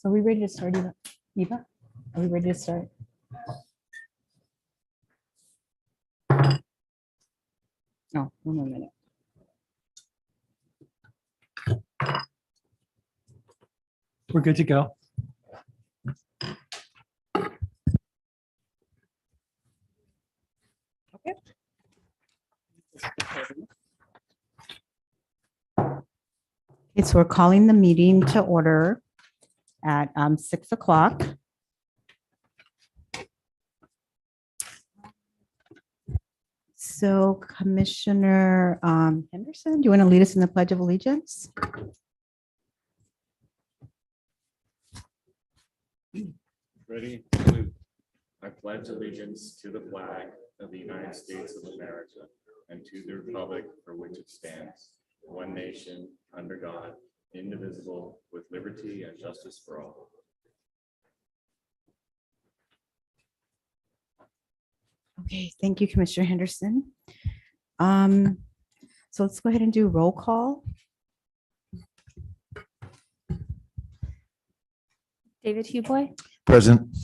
Are we ready to start, Eva? Eva, are we ready to start? No, one more minute. We're good to go. Okay, so we're calling the meeting to order at 6 o'clock. So Commissioner Henderson, do you want to lead us in the Pledge of Allegiance? Ready? Salute. I pledge allegiance to the flag of the United States of America and to the republic for which it stands, one nation, under God, indivisible, with liberty and justice for all. Okay, thank you, Commissioner Henderson. So let's go ahead and do roll call. David Huboy, Present.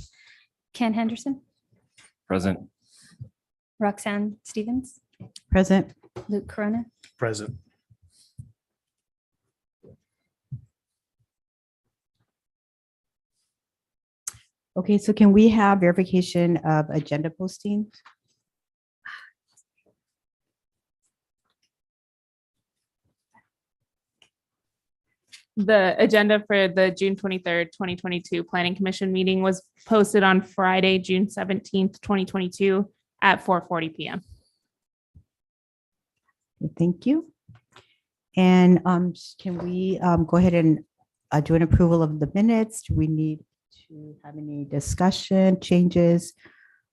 Ken Henderson, Present. Roxanne Stevens, Present. Luke Corona, Present. Okay, so can we have verification of agenda posting? The agenda for the June 23rd, 2022 Planning Commission meeting was posted on Friday, June 17th, 2022 at 4:40 PM. Thank you. And can we go ahead and do an approval of the minutes? Do we need to have any discussion, changes?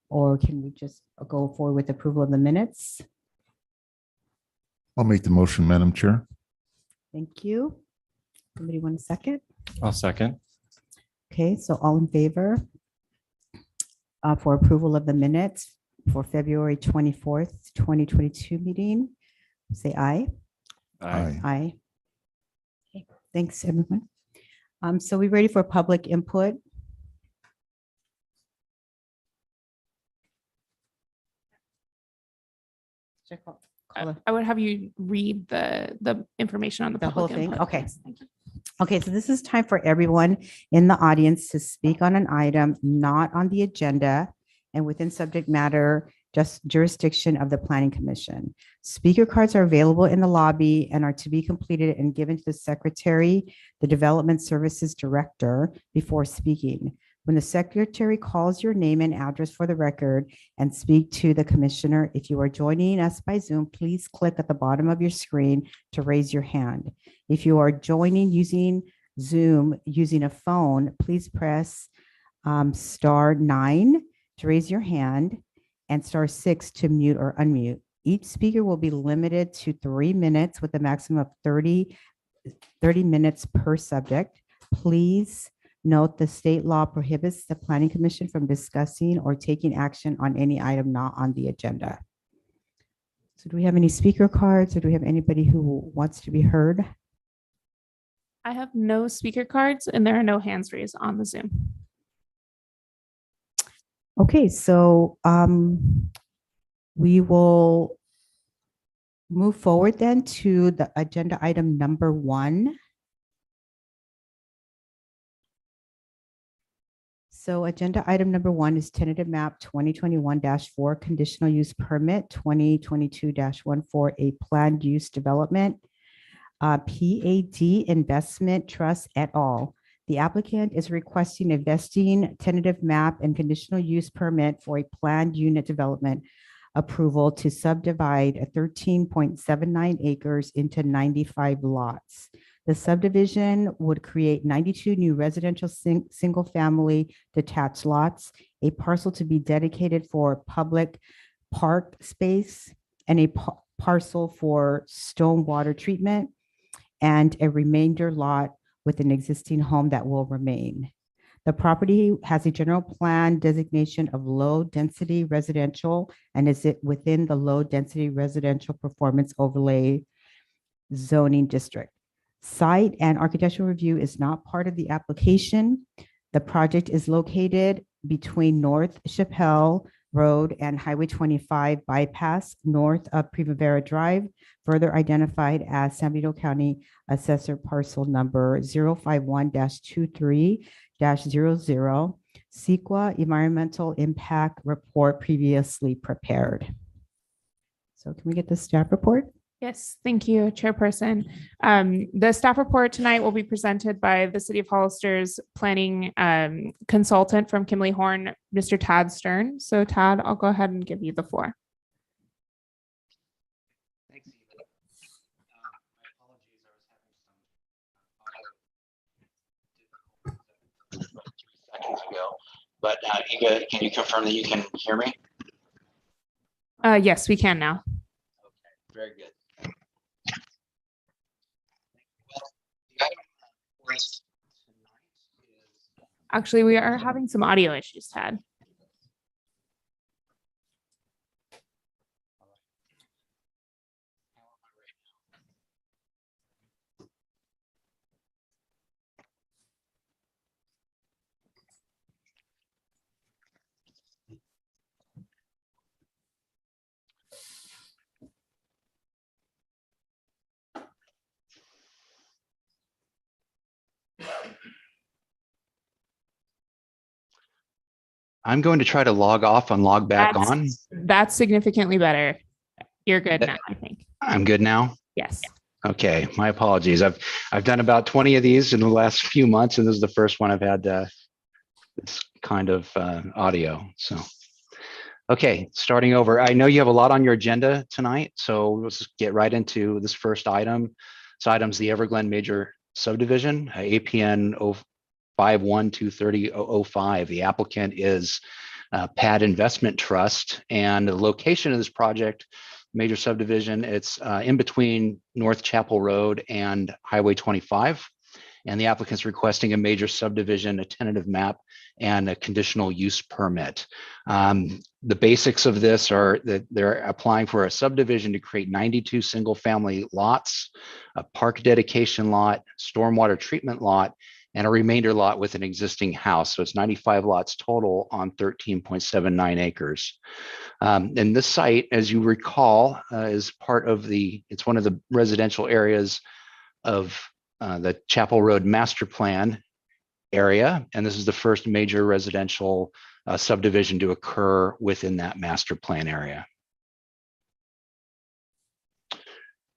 Or can we just go forward with approval of the minutes? I'll make the motion, Madam Chair. Thank you. Somebody want a second? I'll second. Okay, so all in favor for approval of the minutes for February 24th, 2022 meeting, say aye. Aye. Aye. Okay, thanks, everyone. So we ready for public input? Should I call a- I would have you read the information on the The whole public thing? input, Okay. please. Thank you. Okay, so this is time for everyone in the audience to speak on an item not on the agenda and within subject matter, just jurisdiction of the Planning Commission. Speaker cards are available in the lobby and are to be completed and given to the Secretary, the Development Services Director, before speaking. When the Secretary calls your name and address for the record and speak to the Commissioner, if you are joining us by Zoom, please click at the bottom of your screen to raise your hand. If you are joining using Zoom using a phone, please press *9 to raise your hand and *6 to mute or unmute. Each speaker will be limited to 3 minutes with a maximum of 30 minutes per subject. Please note the state law prohibits the Planning Commission from discussing or taking action on any item not on the agenda. So do we have any speaker cards or do we have anybody who wants to be heard? I have no speaker cards and there are no hands raised on the Zoom. Okay, so we will move forward then to the agenda item number 1. So agenda item number 1 is tentative map 2021-4 conditional use permit 2022-14, a planned use development, PAD Investment Trust et al. The applicant is requesting a vesting tentative map and conditional use permit for a planned unit development approval to subdivide a 13.79 acres into 95 lots. The subdivision would create 92 new residential single-family detached lots, a parcel to be dedicated for public park space, and a parcel for stormwater treatment, and a remainder lot with an existing home that will remain. The property has a general plan designation of low-density residential and is it within the low-density residential performance overlay zoning district. Site and architectural review is not part of the application. The project is located between North Chappelle Road and Highway 25 bypass north of Primavera Drive, further identified as San Benito County Assessor Parcel Number 051-23-00, CEQA Environmental Impact Report previously prepared. So can we get the staff report? Yes, thank you, Chairperson. The staff report tonight will be presented by the City of Hollister's planning consultant from Kimley Horn, Mr. Tad Stern. So Tad, I'll go ahead and give you the floor. Thanks, Eva. My apologies, I was having some audio seconds ago. But Eva, can you confirm that you can hear me? Yes, we can now. Okay, very good. Well, the item for us tonight is Actually, we are having some audio issues, Tad. I'm going to try to log off and log back on. That's significantly better. You're good now, I think. I'm good now. Yes. Okay, my apologies. I've done about 20 of these in the last few months, and this is the first one I've had this kind of audio. So, okay, starting over. I know you have a lot on your agenda tonight, so let's just get right into this first item. This item's the Everglen Major Subdivision, APN 5123005. The applicant is Pad Investment Trust, and the location of this project, major subdivision, it's in between North Chapel Road and Highway 25. And the applicant's requesting a major subdivision, a tentative map, and a conditional use permit. The basics of this are that they're applying for a subdivision to create 92 single-family lots, a park dedication lot, stormwater treatment lot, and a remainder lot with an existing house. So it's 95 lots total on 13.79 acres. And this site, as you recall, is part of it's one of the residential areas of the Chapel Road Master Plan area. And this is the first major residential subdivision to occur within that master plan area.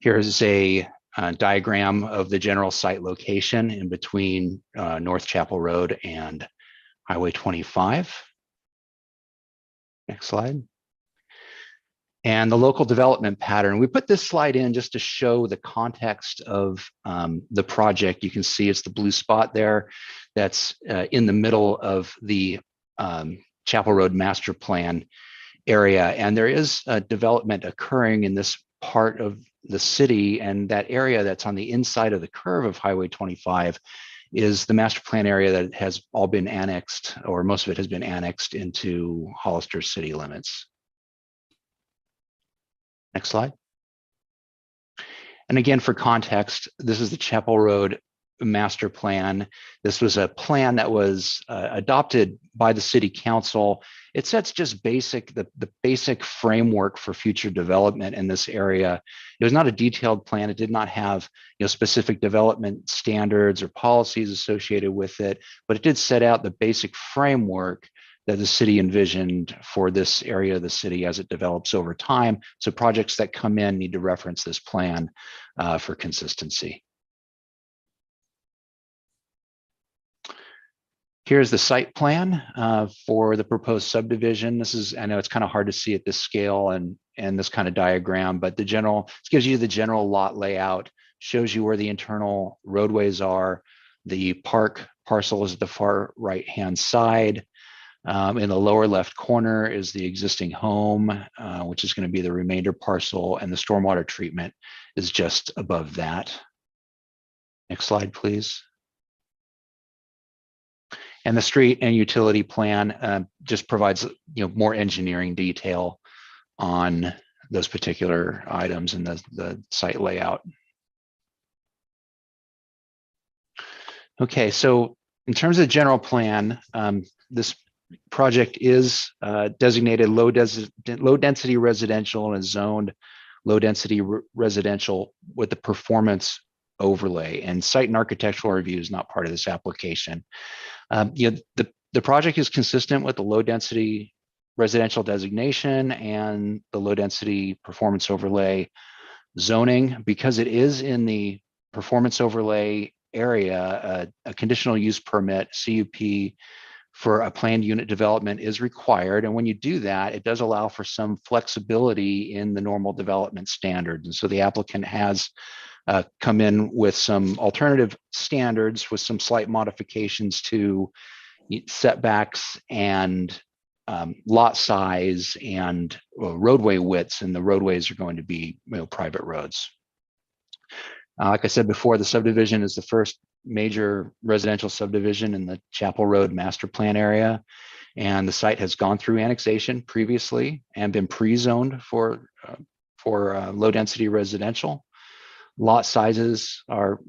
Here's a diagram of the general site location in between North Chapel Road and Highway 25. Next slide. And the local development pattern. We put this slide in just to show the context of the project. You can see it's the blue spot there that's in the middle of the Chapel Road Master Plan area. And there is a development occurring in this part of the city, and that area that's on the inside of the curve of Highway 25 is the master plan area that has all been annexed, or most of it has been annexed into Hollister city limits. Next slide. And again, for context, this is the Chapel Road Master Plan. This was a plan that was adopted by the city council. It sets just the basic framework for future development in this area. It was not a detailed plan. It did not have specific development standards or policies associated with it, but it did set out the basic framework that the city envisioned for this area of the city as it develops over time. So projects that come in need to reference this plan for consistency. Here's the site plan for the proposed subdivision. This is, I know it's kind of hard to see at this scale and this kind of diagram, but this gives you the general lot layout, shows you where the internal roadways are. The park parcel is at the far right-hand side. In the lower left corner is the existing home, which is going to be the remainder parcel, and the stormwater treatment is just above that. Next slide, please. And the street and utility plan just provides more engineering detail on those particular items and the site layout. Okay, so in terms of the general plan, this project is designated low density residential and is zoned low density residential with the performance overlay, and site and architectural review is not part of this application. The project is consistent with the low density residential designation and the low density performance overlay zoning. Because it is in the performance overlay area, a conditional use permit, CUP, for a planned unit development is required. And when you do that, it does allow for some flexibility in the normal development standards. And so the applicant has come in with some alternative standards with some slight modifications to setbacks and lot size and roadway widths, and the roadways are going to be private roads. Like I said before, the subdivision is the first major residential subdivision in the Chapel Road master plan area. And the site has gone through annexation previously and been pre-zoned for low density residential. Lot sizes are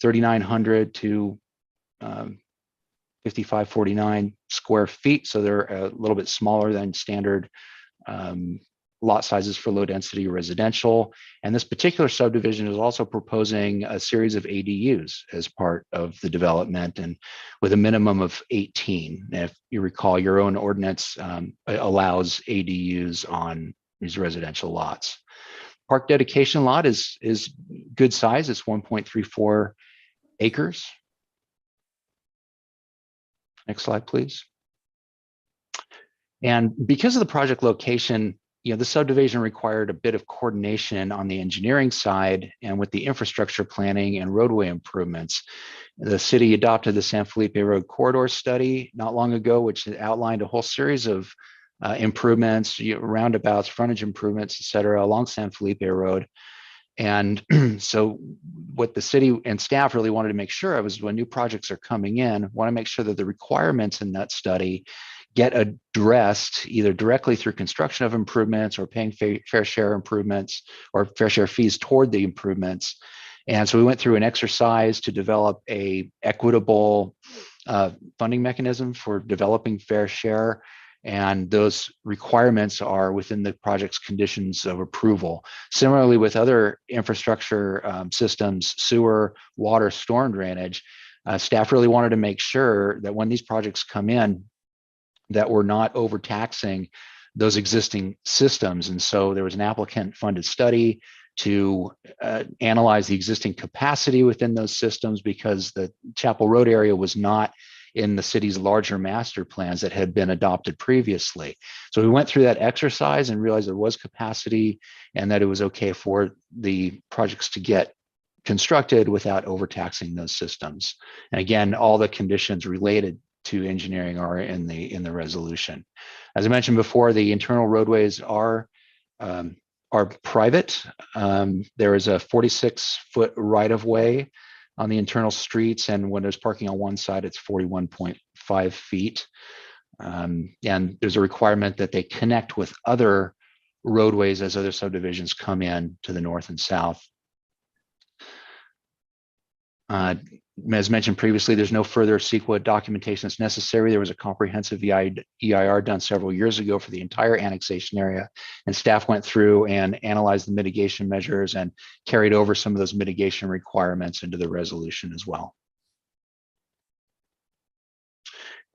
3,900 to 5,549 square feet. So they're a little bit smaller than standard lot sizes for low density residential. And this particular subdivision is also proposing a series of ADUs as part of the development, and with a minimum of 18. And if you recall, your own ordinance allows ADUs on these residential lots. Park dedication lot is good size. It's 1.34 acres. Next slide, please. And because of the project location, the subdivision required a bit of coordination on the engineering side and with the infrastructure planning and roadway improvements. The city adopted the San Felipe Road Corridor Study not long ago, which outlined a whole series of improvements, roundabouts, frontage improvements, et cetera, along San Felipe Road. And so what the city and staff really wanted to make sure of is when new projects are coming in, want to make sure that the requirements in that study get addressed either directly through construction of improvements or paying fair share improvements or fair share fees toward the improvements. And so we went through an exercise to develop a equitable funding mechanism for developing fair share. And those requirements are within the project's conditions of approval. Similarly, with other infrastructure systems, sewer, water, storm drainage, staff really wanted to make sure that when these projects come in, that we're not overtaxing those existing systems. And so there was an applicant-funded study to analyze the existing capacity within those systems, because the Chapel Road area was not in the city's larger master plans that had been adopted previously. So we went through that exercise and realized there was capacity and that it was okay for the projects to get constructed without overtaxing those systems. And again, all the conditions related to engineering are in the resolution. As I mentioned before, the internal roadways are private. There is a 46-foot right-of-way on the internal streets, and when there's parking on one side, it's 41.5 feet. And there's a requirement that they connect with other roadways as other subdivisions come in to the north and south. As mentioned previously, there's no further CEQA documentation that's necessary. There was a comprehensive EIR done several years ago for the entire annexation area, and staff went through and analyzed the mitigation measures and carried over some of those mitigation requirements into the resolution as well.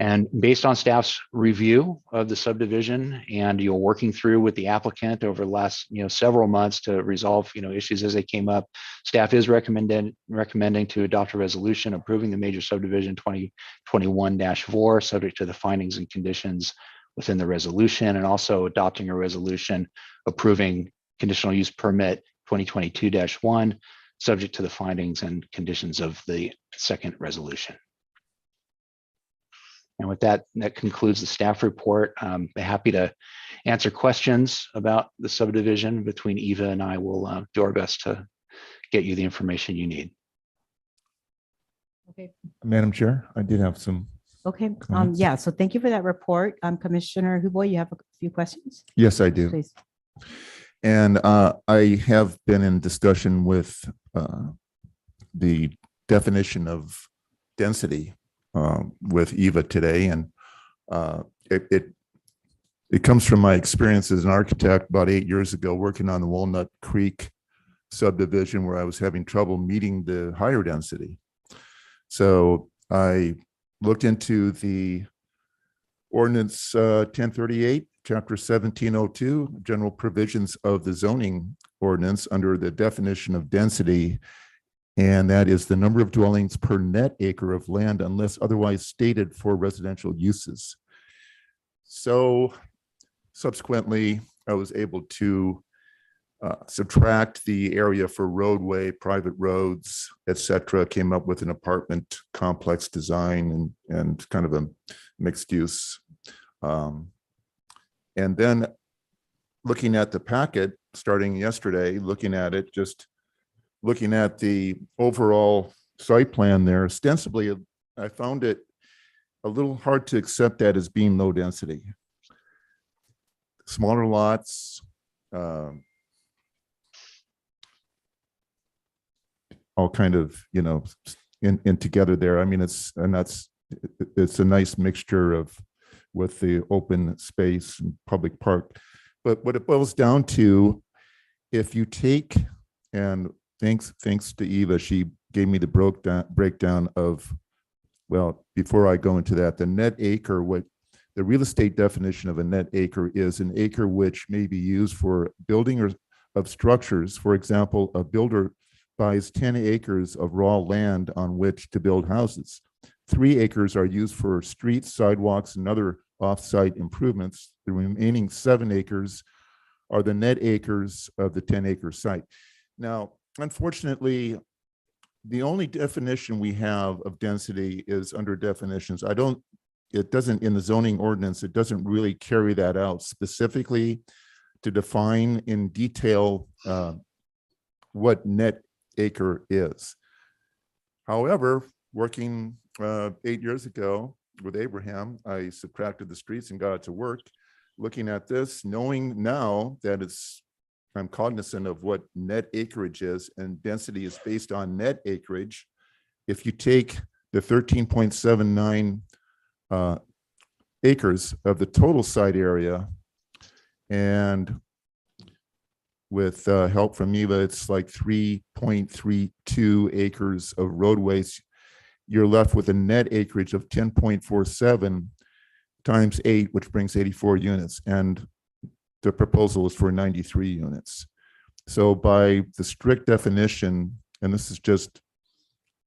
And based on staff's review of the subdivision and working through with the applicant over the last several months to resolve issues as they came up, staff is recommending to adopt a resolution approving the major subdivision 2021-4, subject to the findings and conditions within the resolution, and also adopting a resolution approving conditional use permit 2022-1, subject to the findings and conditions of the second resolution. And with that, that concludes the staff report. I'm happy to answer questions about the subdivision. Between Eva and I will do our best to get you the information you need. Okay. Madam Chair, I did have some. Okay. Comments? Yeah. So thank you for that report. Commissioner Huboy, you have a few questions, Yes, I do. please. And I have been in discussion with the definition of density with Eva today, and it comes from my experience as an architect about 8 years ago working on the Walnut Creek subdivision, where I was having trouble meeting the higher density. So I looked into the ordinance 1038, chapter 1702, general provisions of the zoning ordinance under the definition of density, and that is the number of dwellings per net acre of land unless otherwise stated for residential uses. So subsequently, I was able to subtract the area for roadway, private roads, etc. Came up with an apartment complex design and kind of a mixed use. And then looking at the packet, starting yesterday, looking at it, just looking at the overall site plan there, ostensibly, I found it a little hard to accept that as being low density. Smaller lots, all kind of, you know, in together there. I mean, it's a nice mixture of with the open space and public park. But what it boils down to, if you take, and thanks to Eva, she gave me the breakdown of, well, before I go into that, the net acre, what the real estate definition of a net acre is an acre which may be used for building or of structures. For example, a builder buys 10 acres of raw land on which to build houses. 3 acres are used for streets, sidewalks, and other off-site improvements. The remaining 7 acres are the net acres of the 10-acre site. Now, unfortunately, the only definition we have of density is under definitions. It doesn't, in the zoning ordinance, it doesn't really carry that out specifically to define in detail what net acre is. However, working 8 years ago with Abraham, I subtracted the streets and got it to work. Looking at this, knowing now that I'm cognizant of what net acreage is, and density is based on net acreage. If you take the 13.79 acres of the total site area, and with help from Eva, it's like 3.32 acres of roadways. You're left with a net acreage of 10.47 times 8, which brings 84 units. And the proposal is for 93 units. So by the strict definition, and this is just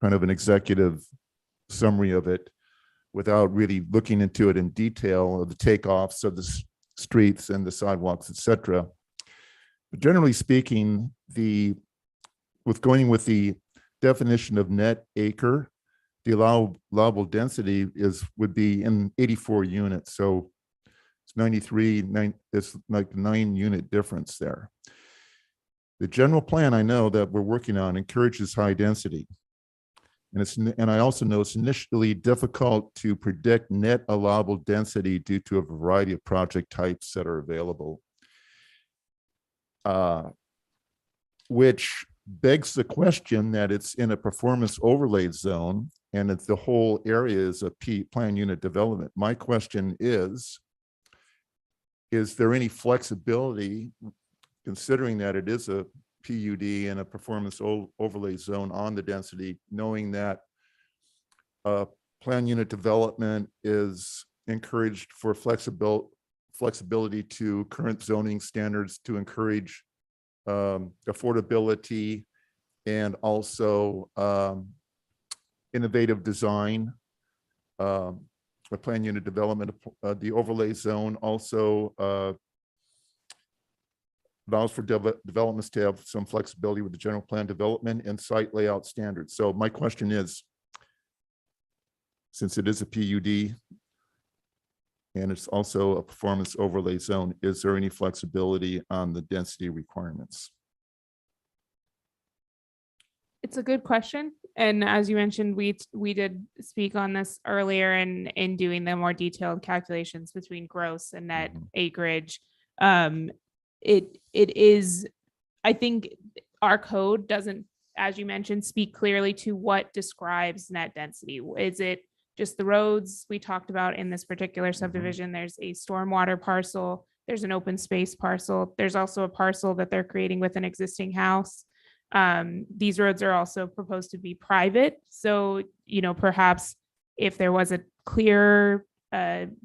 kind of an executive summary of it, without really looking into it in detail of the takeoffs of the streets and the sidewalks, etc. But generally speaking, going with the definition of net acre, the allowable density would be in 84 units. So it's 93, it's like 9 unit difference there. The general plan I know that we're working on encourages high density. And I also know it's initially difficult to predict net allowable density due to a variety of project types that are available. Which begs the question that it's in a performance overlay zone and it's the whole area is a plan unit development. My question is there any flexibility, considering that it is a PUD and a performance overlay zone on the density, knowing that plan unit development is encouraged for flexibility to current zoning standards to encourage affordability and also innovative design, a plan unit development, the overlay zone also allows for developments to have some flexibility with the general plan development and site layout standards. So my question is, since it is a PUD and it's also a performance overlay zone, is there any flexibility on the density requirements? It's a good question. And as you mentioned, we did speak on this earlier in doing the more detailed calculations between gross and net acreage. It is, I think our code doesn't as you mentioned, speak clearly to what describes net density. Is it just the roads we talked about in this particular subdivision? There's a stormwater parcel, there's an open space parcel, there's also a parcel that they're creating with an existing house. These roads are also proposed to be private. So, perhaps if there was a clear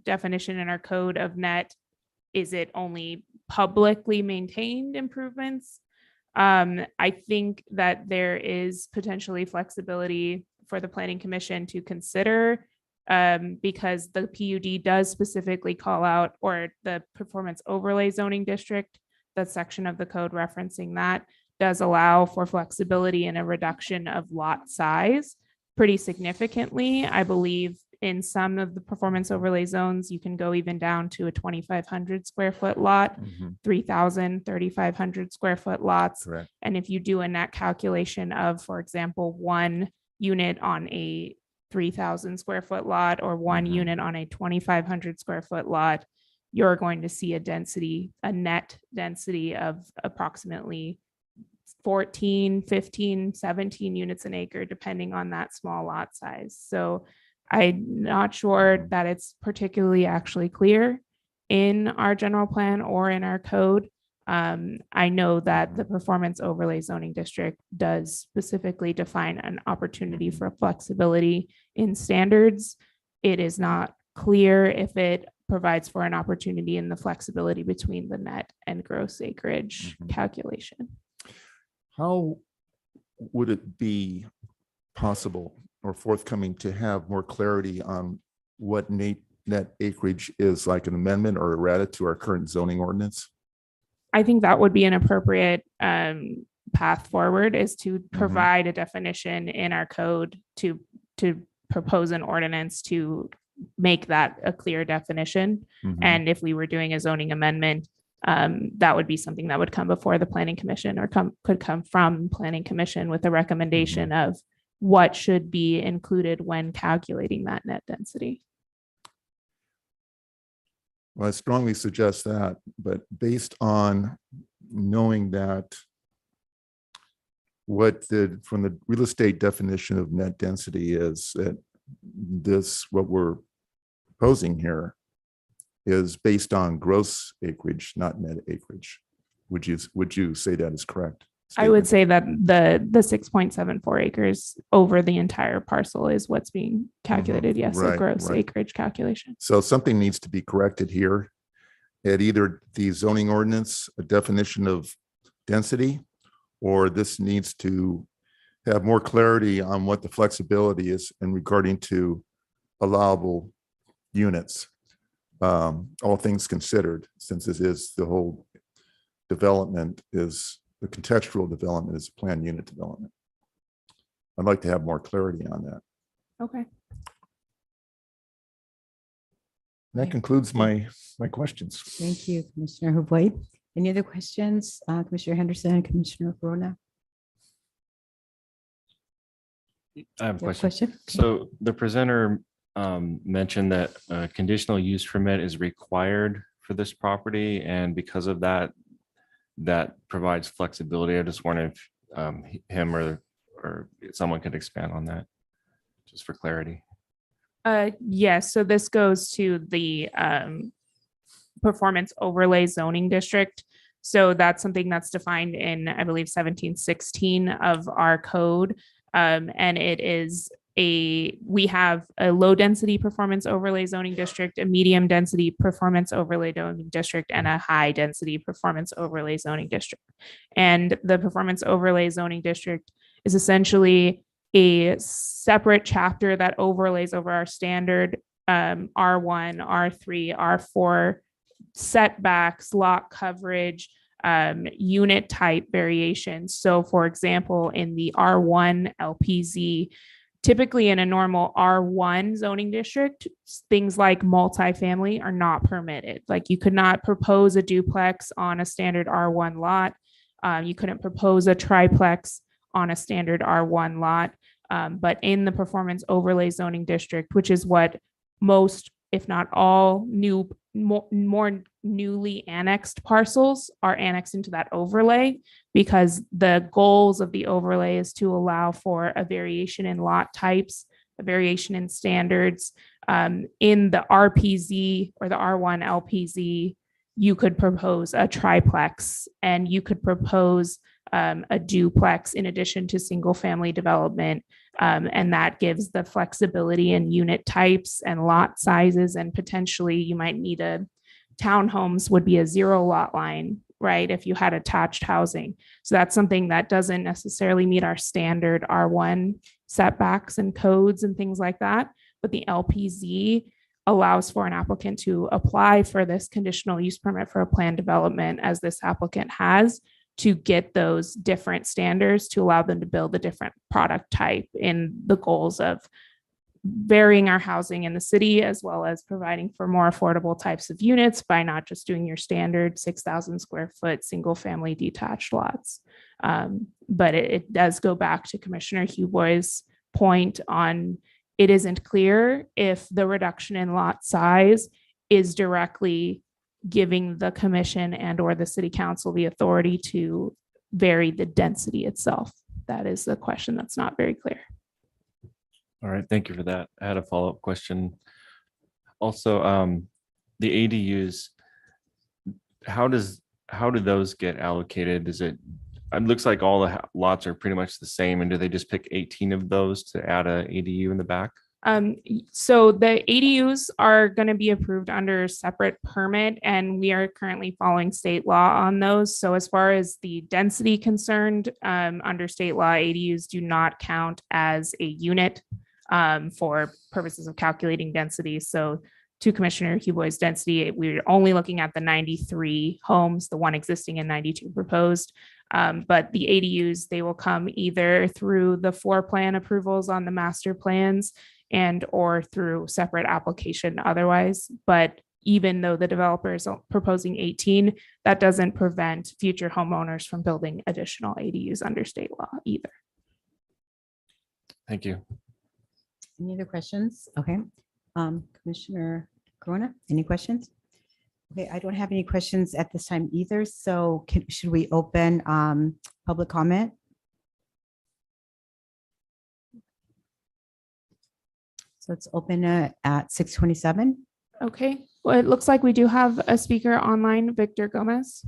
definition in our code of net, is it only publicly maintained improvements? I think that there is potentially flexibility for the Planning Commission to consider, because the PUD does specifically call out, or the Performance Overlay Zoning District, that section of the code referencing that does allow for flexibility and a reduction of lot size pretty significantly. I believe in some of the performance overlay zones, you can go even down to a 2,500 square foot lot, 3,000, 3,500 square foot lots. Correct. And if you do a net calculation of, for example, one unit on a 3,000 square foot lot or one unit on a 2,500 square foot lot, you're going to see a net density of approximately 14, 15, 17 units an acre, depending on that small lot size. So I'm not sure that it's particularly actually clear in our general plan or in our code. I know that the Performance Overlay Zoning District does specifically define an opportunity for flexibility in standards. It is not clear if it provides for an opportunity in the flexibility between the net and gross acreage calculation. How would it be possible or forthcoming to have more clarity on what net acreage is, like an amendment or errata to our current zoning ordinance? I think that would be an appropriate path forward, is to provide a definition in our code to propose an ordinance to make that a clear definition. And if we were doing a zoning amendment, that would be something that would come before the Planning Commission, or could come from Planning Commission with a recommendation of what should be included when calculating that net density. Well, I strongly suggest that, but based on knowing that from the real estate definition of net density is that what we're proposing here is based on gross acreage, not net acreage. Would you say that is correct? I would say that the 6.74 acres over the entire parcel is what's being calculated. Yes, a Right, gross right. acreage calculation. So something needs to be corrected here at either the zoning ordinance, a definition of density, or this needs to have more clarity on what the flexibility is in regarding to allowable units. All things considered, since this is the whole development is the contextual development is planned unit development. I'd like to have more clarity on that. Okay. That concludes my questions. Thank you, Commissioner Hubway. Any other questions, Commissioner Henderson and Commissioner Corona? I have a You have a question. question? So the presenter mentioned that a conditional use permit is required for this property, and because of that, that provides flexibility. I just wonder if him or someone could expand on that, just for clarity. Yes, so this goes to the Performance Overlay Zoning District. So that's something that's defined in, I believe, 1716 of our code. And it is we have a low density performance overlay zoning district, a medium density performance overlay zoning district, and a high density performance overlay zoning district. And the performance overlay zoning district is essentially a separate chapter that overlays over our standard R1, R3, R4 setbacks, lot coverage, unit type variations. So for example, in the R1 LPZ, typically in a normal R1 zoning district, things like multifamily are not permitted. Like you could not propose a duplex on a standard R1 lot. You couldn't propose a triplex on a standard R1 lot. But in the performance overlay zoning district, which is what most, if not all, new more newly annexed parcels are annexed into that overlay, because the goals of the overlay is to allow for a variation in lot types, a variation in standards. In the RPZ or the R1 LPZ, you could propose a triplex, and you could propose a duplex in addition to single family development. And that gives the flexibility in unit types and lot sizes, and potentially you might need townhomes would be a 0 lot line, right? If you had attached housing. So that's something that doesn't necessarily meet our standard R1 setbacks and codes and things like that. But the LPZ allows for an applicant to apply for this conditional use permit for a planned development, as this applicant has, to get those different standards to allow them to build a different product type in the goals of varying our housing in the city, as well as providing for more affordable types of units by not just doing your standard 6,000 square foot single family detached lots. But it does go back to Commissioner Huboy's point on, it isn't clear if the reduction in lot size is directly giving the commission and or the city council the authority to vary the density itself. That is the question that's not very clear. All right, thank you for that. I had a follow-up question. Also, the ADUs, how do those get allocated? It looks like all the lots are pretty much the same, and do they just pick 18 of those to add a ADU in the back? So the ADUs are going to be approved under a separate permit, and we are currently following state law on those. So as far as the density concerned, under state law, ADUs do not count as a unit for purposes of calculating density. So to Commissioner Huboy's density, we're only looking at the 93 homes, the one existing and 92 proposed. But the ADUs, they will come either through the floor plan approvals on the master plans and or through separate application otherwise. But even though the developer is proposing 18, that doesn't prevent future homeowners from building additional ADUs under state law either. Thank you. Any other questions? Okay. Commissioner Corona, any questions? Okay, I don't have any questions at this time either. So should we open public comment? So it's open at 6:27. Okay, well, it looks like we do have a speaker online, Victor Gomez.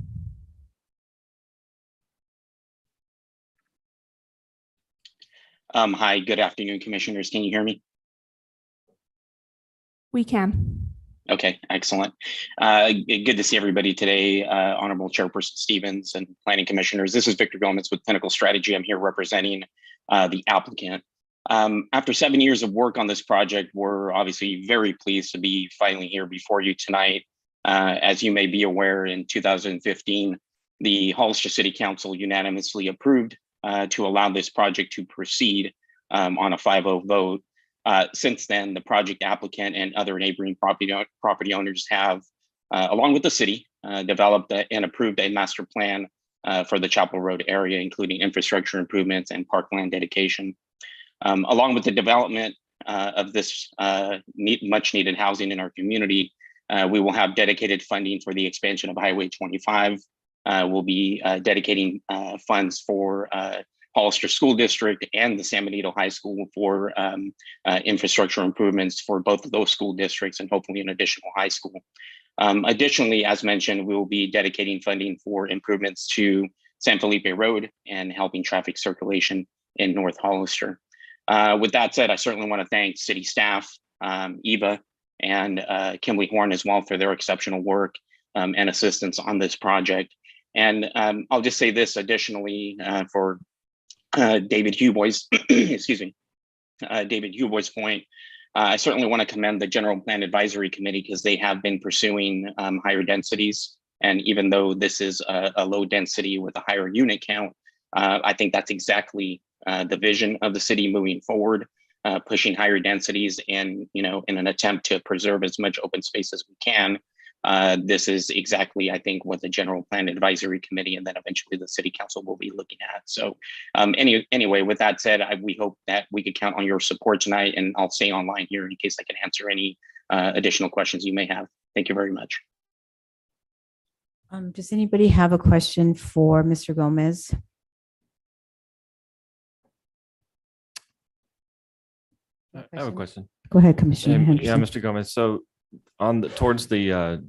Hi, good afternoon, commissioners. Can you hear me? We can. Okay, excellent. Good to see everybody today, Honorable Chairperson Stevens and planning commissioners. This is Victor Gomez with Pinnacle Strategy. I'm here representing the applicant. After 7 years of work on this project, we're obviously very pleased to be finally here before you tonight. As you may be aware, in 2015, the Hollister City Council unanimously approved to allow this project to proceed on a 5-0 vote. Since then, the project applicant and other neighboring property owners have, along with the city, developed and approved a master plan for the Chapel Road area, including infrastructure improvements and parkland dedication. Along with the development of this much needed housing in our community, we will have dedicated funding for the expansion of Highway 25. We'll be dedicating funds for Hollister School District and the San Benito High School for infrastructure improvements for both of those school districts and hopefully an additional high school. Additionally, as mentioned, we will be dedicating funding for improvements to San Felipe Road and helping traffic circulation in North Hollister. With that said, I certainly want to thank city staff, Eva and Kimberly Horn as well for their exceptional work and assistance on this project. And I'll just say this additionally for David Huboy's, excuse me, David Huboy's point, I certainly want to commend the General Plan Advisory Committee because they have been pursuing higher densities. And even though this is a low density with a higher unit count, I think that's exactly the vision of the city moving forward, pushing higher densities and, you know, in an attempt to preserve as much open space as we can. This is exactly, I think, what the General Plan Advisory Committee and then eventually the City Council will be looking at. So anyway, with that said, we hope that we could count on your support tonight, and I'll stay online here in case I can answer any additional questions you may have. Thank you very much. Does anybody have a question for Mr. Gomez? I have a question. Go ahead, Commissioner Yeah, Henderson. Mr. Gomez. So on the towards the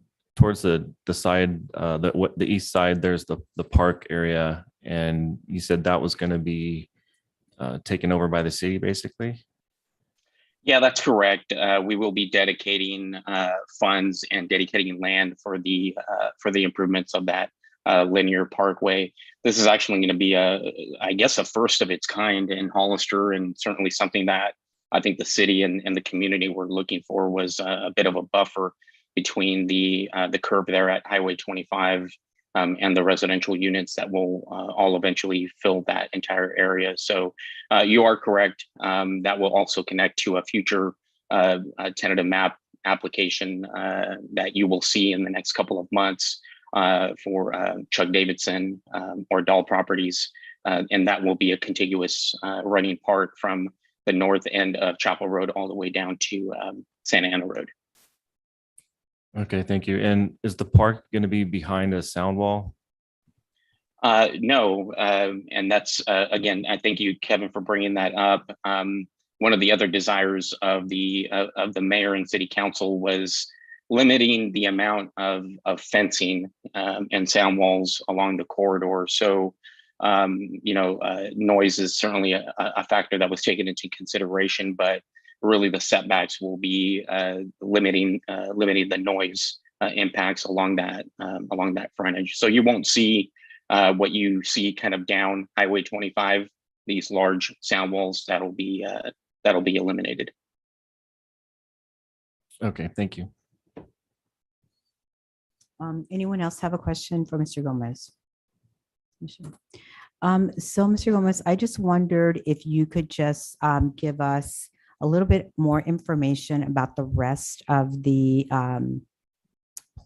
side, the east side, there's the park area, and you said that was going to be taken over by the city, basically. Yeah, that's correct. We will be dedicating funds and dedicating land for the improvements of that linear parkway. This is actually going to be I guess, a first of its kind in Hollister, and certainly something that I think the city and the community were looking for was a bit of a buffer between the curb there at Highway 25 and the residential units that will all eventually fill that entire area. So you are correct. That will also connect to a future tentative map application that you will see in the next couple of months for Chuck Davidson or Dahl Properties. And that will be a contiguous running park from the north end of Chapel Road all the way down to Santa Ana Road. Okay, thank you. And is the park going to be behind a sound wall? No, and that's again, I thank you, Kevin, for bringing that up. One of the other desires of the mayor and city council was limiting the amount of fencing and sound walls along the corridor. So, noise is certainly a factor that was taken into consideration, but really the setbacks will be limiting the noise impacts along that frontage. So you won't see what you see kind of down Highway 25, these large sound walls that'll be eliminated. Okay, thank you. Anyone else have a question for Mr. Gomez? So Mr. Gomez, I just wondered if you could just give us a little bit more information about the rest of the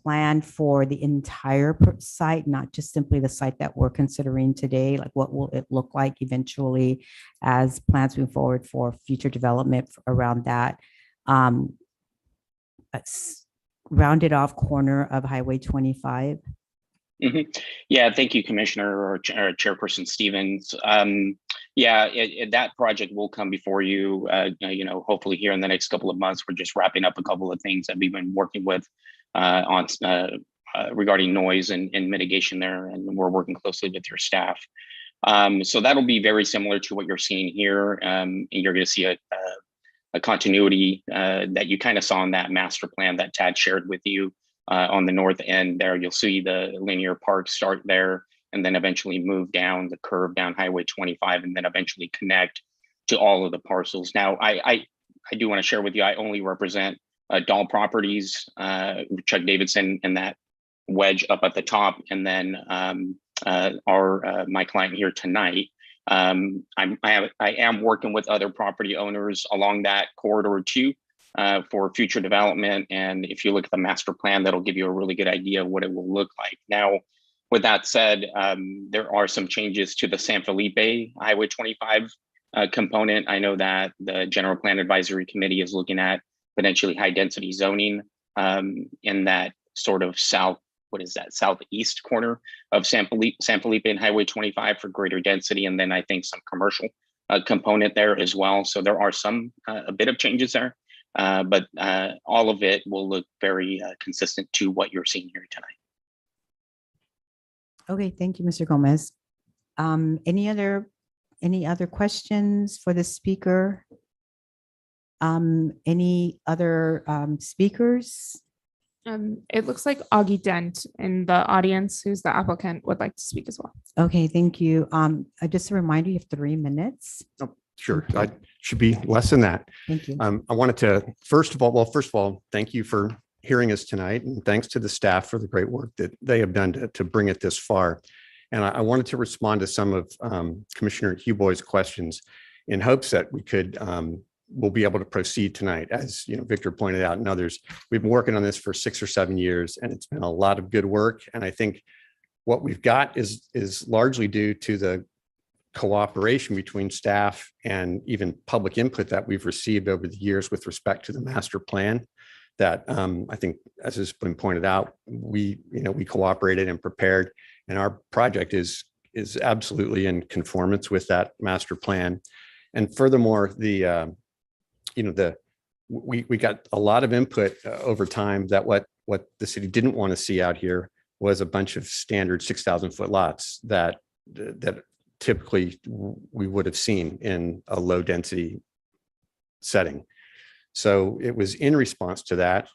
plan for the entire site, not just simply the site that we're considering today. Like, what will it look like eventually as plans move forward for future development around that rounded off corner of Highway 25? Mm-hmm. Yeah, thank you, Commissioner or Chairperson Stevens. That project will come before you, hopefully here in the next couple of months. We're just wrapping up a couple of things that we've been working with on regarding noise and mitigation there, and we're working closely with your staff. So that'll be very similar to what you're seeing here. And you're going to see a continuity that you kind of saw in that master plan that Tad shared with you. On the north end there, you'll see the linear park start there and then eventually move down the curve down Highway 25 and then eventually connect to all of the parcels. Now, I do want to share with you, I only represent Dahl Properties, Chuck Davidson, and that wedge up at the top, and then my client here tonight. I am working with other property owners along that corridor too. For future development. And if you look at the master plan, that'll give you a really good idea of what it will look like. Now, with that said, there are some changes to the San Felipe Highway 25 component. I know that the General Plan Advisory Committee is looking at potentially high density zoning in that sort of southeast corner of San Felipe and Highway 25 for greater density. And then I think some commercial component there as well. So there are a bit of changes there. But all of it will look very consistent to what you're seeing here tonight. Okay, thank you, Mr. Gomez. Any other questions for the speaker? Any other speakers? It looks like Augie Dent in the audience, who's the applicant, would like to speak as well. Okay, thank you. Just a reminder, you have 3 minutes. Sure, I should be less than that. Thank you. I wanted to, first of all, thank you for hearing us tonight, and thanks to the staff for the great work that they have done to bring it this far. And I wanted to respond to some of Commissioner Huboy's questions in hopes that we'll be able to proceed tonight. As Victor pointed out and others, we've been working on this for 6 or 7 years, and it's been a lot of good work. And I think what we've got is largely due to the cooperation between staff and even public input that we've received over the years with respect to the master plan. that I think, as has been pointed out, we cooperated and prepared, and our project is absolutely in conformance with that master plan. And furthermore, we got a lot of input over time that what the city didn't want to see out here was a bunch of standard 6,000-foot lots that typically we would have seen in a low density setting. So it was in response to that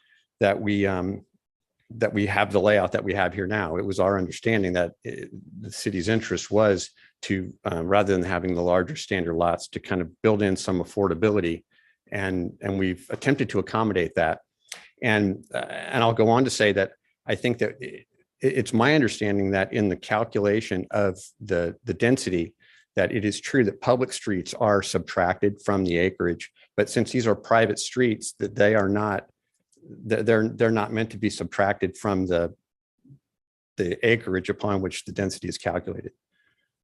we have the layout that we have here now. It was our understanding that the city's interest was to, rather than having the larger standard lots, to kind of build in some affordability, and we've attempted to accommodate that. And I'll go on to say that I think that it's my understanding that in the calculation of the density, that it is true that public streets are subtracted from the acreage, but since these are private streets, that they are not, they're not meant to be subtracted from the acreage upon which the density is calculated.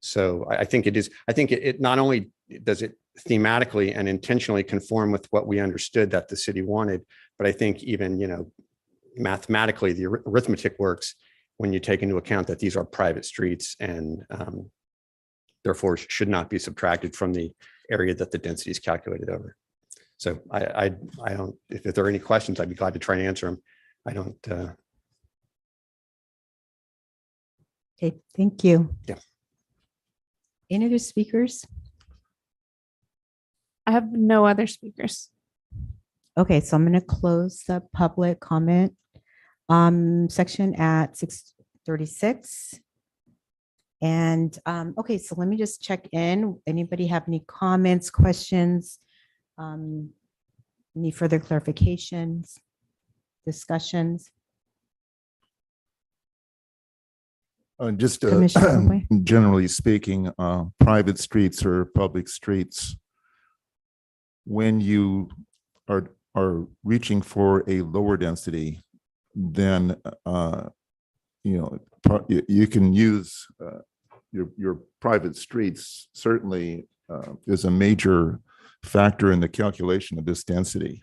So I think it not only does it thematically and intentionally conform with what we understood that the city wanted, but I think even, mathematically, the arithmetic works when you take into account that these are private streets and therefore should not be subtracted from the area that the density is calculated over. So I don't, if there are any questions, I'd be glad to try and answer them. I don't. Okay, thank you. Yeah. Any other speakers? I have no other speakers. Okay, so I'm going to close the public comment section at 6:36. And okay, so let me just check in. Anybody have any comments, questions? Any further clarifications, discussions? Just Commissioner Boy? generally speaking, private streets or public streets, when you are reaching for a lower density, then you can use your private streets. Certainly is a major factor in the calculation of this density.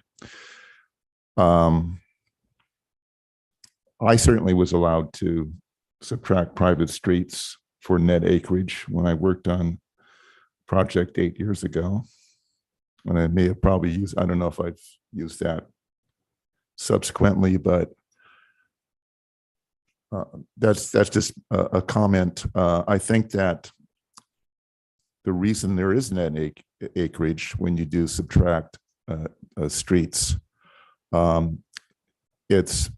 I certainly was allowed to subtract private streets for net acreage when I worked on project 8 years ago. And I may have probably used, I don't know if I've used that subsequently, but that's just a comment. I think that the reason there is net acreage when you do subtract streets, it's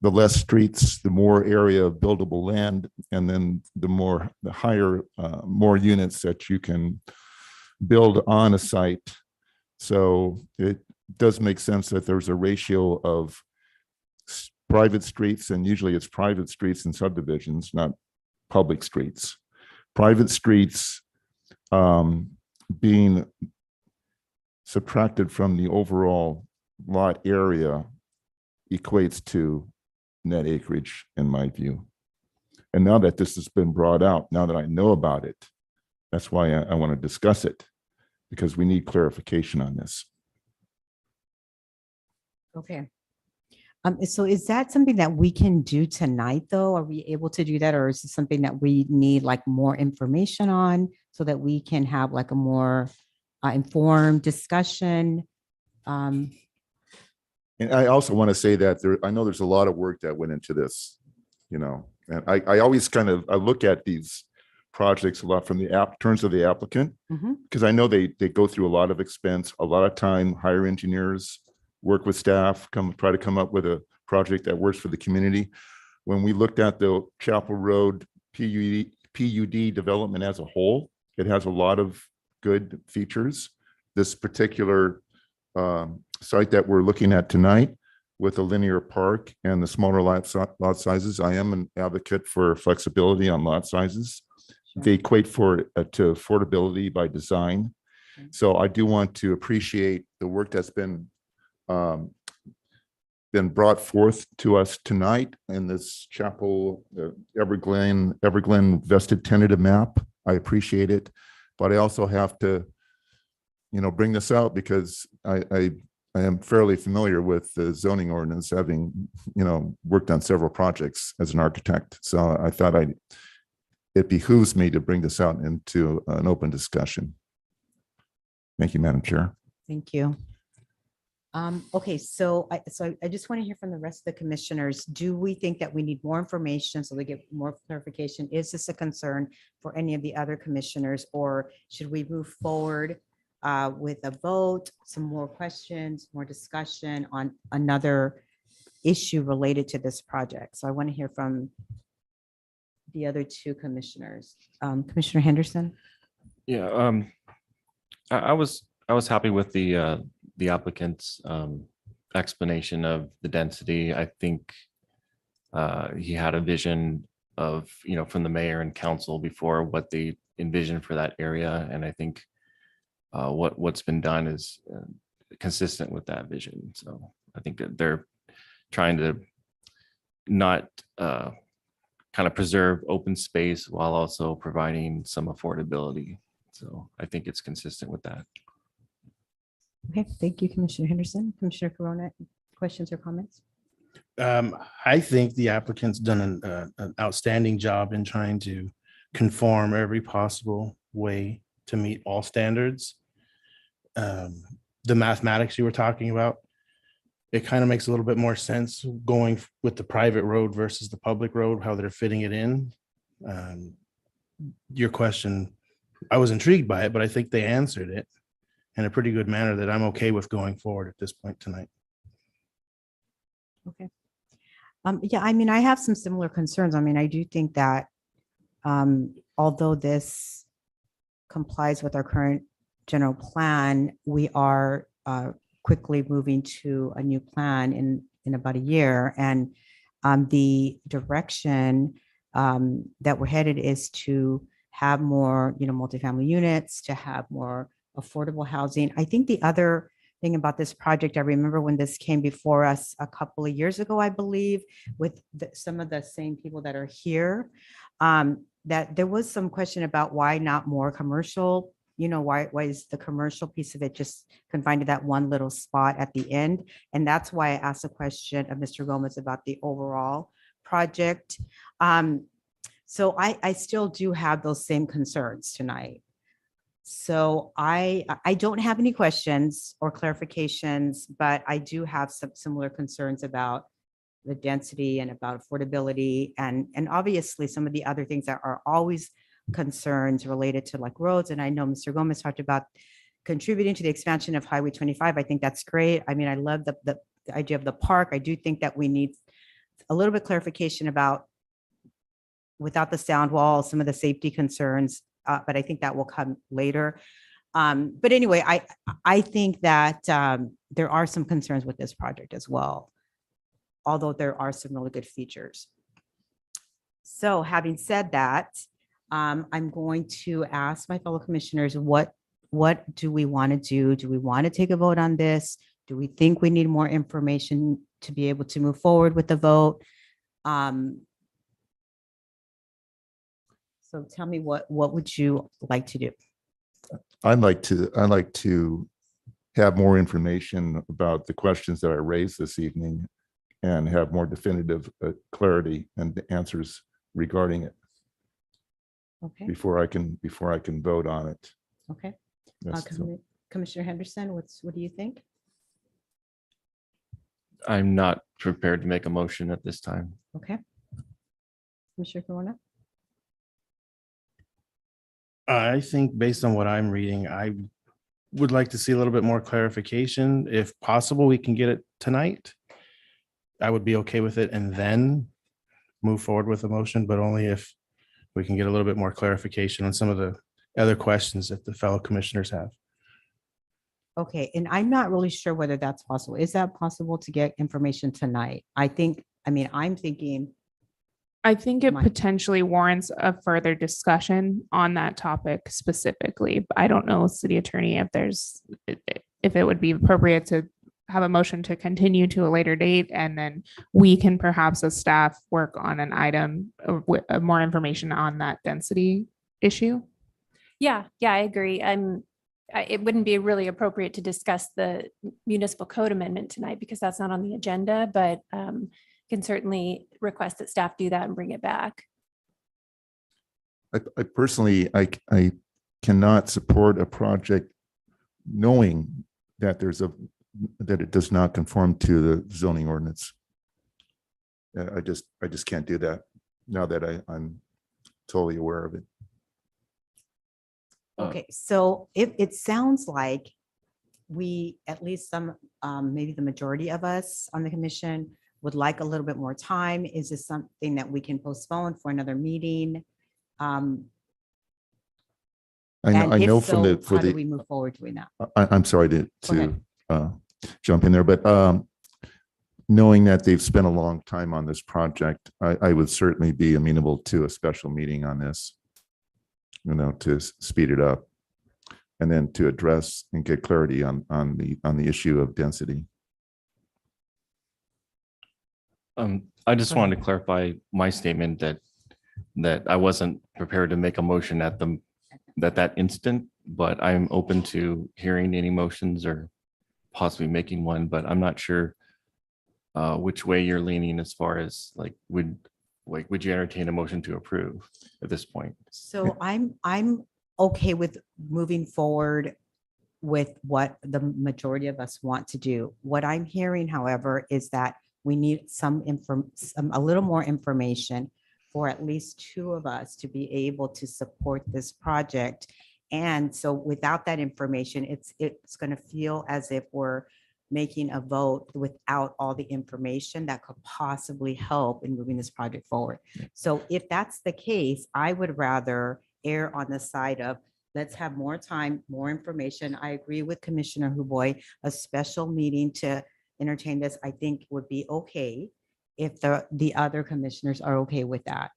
the less streets, the more area of buildable land, and then the higher, more units that you can build on a site. So it does make sense that there's a ratio of private streets, and usually it's private streets and subdivisions, not public streets. Private streets being subtracted from the overall lot area equates to net acreage, in my view. And now that this has been brought out, now that I know about it, that's why I want to discuss it, because we need clarification on this. Okay. So is that something that we can do tonight, though? Are we able to do that? Or is it something that we need like more information on so that we can have like a more informed discussion? And I also want to say that I know there's a lot of work that went into this, and I always I look at these projects a lot from the terms of the applicant, because I know they go through a lot of expense, a lot of time, hire engineers, work with staff, try to come up with a project that works for the community. When we looked at the Chapel Road PUD development as a whole, it has a lot of good features. This particular site that we're looking at tonight with a linear park and the smaller lot sizes, I am an advocate for flexibility on lot sizes. They equate to affordability by design. So I do want to appreciate the work that's been brought forth to us tonight in this Chapel Everglen vested tentative map. I appreciate it, but I also have to, bring this out because I I am fairly familiar with the zoning ordinance, having, worked on several projects as an architect. So I thought it behooves me to bring this out into an open discussion. Thank you, Madam Chair. Thank you. Okay, so I just want to hear from the rest of the commissioners. Do we think that we need more information so we get more clarification? Is this a concern for any of the other commissioners, or should we move forward with a vote, some more questions, more discussion on another issue related to this project? So I want to hear from the other two commissioners. Commissioner Henderson? Yeah, I was happy with the applicant's explanation of the density. I think he had a vision of, from the mayor and council before what they envisioned for that area. And I think what's been done is consistent with that vision. So I think that they're trying to not kind of preserve open space while also providing some affordability. So I think it's consistent with that. Okay, thank you, Commissioner Henderson. Commissioner Corona, questions or comments? I think the applicant's done an outstanding job in trying to conform every possible way to meet all standards. The mathematics you were talking about, it kind of makes a little bit more sense going with the private road versus the public road, how they're fitting it in. Your question, I was intrigued by it, but I think they answered it in a pretty good manner that I'm okay with going forward at this point tonight. Okay. Yeah, I mean, I have some similar concerns. I mean, I do think that although this complies with our current general plan, we are quickly moving to a new plan in about a year. And the direction that we're headed is to have more, multifamily units, to have more affordable housing. I think the other thing about this project, I remember when this came before us a couple of years ago, I believe, with some of the same people that are here, that there was some question about why not more commercial, why is the commercial piece of it just confined to that one little spot at the end? And that's why I asked a question of Mr. Gomez about the overall project. So I still do have those same concerns tonight. So I don't have any questions or clarifications, but I do have some similar concerns about the density and about affordability and obviously some of the other things that are always concerns related to like roads. And I know Mr. Gomez talked about contributing to the expansion of Highway 25. I think that's great. I mean, I love the idea of the park. I do think that we need a little bit clarification about without the sound wall, some of the safety concerns. But I think that will come later. But anyway, I think that there are some concerns with this project as well, although there are some really good features. So having said that, I'm going to ask my fellow commissioners, what do we want to do? Do we want to take a vote on this? Do we think we need more information to be able to move forward with the vote? So tell me, what would you like to do? I'd like to have more information about the questions that I raised this evening and have more definitive clarity and answers regarding it Okay, before I can vote on it. okay. Yes, so- Commissioner Henderson, what do you think? I'm not prepared to make a motion at this time. Okay. Commissioner Corona? I think based on what I'm reading, I would like to see a little bit more clarification. If possible, we can get it tonight. I would be okay with it and then move forward with a motion, but only if we can get a little bit more clarification on some of the other questions that the fellow commissioners have. Okay, and I'm not really sure whether that's possible. Is that possible to get information tonight? I'm thinking, I think it My- potentially warrants a further discussion on that topic specifically. But I don't know, city attorney, if it would be appropriate to have a motion to continue to a later date, and then we can perhaps as staff work on an item with more information on that density issue. Yeah, I agree. It wouldn't be really appropriate to discuss the municipal code amendment tonight because that's not on the agenda, but can certainly request that staff do that and bring it back. I personally, I cannot support a project knowing that that it does not conform to the zoning ordinance. I just can't do that now that I'm totally aware of it. Okay, so it sounds like we, at least some, maybe the majority of us on the commission would like a little bit more time. Is this something that we can postpone for another meeting? I And if know from so, for how do the, we move forward doing that? I'm sorry Go ahead. jump in there, but knowing that they've spent a long time on this project, I would certainly be amenable to a special meeting on this, to speed it up and then to address and get clarity on the issue of density. I just wanted to clarify my statement that I wasn't prepared to make a motion at that instant, but I'm open to hearing any motions or possibly making one, but I'm not sure which way you're leaning as far as would you entertain a motion to approve at this point? So I'm okay with moving forward with what the majority of us want to do. What I'm hearing, however, is that we need a little more information for at least two of us to be able to support this project. And so without that information, it's going to feel as if we're making a vote without all the information that could possibly help in moving this project forward. So if that's the case, I would rather err on the side of let's have more time, more information. I agree with Commissioner Huboy, a special meeting to entertain this, I think would be okay if the other commissioners are okay with that.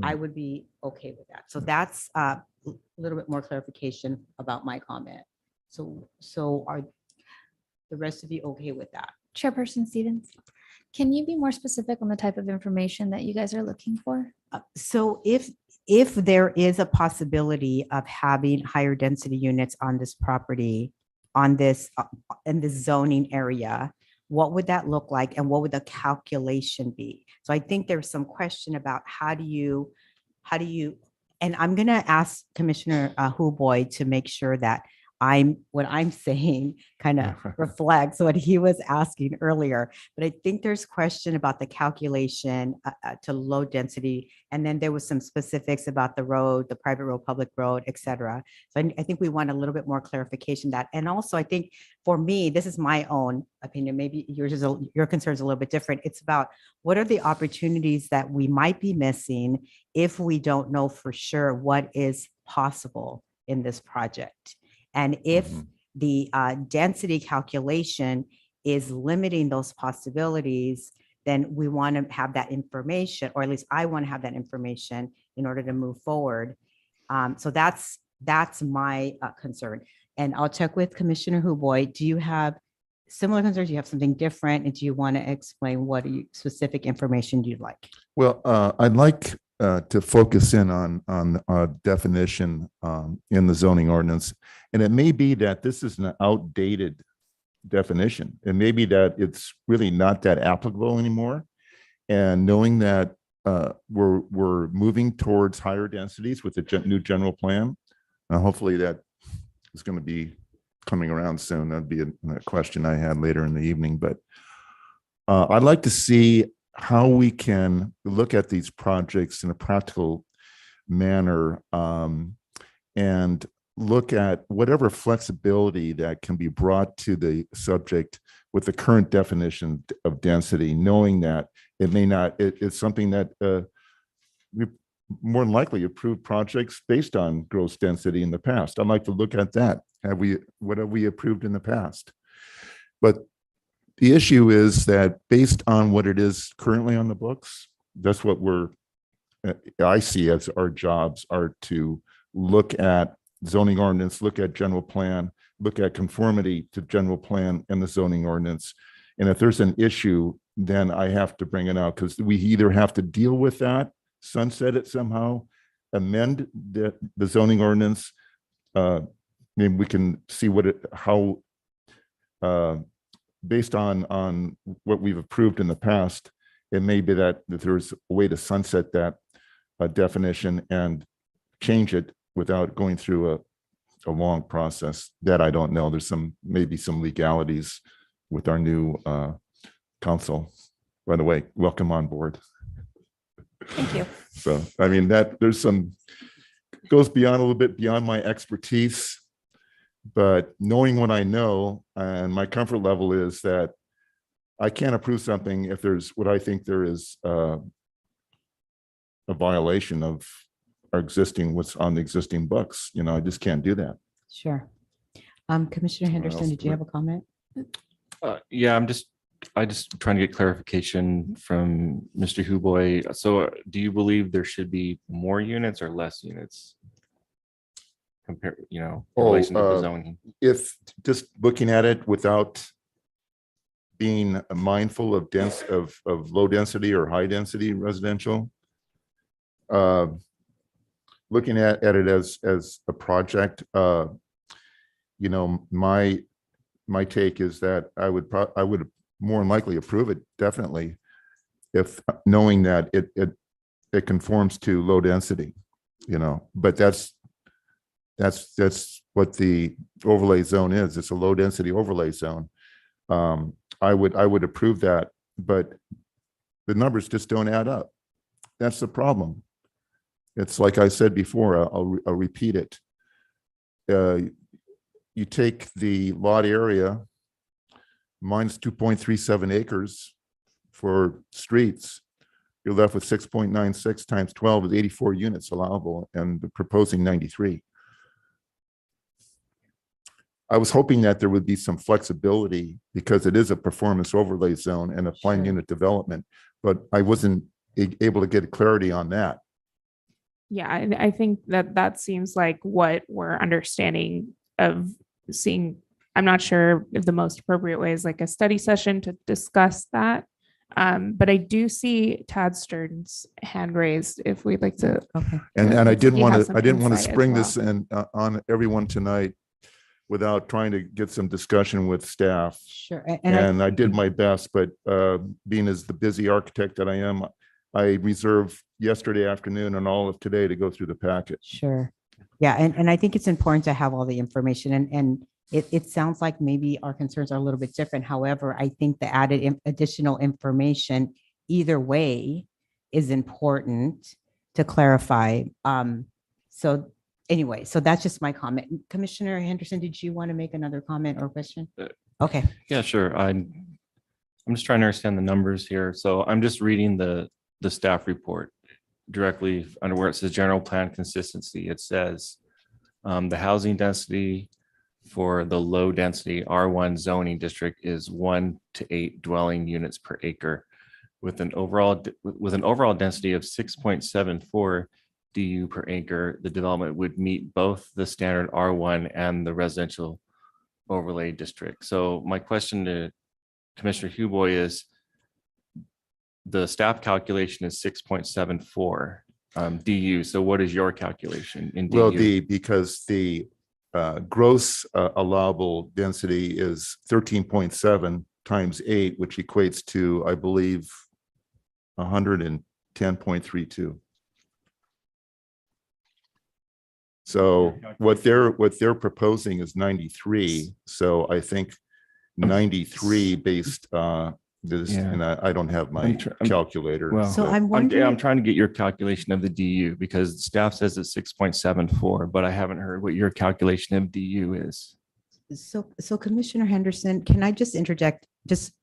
I would be okay with that. So that's a little bit more clarification about my comment. So are the rest of you okay with that? Chairperson Stevens, can you be more specific on the type of information that you guys are looking for? So if there is a possibility of having higher density units on this property, on this, in this zoning area, what would that look like and what would the calculation be? So I think there's some question about how do you, and I'm going to ask Commissioner Huboy to make sure that what I'm saying kind of reflects what he was asking earlier. But I think there's question about the calculation to low density. And then there was some specifics about the road, the private road, public road, et cetera. So I think we want a little bit more clarification that. And also I think for me, this is my own opinion, maybe your concern is a little bit different. It's about what are the opportunities that we might be missing if we don't know for sure what is possible in this project. And if the density calculation is limiting those possibilities, then we want to have that information, or at least I want to have that information in order to move forward. So that's my concern. And I'll check with Commissioner Huboy. Do you have similar concerns? Do you have something different? And do you want to explain what specific information you'd like? Well, I'd like to focus in on a definition in the zoning ordinance. And it may be that this is an outdated definition. It may be that it's really not that applicable anymore. And knowing that we're moving towards higher densities with the new general plan, hopefully that is going to be coming around soon. That'd be a question I had later in the evening. But I'd like to see how we can look at these projects in a practical manner and look at whatever flexibility that can be brought to the subject with the current definition of density, knowing that it may not, it's something that we more than likely approved projects based on gross density in the past. I'd like to look at that. What have we approved in the past? But the issue is that based on what it is currently on the books, that's what I see as our jobs are to look at zoning ordinance, look at general plan, look at conformity to general plan and the zoning ordinance. And if there's an issue, then I have to bring it out because we either have to deal with that, sunset it somehow, amend the zoning ordinance, maybe we can see how, based on what we've approved in the past, it may be that there's a way to sunset that definition and change it without going through a long process. That I don't know. There's maybe some legalities with our new council. By the way, welcome on board. Thank you. So, I mean, there's goes beyond a little bit beyond my expertise, but knowing what I know and my comfort level is that I can't approve something if there's what I think there is a violation of what's on the existing books. I just can't do that. Sure. Commissioner Henderson, else did you have a comment? Yeah, I just trying to get clarification from Mr. Huboy. So do you believe there should be more units or less units? Compare, in relation to the zoning. If just looking at it without being mindful of low density or high density residential, looking at it as a project, my take is that I would more than likely approve it, definitely, if knowing that it conforms to low density, but that's what the overlay zone is. It's a low density overlay zone. I would approve that, but the numbers just don't add up. That's the problem. It's like I said before, I'll repeat it. You take the lot area minus 2.37 acres for streets, you're left with 6.96 times 12 is 84 units allowable, and proposing 93. I was hoping that there would be some flexibility because it is a performance overlay zone and a planned Sure. unit development, but I wasn't able to get clarity on that. Yeah, I think that seems like what we're understanding of seeing. I'm not sure if the most appropriate way is like a study session to discuss that. But I do see Todd Stern's hand raised if we'd like to. Okay. And I didn't He want has to, some I didn't want to insight as spring well. this and on everyone tonight without trying to get some discussion with staff. Sure. And I did my best, but being as the busy architect that I am, I reserved yesterday afternoon and all of today to go through the packet. Sure. Yeah, and I think it's important to have all the information, and it sounds like maybe our concerns are a little bit different. However, I think the added additional information either way is important to clarify. So anyway, so that's just my comment. Commissioner Henderson, did you want to make another comment or question? Okay, Yeah, sure. I'm just trying to understand the numbers here. So I'm just reading the staff report directly under where it says general plan consistency. It says the housing density for the low density R1 zoning district is 1 to 8 dwelling units per acre with an overall density of 6.74 DU per acre. The development would meet both the standard R1 and the residential overlay district. So my question to Commissioner Huboy is, the staff calculation is 6.74 DU. So what is your calculation in DU? Well, because the gross allowable density is 13.7 times 8, which equates to, I believe, 110.32. So what they're proposing is 93. So I think 93 based this, Yeah. and I don't have my I'm calculator. well, so but- I'm I'm wondering, trying to get your calculation of the DU because staff says it's 6.74, but I haven't heard what your calculation of DU is. so Commissioner Henderson, can I just interject just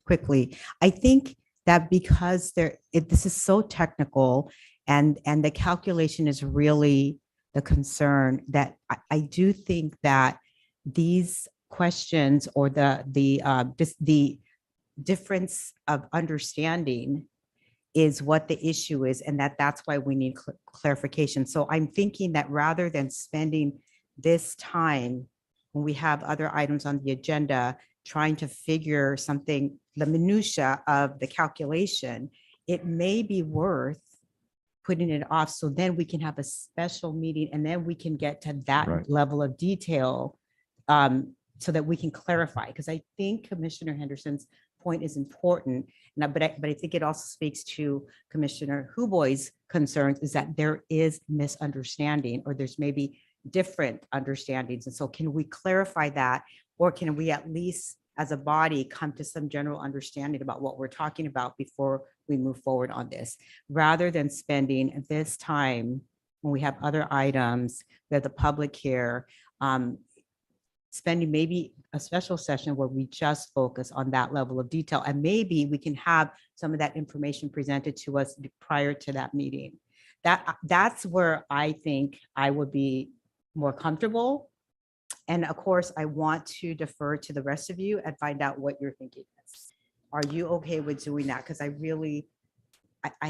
quickly? I think that because this is so technical and the calculation is really the concern, that I do think that these questions or the difference of understanding is what the issue is, and that's why we need clarification. So I'm thinking that rather than spending this time when we have other items on the agenda, trying to figure something, the minutia of the calculation, it may be worth putting it off. So then we can have a special meeting and then we can get to that Right. level of detail so that we can clarify. Because I think Commissioner Henderson's point is important. But I think it also speaks to Commissioner Huboy's concerns is that there is misunderstanding or there's maybe different understandings. And so can we clarify that? Or can we at least as a body come to some general understanding about what we're talking about before we move forward on this, rather than spending this time when we have other items that the public here, spending maybe a special session where we just focus on that level of detail. And maybe we can have some of that information presented to us prior to that meeting. That's where I think I would be more comfortable. And of course, I want to defer to the rest of you and find out what you're thinking is. Are you okay with doing that? Because I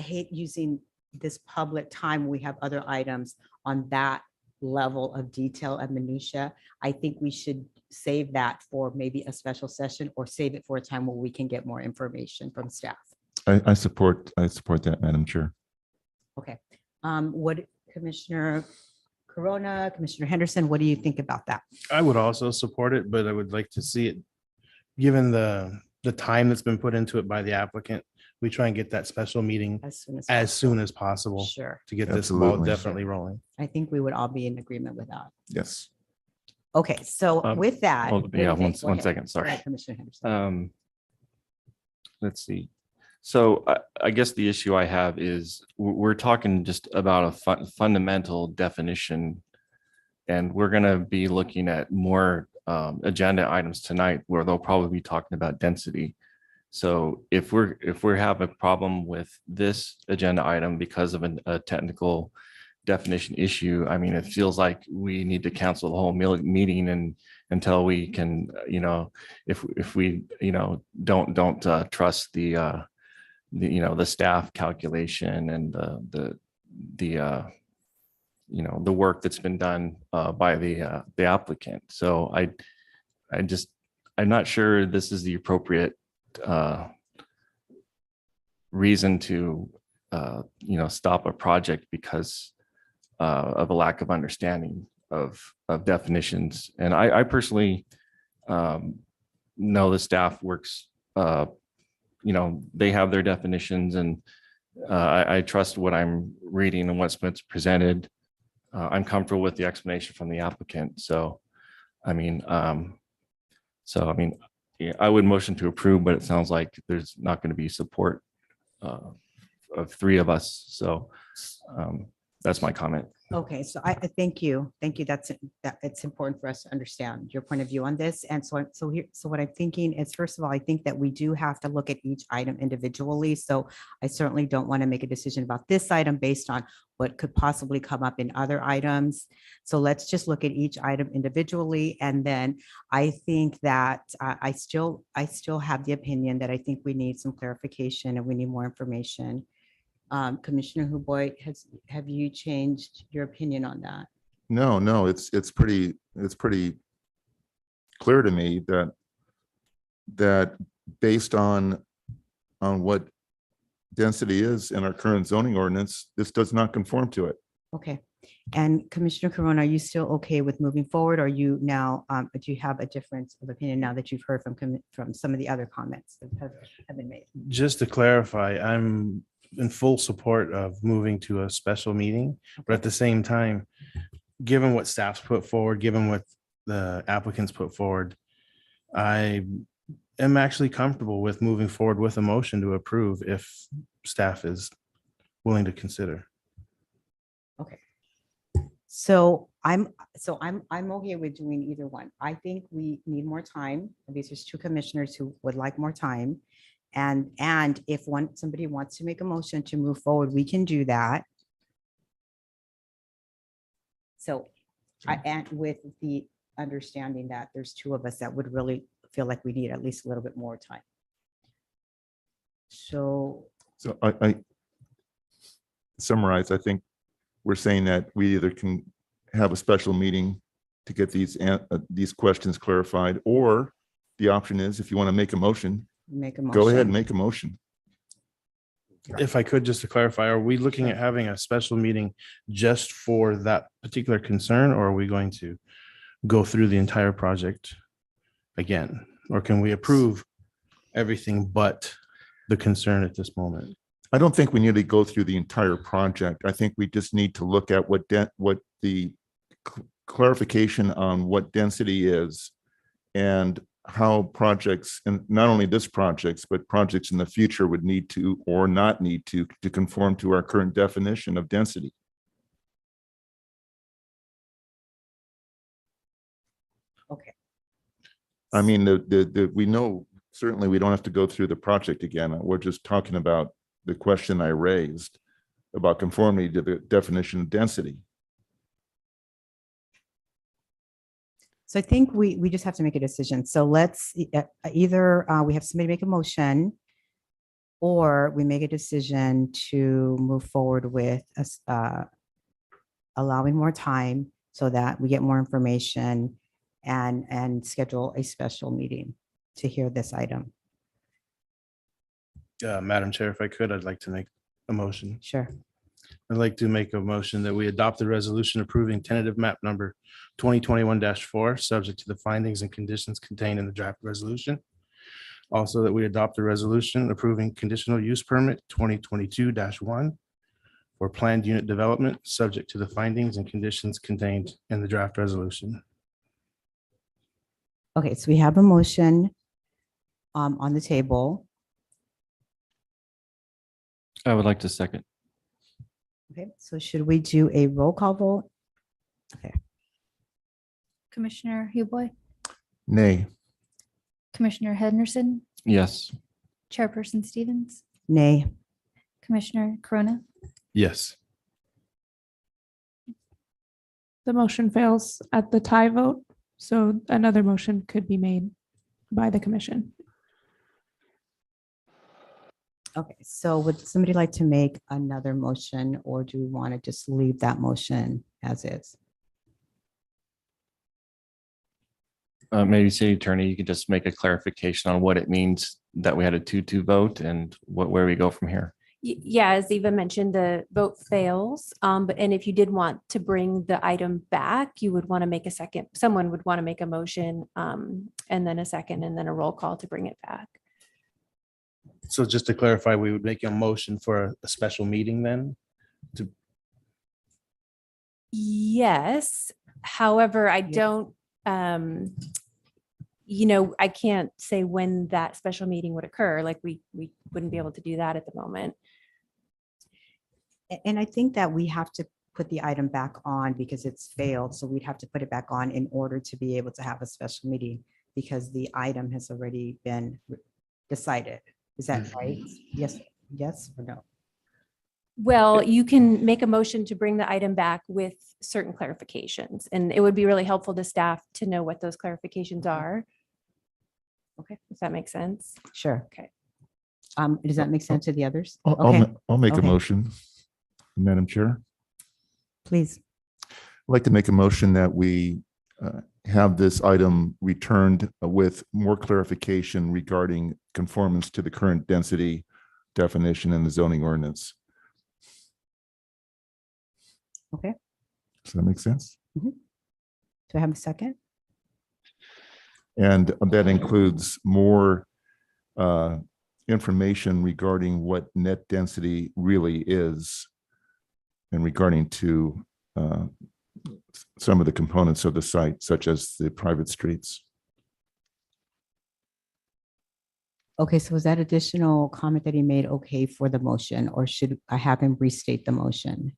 hate using this public time when we have other items on that level of detail and minutia. I think we should save that for maybe a special session or save it for a time where we can get more information from staff. I support that, Madam Chair. Okay. What Commissioner Corona, Commissioner Henderson, what do you think about that? I would also support it, but I would like to see it, given the time that's been put into it by the applicant, we try and get that special meeting as soon as possible Sure. to get this ball Absolutely. definitely rolling. I think we would all be in agreement with that. Yes. Okay, so with that. Hold- yeah, okay, one go one ahead. second, Go sorry. ahead, Commissioner Henderson. Let's see. So I guess the issue I have is we're talking just about a fundamental definition. And we're going to be looking at more agenda items tonight where they'll probably be talking about density. So if we have a problem with this agenda item because of a technical definition issue, I mean, it feels like we need to cancel the whole meeting and until we can, if we, don't trust the staff calculation and the work that's been done by the applicant. So I'm not sure this is the appropriate reason to stop a project because of a lack of understanding of definitions. And I personally know the staff works, they have their definitions, and I trust what I'm reading and what's been presented. I'm comfortable with the explanation from the applicant. So, yeah, I would motion to approve, but it sounds like there's not going to be support of three of us. So that's my comment. Okay, so I thank you. Thank you. It's important for us to understand your point of view on this. And so what I'm thinking is, first of all, I think that we do have to look at each item individually. So I certainly don't want to make a decision about this item based on what could possibly come up in other items. So let's just look at each item individually. And then I think that I still have the opinion that I think we need some clarification and we need more information. Commissioner Huboy, have you changed your opinion on that? No, it's pretty clear to me that based on what density is in our current zoning ordinance, this does not conform to it. Okay. And Commissioner Corona, are you still okay with moving forward? Or are you now, do you have a difference of opinion now that you've heard from some of the other comments that have been made? Just to clarify, I'm in full support of moving to a special meeting, but at the same time, given what staff's put forward, given what the applicants put forward, I am actually comfortable with moving forward with a motion to approve if staff is willing to consider. Okay. So I'm okay with doing either one. I think we need more time. These are two commissioners who would like more time. And if somebody wants to make a motion to move forward, we can do that. So and with the understanding that there's two of us that would really feel like we need at least a little bit more time. So I summarize, I think we're saying that we either can have a special meeting to get these questions clarified, or the option is if you want to make a motion, make a motion. go ahead and make a motion. if I could, just to clarify, are we looking at having a special meeting just for that particular concern, or are we going to go through the entire project again? Or can we approve everything but the concern at this moment? I don't think we need to go through the entire project. I think we just need to look at what the clarification on what density is and how projects, and not only this projects, but projects in the future would need to or not need to conform to our current definition of density. Okay. I mean, we know, certainly we don't have to go through the project again. We're just talking about the question I raised about conformity to the definition of density. So I think we just have to make a decision. So let's either we have somebody make a motion, or we make a decision to move forward with us allowing more time so that we get more information and schedule a special meeting to hear this item. Madam Chair, if I could, I'd like to make a motion. Sure. I'd like to make a motion that we adopt the resolution approving tentative map number 2021-4, subject to the findings and conditions contained in the draft resolution. Also, that we adopt the resolution approving conditional use permit 2022-1 for planned unit development, subject to the findings and conditions contained in the draft resolution. Okay, so we have a motion on the table. I would like to second. Okay, so should we do a roll call vote? Okay, Commissioner Huboy, Nay. Commissioner Henderson, Yes. Chairperson Stevens, nay. Commissioner Corona. Yes. The motion fails at the tie vote, so another motion could be made by the commission. Okay, so would somebody like to make another motion, or do we want to just leave that motion as is? Maybe city attorney, you could just make a clarification on what it means that we had a 2-2 vote and where we go from here. Yeah, as Eva mentioned, the vote fails. And if you did want to bring the item back, you would want to make a second, someone would want to make a motion and then a second and then a roll call to bring it back. So just to clarify, we would make a motion for a special meeting then? Yes, however, I don't, I can't say when that special meeting would occur. Like we wouldn't be able to do that at the moment. And I think that we have to put the item back on because it's failed. So we'd have to put it back on in order to be able to have a special meeting because the item has already been decided. Is that right? Yes, yes or no? Well, you can make a motion to bring the item back with certain clarifications, and it would be really helpful to staff to know what those clarifications are. Okay. If that makes sense. Sure. Okay. Does that make sense to the others? I'll Okay, make a Okay. motion, Madam Chair. please. I'd like to make a motion that we have this item returned with more clarification regarding conformance to the current density definition in the zoning ordinance. Okay. Does that make sense? Do I have a second? And that includes more information regarding what net density really is and regarding to some of the components of the site, such as the private streets. Okay, so is that additional comment that he made okay for the motion, or should I have him restate the motion?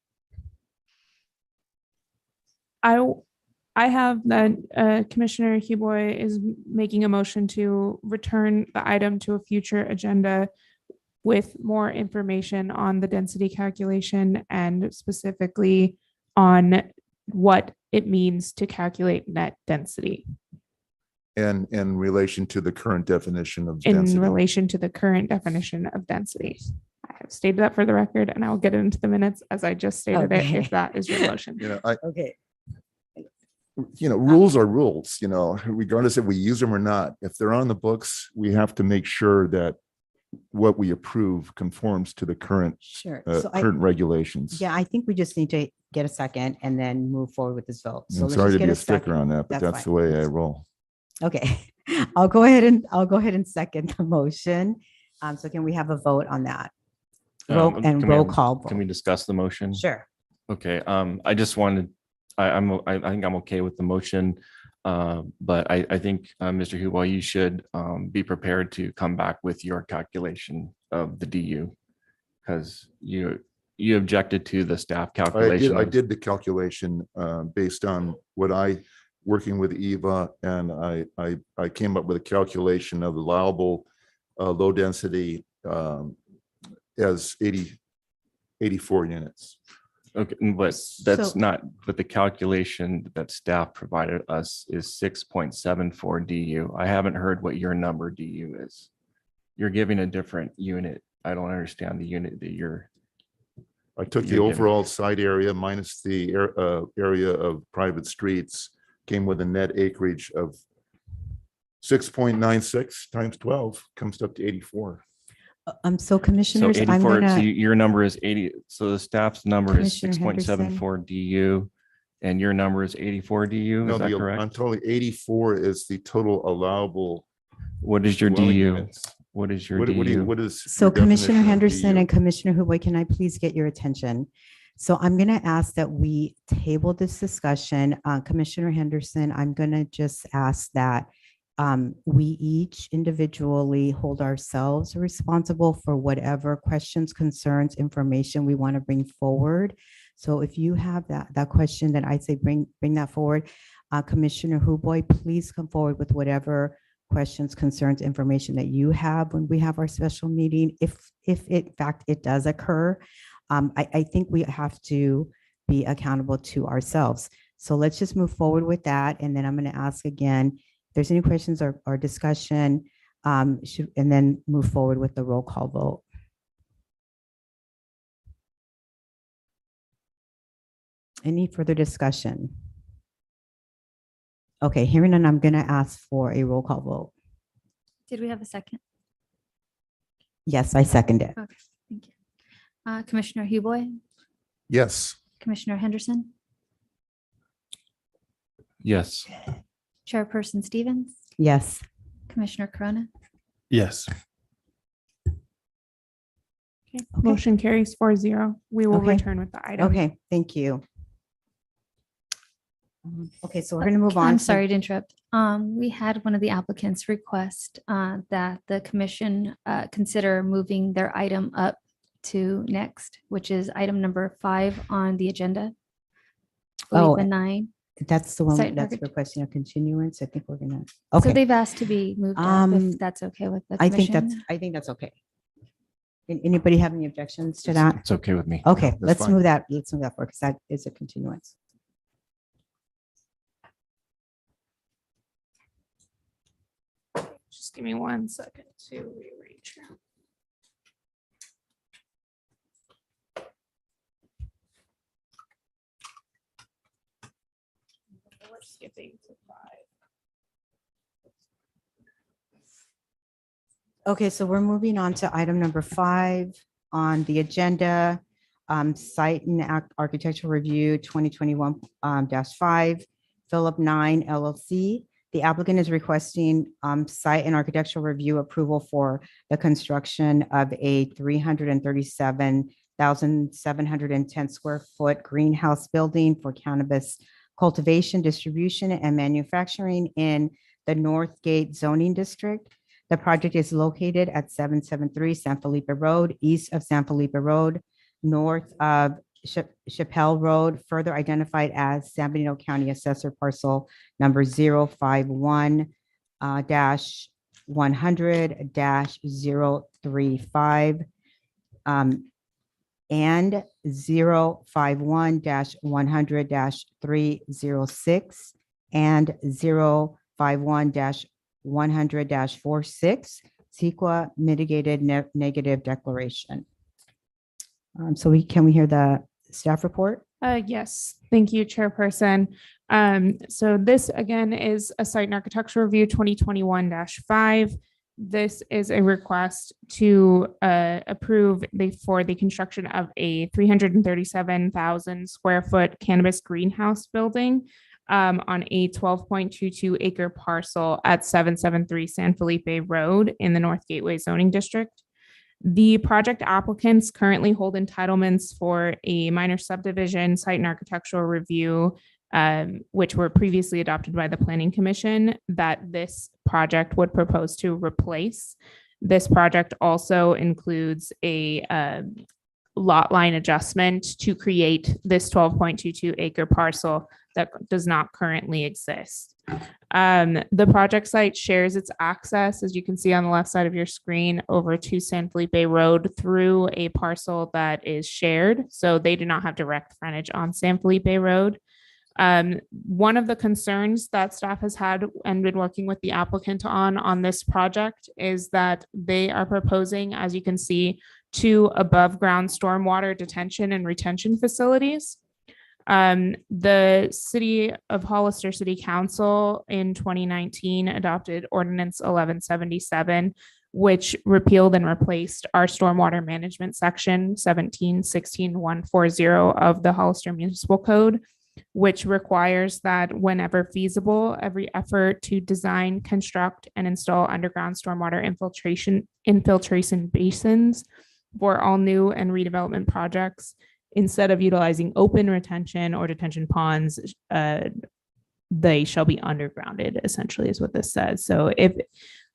I have that Commissioner Huboy is making a motion to return the item to a future agenda with more information on the density calculation and specifically on what it means to calculate net density And in relation to the current definition of in density. relation to the current definition of density. I have stated that for the record, and I will get it into the minutes as I just stated it, Okay. if that is your motion. Okay. Rules are rules, regardless if we use them or not. If they're on the books, we have to make sure that what we approve conforms to the current, Sure. current regulations. Yeah, I think we just need to get a second and then move forward with this vote. So And let's sorry just to get be a a sticker second. on that, but that's the fine. way I roll. Okay, I'll go ahead and second the motion. So can we have a vote on that? Roll Can we roll have- call. Can we discuss the motion? Sure. Okay, I just wanted, I think I'm okay with the motion. But I think, Mr. Hubal, you should be prepared to come back with your calculation of the DU. Because you objected to the staff calculation. I did the calculation based on what working with Eva, and I came up with a calculation of allowable low density as 84 units. Okay, but that's So- not, but the calculation that staff provided us is 6.74 DU. I haven't heard what your number DU is. You're giving a different unit. I don't understand the unit that you're. I took the You're giving- overall site area minus the area of private streets, came with a net acreage of 6.96 times 12 comes up to 84. So So commissioners, I'm 84, so gonna, your number is 80, so the staff's number is Commissioner Henderson. 6.74 DU. And your number is 84 DU, No, is that I'm correct? totally 84 is the total allowable. What is your dwelling DU? units. What is your What do you, DU? what is? so your Commissioner definition of Henderson DU? and Commissioner Hubway, can I please get your attention? So I'm going to ask that we table this discussion. Commissioner Henderson, I'm going to just ask that we each individually hold ourselves responsible for whatever questions, concerns, information we want to bring forward. So if you have that question, then I say bring that forward. Commissioner Hubway, please come forward with whatever questions, concerns, information that you have when we have our special meeting. If in fact it does occur, I think we have to be accountable to ourselves. So let's just move forward with that. And then I'm going to ask again, if there's any questions or discussion, and then move forward with the roll call vote. Any further discussion? Okay, hearing none, I'm going to ask for a roll call vote. Did we have a second? Yes, I second it. Okay, thank you. Commissioner Huboi, Yes. Commissioner Henderson, Yes. Chairperson Stevens, Yes. Commissioner Corona. Yes. Motion carries 4-0. We will Okay. return with the item. Okay, thank you. Okay, so we're going to move on. I'm to- sorry to interrupt. We had one of the applicants request that the commission consider moving their item up to next, which is item number 5 on the agenda. I believe Oh, the 9. That's the one Site that's architect- requesting a continuance. I think we're gonna, So okay. they've asked to be moved up Um, if that's okay with the I think commission. that's okay. Anybody have any objections to that? It's okay with me. Okay, that's let's fine. move that forward because that is a continuance. Just give me 1 second to rearrange here. We're skipping to 5. Okay, so we're moving on to item number 5 on the agenda. Site and Architectural Review 2021-5, Philip 9 LLC. The applicant is requesting site and architectural review approval for the construction of a 337,710 square foot greenhouse building for cannabis cultivation, distribution, and manufacturing in the North Gate zoning district. The project is located at 773 San Felipe Road, east of San Felipe Road, north of Chappelle Road, further identified as San Benito County Assessor Parcel number 051-100-035 and 051-100-306 and 051-100-46 CEQA mitigated negative declaration. So can we hear the staff report? Yes, thank you, Chairperson. So this again is a site and architectural review 2021-5. This is a request to approve for the construction of a 337,000 square foot cannabis greenhouse building on a 12.22 acre parcel at 773 San Felipe Road in the North Gateway zoning district. The project applicants currently hold entitlements for a minor subdivision, site and architectural review, which were previously adopted by the Planning Commission, that this project would propose to replace. This project also includes a lot line adjustment to create this 12.22 acre parcel that does not currently exist. The project site shares its access, as you can see on the left side of your screen, over to San Felipe Road through a parcel that is shared. So they do not have direct frontage on San Felipe Road. One of the concerns that staff has had and been working with the applicant on this project is that they are proposing, as you can see, 2 above ground stormwater detention and retention facilities. The City of Hollister City Council in 2019 adopted Ordinance 1177, which repealed and replaced our stormwater management section 17.16.140 of the Hollister Municipal Code, which requires that whenever feasible, every effort to design, construct, and install underground stormwater infiltration basins for all new and redevelopment projects, instead of utilizing open retention or detention ponds, they shall be undergrounded, essentially is what this says. So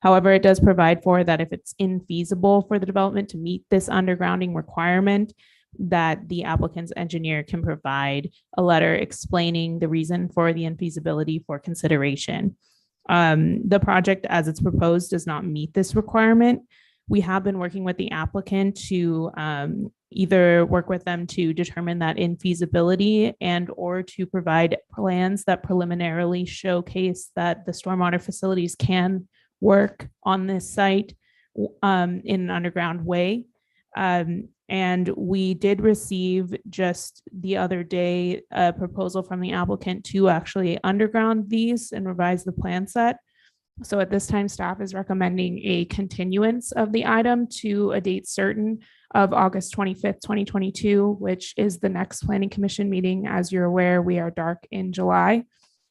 however, it does provide for that if it's infeasible for the development to meet this undergrounding requirement, that the applicant's engineer can provide a letter explaining the reason for the infeasibility for consideration. The project as it's proposed does not meet this requirement. We have been working with the applicant to either work with them to determine that infeasibility and or to provide plans that preliminarily showcase that the stormwater facilities can work on this site in an underground way. And we did receive just the other day a proposal from the applicant to actually underground these and revise the plan set. So at this time, staff is recommending a continuance of the item to a date certain of August 25th, 2022, which is the next Planning Commission meeting. As you're aware, we are dark in July.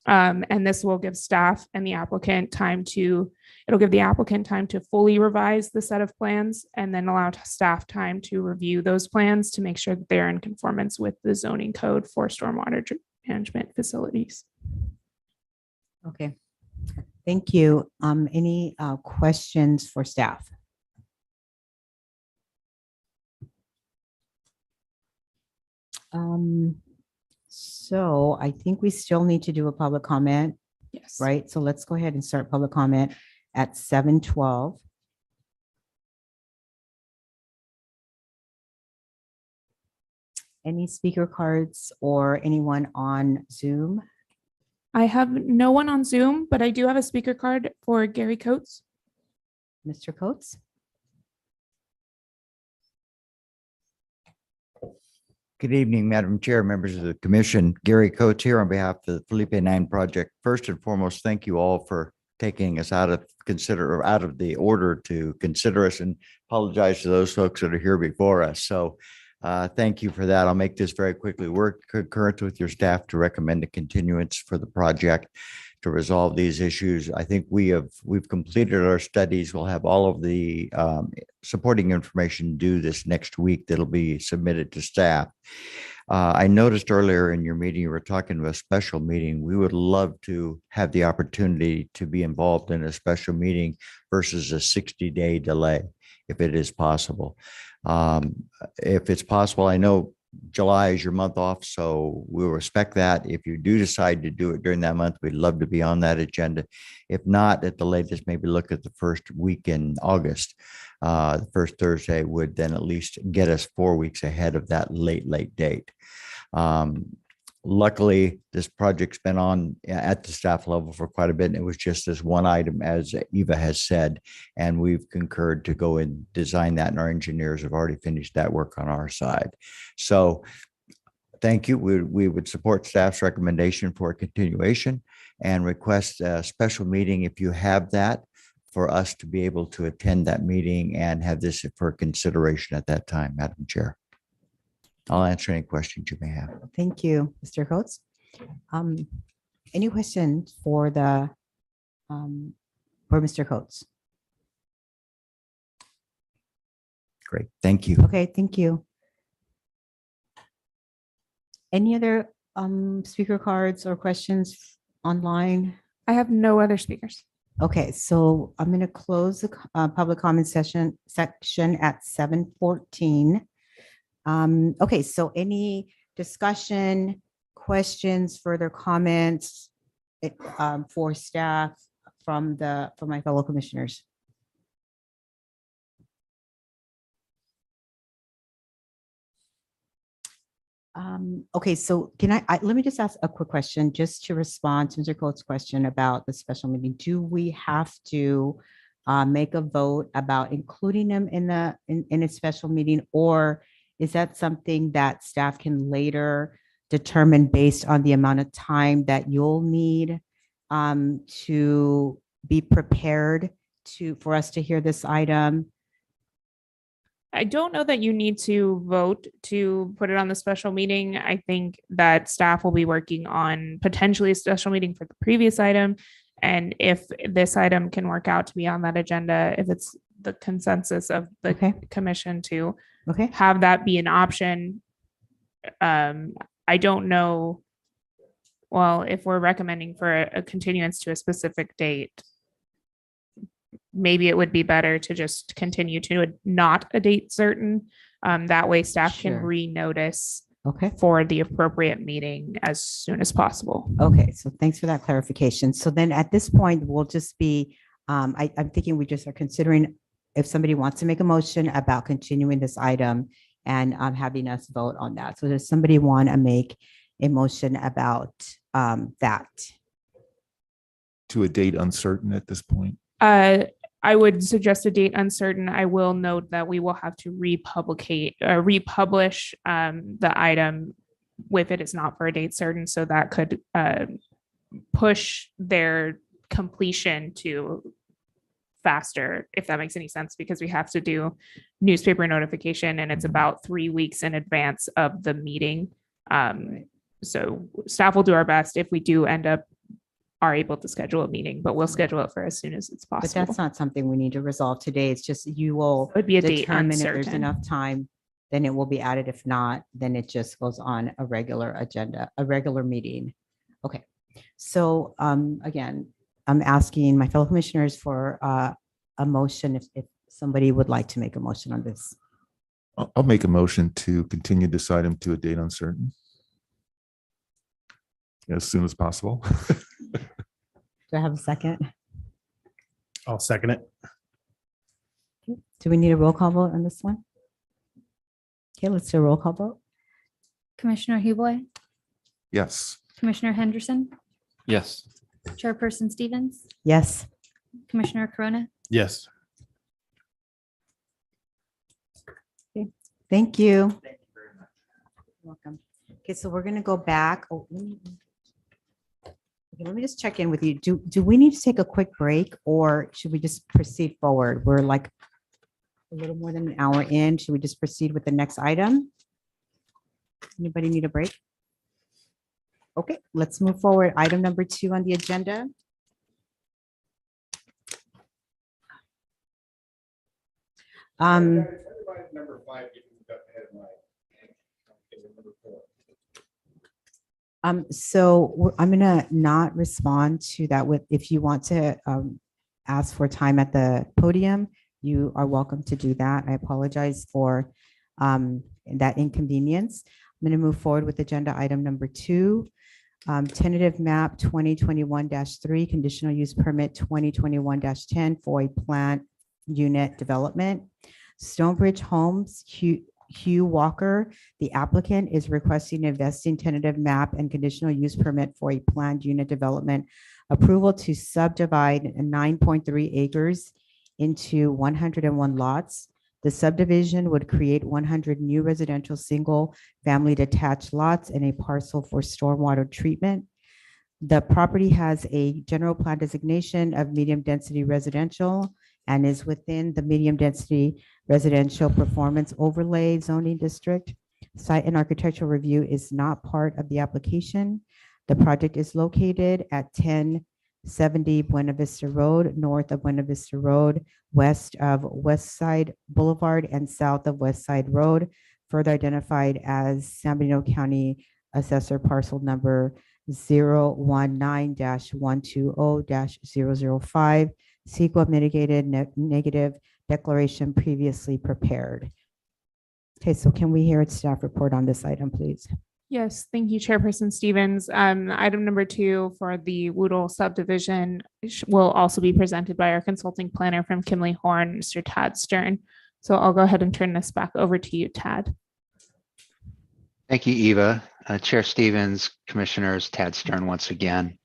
And this will give staff and the applicant time to fully revise the set of plans and then allow staff time to review those plans to make sure that they're in conformance with the zoning code for stormwater management facilities. Okay, thank you. Any questions for staff? So I think we still need to do a public comment, Yes. right? So let's go ahead and start public comment at 7:12. Any speaker cards or anyone on Zoom? I have no one on Zoom, but I do have a speaker card for Gary Coates. Mr. Coates? Good evening, Madam Chair, members of the commission. Gary Coates here on behalf of the Felipe 9 project. First and foremost, thank you all for taking us out of the order to consider us, and apologize to those folks that are here before us. So thank you for that. I'll make this very quickly. We're concurrent with your staff to recommend a continuance for the project to resolve these issues. I think we've completed our studies. We'll have all of the supporting information due this next week that'll be submitted to staff. I noticed earlier in your meeting, you were talking about a special meeting. We would love to have the opportunity to be involved in a special meeting versus a 60-day delay, if it is possible. If it's possible, I know July is your month off, so we'll respect that. If you do decide to do it during that month, we'd love to be on that agenda. If not, at the latest, maybe look at the first week in August. The first Thursday would then at least get us 4 weeks ahead of that late date. Luckily, this project's been on at the staff level for quite a bit, and it was just this one item, as Eva has said, and we've concurred to go and design that, and our engineers have already finished that work on our side. So thank you. We would support staff's recommendation for a continuation and request a special meeting if you have that for us to be able to attend that meeting and have this for consideration at that time, Madam Chair. I'll answer any questions you may have. Thank you, Mr. Coates. Any questions for Mr. Coates? Great, thank you. Okay, thank you. Any other speaker cards or questions online? I have no other speakers. Okay, so I'm going to close the public comment section at 7:14. Okay, so any discussion, questions, further comments for staff from my fellow commissioners? Okay, so can I let me just ask a quick question, just to respond to Mr. Coates' question about the special meeting. Do we have to make a vote about including them in a special meeting, or is that something that staff can later determine based on the amount of time that you'll need to be prepared for us to hear this item? I don't know that you need to vote to put it on the special meeting. I think that staff will be working on potentially a special meeting for the previous item. And if this item can work out to be on that agenda, if it's the consensus of the commission to have that be an option. I don't know. Well, if we're recommending for a continuance to a specific date, maybe it would be better to just continue to not a date certain. That way staff can Sure. renotice Okay. for the appropriate meeting as soon as possible. Okay, so thanks for that clarification. So then at this point, we'll just be, I'm thinking we just are considering if somebody wants to make a motion about continuing this item and having us vote on that. So does somebody want to make a motion about that? To a date uncertain at this point. I would suggest a date uncertain. I will note that we will have to republish the item if it is not for a date certain. So that could push their completion to faster, if that makes any sense, because we have to do newspaper notification and it's about 3 weeks in advance of the meeting. So staff will do our best if we do end up are able to schedule a meeting, but we'll schedule it for as soon as it's But possible. that's not something we need to resolve today. It's just you will It would be a date determine if there's uncertain. enough time, then it will be added. If not, then it just goes on a regular agenda, a regular meeting. Okay, so again, I'm asking my fellow commissioners for a motion if somebody would like to make a motion on this. I'll make a motion to continue this item to a date uncertain. As soon as possible. Do I have a second? I'll second it. Do we need a roll call vote on this one? Okay, let's do a roll call vote. Commissioner Huboy, Yes. Commissioner Henderson, Yes. Chairperson Stevens, Yes. Commissioner Corona. Yes. Thank you. Welcome. Okay, so we're gonna go back. Oh, let me just check in with you. Do we need to take a quick break or should we just proceed forward? We're like a little more than an hour in. Should we just proceed with the next item? Anybody need a break? Okay, let's move forward. Item number 2 on the agenda. So I'm gonna not respond to that with, if you want to ask for time at the podium, you are welcome to do that. I apologize for that inconvenience. I'm gonna move forward with agenda item number 2. Tentative map 2021-3, conditional use permit 2021-10 for a plant unit development. Stonebridge Homes, Hugh Walker, the applicant, is requesting a vesting tentative map and conditional use permit for a planned unit development approval to subdivide 9.3 acres into 101 lots. The subdivision would create 100 new residential single-family detached lots and a parcel for stormwater treatment. The property has a general plan designation of medium density residential and is within the medium density residential performance overlay zoning district. Site and architectural review is not part of the application. The project is located at 1070 Buena Vista Road, north of Buena Vista Road, west of West Side Boulevard and south of West Side Road, further identified as San Bernardino County Assessor Parcel Number 019-120-005, CEQA mitigated negative declaration previously prepared. Okay, so can we hear its staff report on this item, please? Yes, thank you, Chairperson Stevens. Item number 2 for the Woodle subdivision will also be presented by our consulting planner from Kimley Horn, Mr. Tad Stern. So I'll go ahead and turn this back over to you, Tad. Thank you, Eva. Chair Stevens, Commissioners, Tad Stern once again.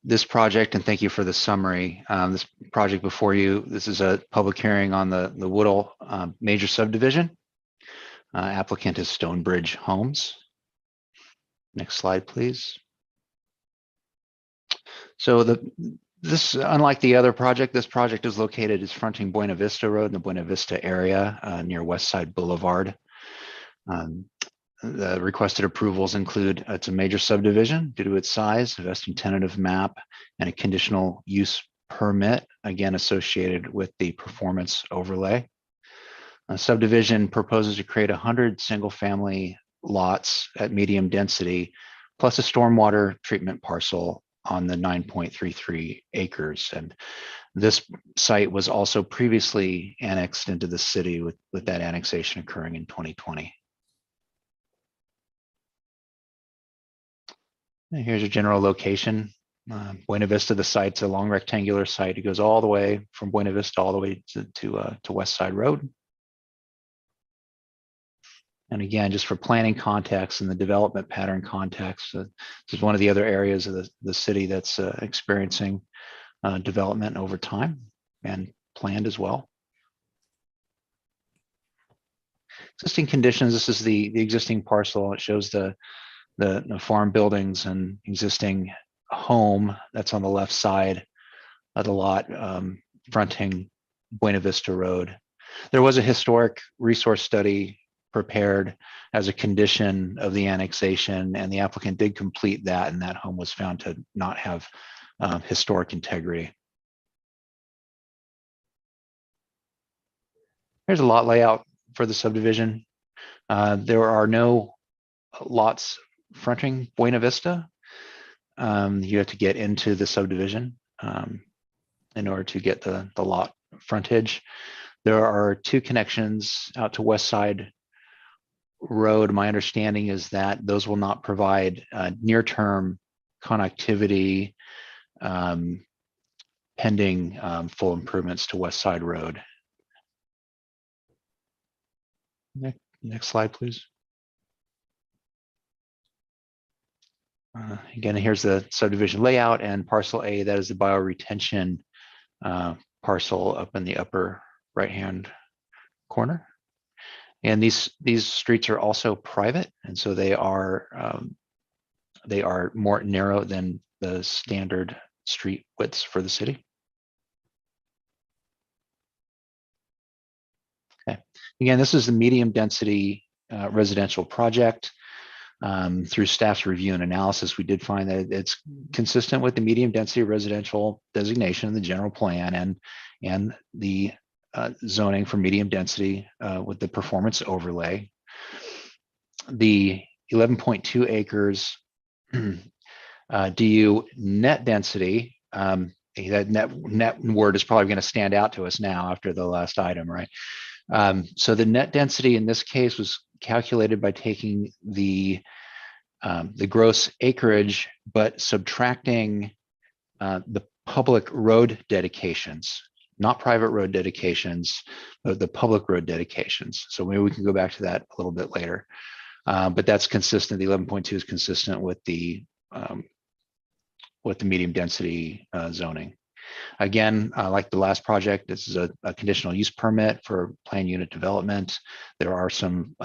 This project, and thank you for the summary. This project before you, this is a public hearing on the Woodle major subdivision. Applicant is Stonebridge Homes. Next slide, please. So this, unlike the other project, this project is located, is fronting Buena Vista Road in the Buena Vista area near West Side Boulevard. The requested approvals include, it's a major subdivision due to its size, a vesting tentative map, and a conditional use permit, again associated with the performance overlay. A subdivision proposes to create 100 single-family lots at medium density, plus a stormwater treatment parcel on the 9.33 acres. And this site was also previously annexed into the city with that annexation occurring in 2020. And here's a general location. Buena Vista, the site's a long rectangular site. It goes all the way from Buena Vista all the way to West Side Road. And again, just for planning context and the development pattern context, this is one of the other areas of the city that's experiencing development over time and planned as well. Existing conditions, this is the existing parcel. It shows the farm buildings and existing home that's on the left side of the lot fronting Buena Vista Road. There was a historic resource study prepared as a condition of the annexation, and the applicant did complete that, and that home was found to not have historic integrity. Here's a lot layout for the subdivision. There are no lots fronting Buena Vista. You have to get into the subdivision in order to get the lot frontage. There are 2 connections out to West Side Road. My understanding is that those will not provide near-term connectivity pending full improvements to West Side Road. Next slide, please. Again, here's the subdivision layout and parcel A. That is the bioretention parcel up in the upper right-hand corner. And these streets are also private, and so they are more narrow than the standard street widths for the city. Okay. Again, this is the medium density residential project. Through staff's review and analysis, we did find that it's consistent with the medium density residential designation in the general plan and the zoning for medium density with the performance overlay. The 11.2 acres DU net density, that net word is probably going to stand out to us now after the last item, right? So the net density in this case was calculated by taking the gross acreage, but subtracting the public road dedications, not private road dedications, but the public road dedications. So maybe we can go back to that a little bit later. But that's consistent. The 11.2 is consistent with the medium density zoning. Again, like the last project, this is a conditional use permit for planned unit development. There are some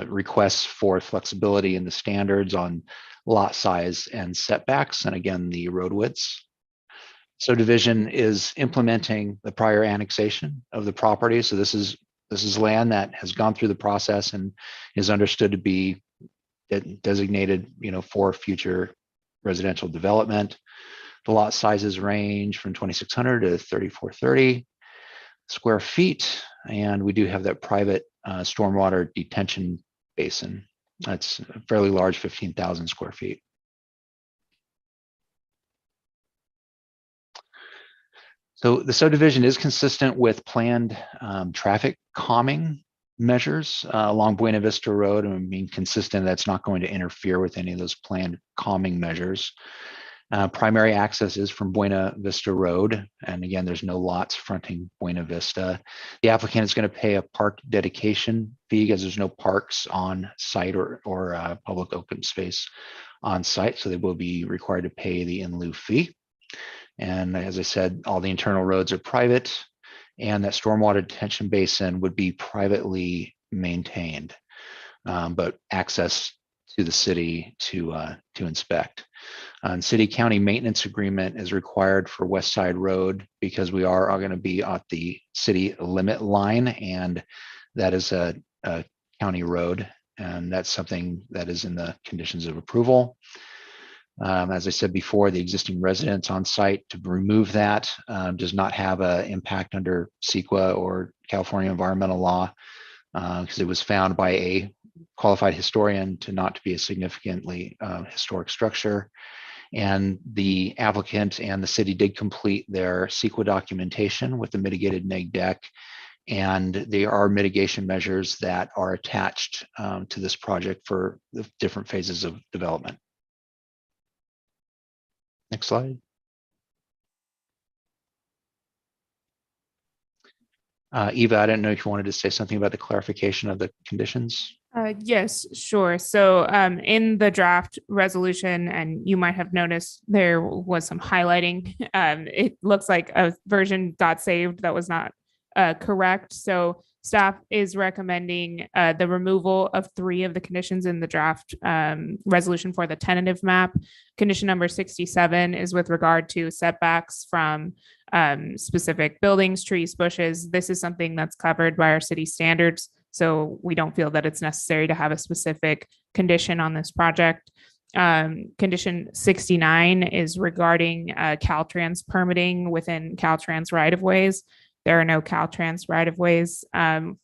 requests for flexibility in the standards on lot size and setbacks, and again, the road widths. Subdivision is implementing the prior annexation of the property. So this is land that has gone through the process and is understood to be designated, for future residential development. The lot sizes range from 2,600 to 3,430 square feet. And we do have that private stormwater detention basin. That's a fairly large, 15,000 square feet. So the subdivision is consistent with planned traffic calming measures along Buena Vista Road, and being consistent, that's not going to interfere with any of those planned calming measures. Primary access is from Buena Vista Road. And again, there's no lots fronting Buena Vista. The applicant is going to pay a park dedication fee because there's no parks on site or public open space on site. So they will be required to pay the in lieu fee. And as I said, all the internal roads are private, and that stormwater detention basin would be privately maintained, but access to the city to inspect. City county maintenance agreement is required for West Side Road because we are going to be at the city limit line, and that is a county road, and that's something that is in the conditions of approval. As I said before, the existing residence on site, to remove that does not have an impact under CEQA or California environmental law, because it was found by a qualified historian to not to be a significantly historic structure. And the applicant and the city did complete their CEQA documentation with the mitigated neg deck. And there are mitigation measures that are attached to this project for the different phases of development. Next slide. Eva, I didn't know if you wanted to say something about the clarification of the conditions. Yes, sure. So in the draft resolution, and you might have noticed there was some highlighting. It looks like a version got saved that was not correct. So staff is recommending the removal of 3 of the conditions in the draft resolution for the tentative map. Condition number 67 is with regard to setbacks from specific buildings, trees, bushes. This is something that's covered by our city standards. So we don't feel that it's necessary to have a specific condition on this project. Condition 69 is regarding Caltrans permitting within Caltrans right-of-ways. There are no Caltrans right-of-ways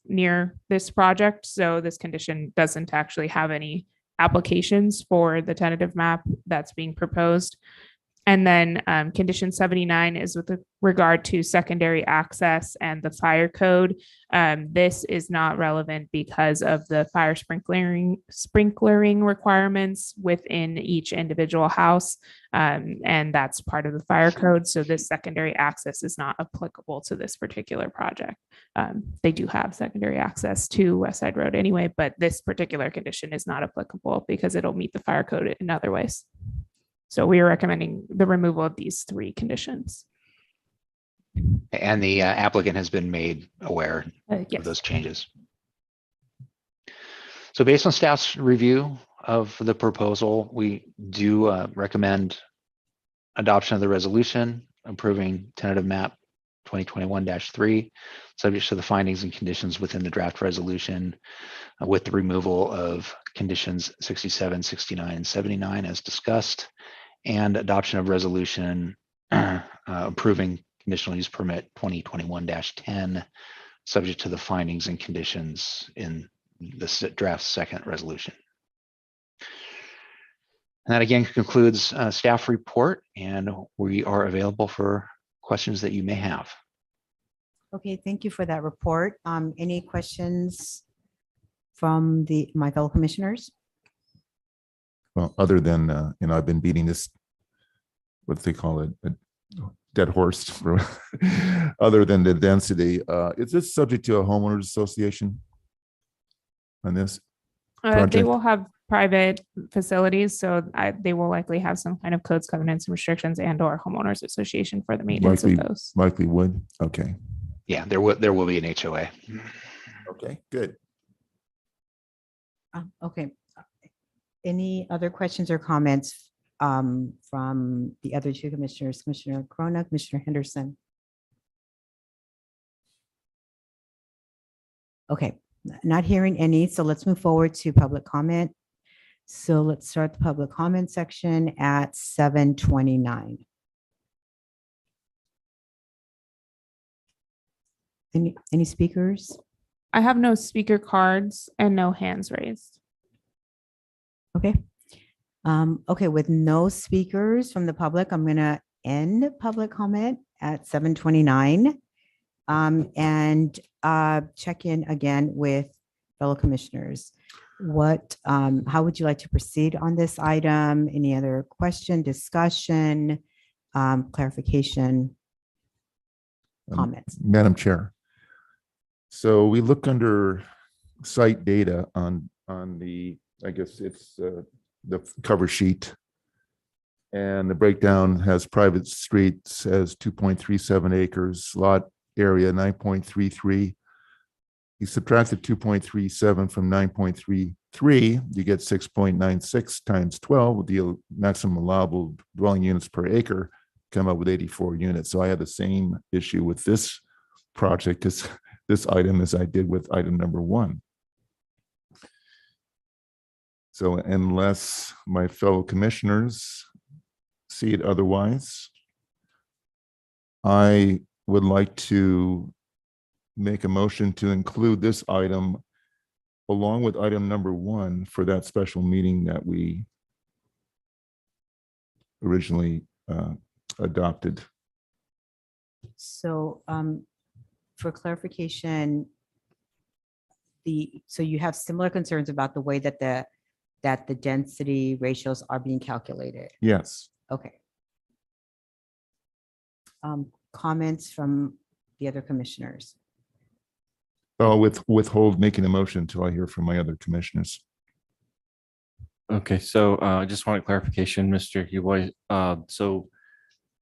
near this project, so this condition doesn't actually have any applications for the tentative map that's being proposed. And then condition 79 is with regard to secondary access and the fire code. This is not relevant because of the fire sprinklering requirements within each individual house. And that's part of the fire code. So this secondary access is not applicable to this particular project. They do have secondary access to West Side Road anyway, but this particular condition is not applicable because it'll meet the fire code in other ways. So we are recommending the removal of these 3 conditions. And the applicant has been made aware Yes. of those changes. So based on staff's review of the proposal, we do recommend adoption of the resolution approving tentative map 2021-3, subject to the findings and conditions within the draft resolution, with the removal of conditions 67, 69, and 79 as discussed, and adoption of resolution approving conditional use permit 2021-10, subject to the findings and conditions in the draft second resolution. And that again concludes staff report, and we are available for questions that you may have. Okay, thank you for that report. Any questions from my fellow commissioners? Well, other than, I've been beating this, what they call it, a dead horse, for, other than the density, is this subject to a homeowners association on this? They project? will have private facilities, so they will likely have some kind of codes, covenants, and restrictions, and or homeowners association for the maintenance of those. Likely would, okay. Yeah, there will be an HOA. Okay, good. Okay. Any other questions or comments from the other two commissioners, Commissioner Corona, Commissioner Henderson? Okay, not hearing any, so let's move forward to public comment. So let's start the public comment section at 7:29. Any speakers? I have no speaker cards and no hands raised. Okay. Okay, with no speakers from the public, I'm gonna end public comment at 7:29. And check in again with fellow commissioners. How would you like to proceed on this item? Any other question, discussion, clarification, comments? Madam Chair. So we look under site data on the, I guess it's the cover sheet. And the breakdown has private streets as 2.37 acres, lot area 9.33. You subtract the 2.37 from 9.33, you get 6.96 times 12 with the maximum allowable dwelling units per acre, come up with 84 units. So I had the same issue with this project as this item as I did with item number 1. So unless my fellow commissioners see it otherwise, I would like to make a motion to include this item along with item number 1 for that special meeting that we originally adopted. So for clarification, so you have similar concerns about the way that the density ratios are being calculated. Yes. Okay. Comments from the other commissioners? I'll withhold making a motion until I hear from my other commissioners. Okay, so I just want a clarification, Mr. Huboy. So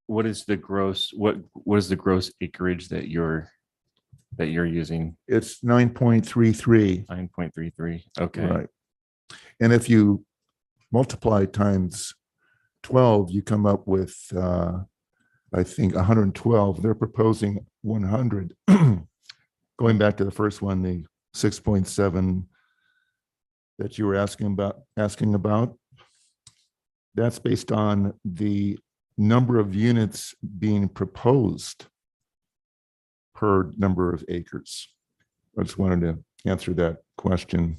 what is the gross, what is the gross acreage that you're using? It's 9.33. 9.33. Okay. Right. And if you multiply times 12, you come up with, I think 112. They're proposing 100. Going back to the first one, the 6.7 that you were asking about, that's based on the number of units being proposed per number of acres. I just wanted to answer that question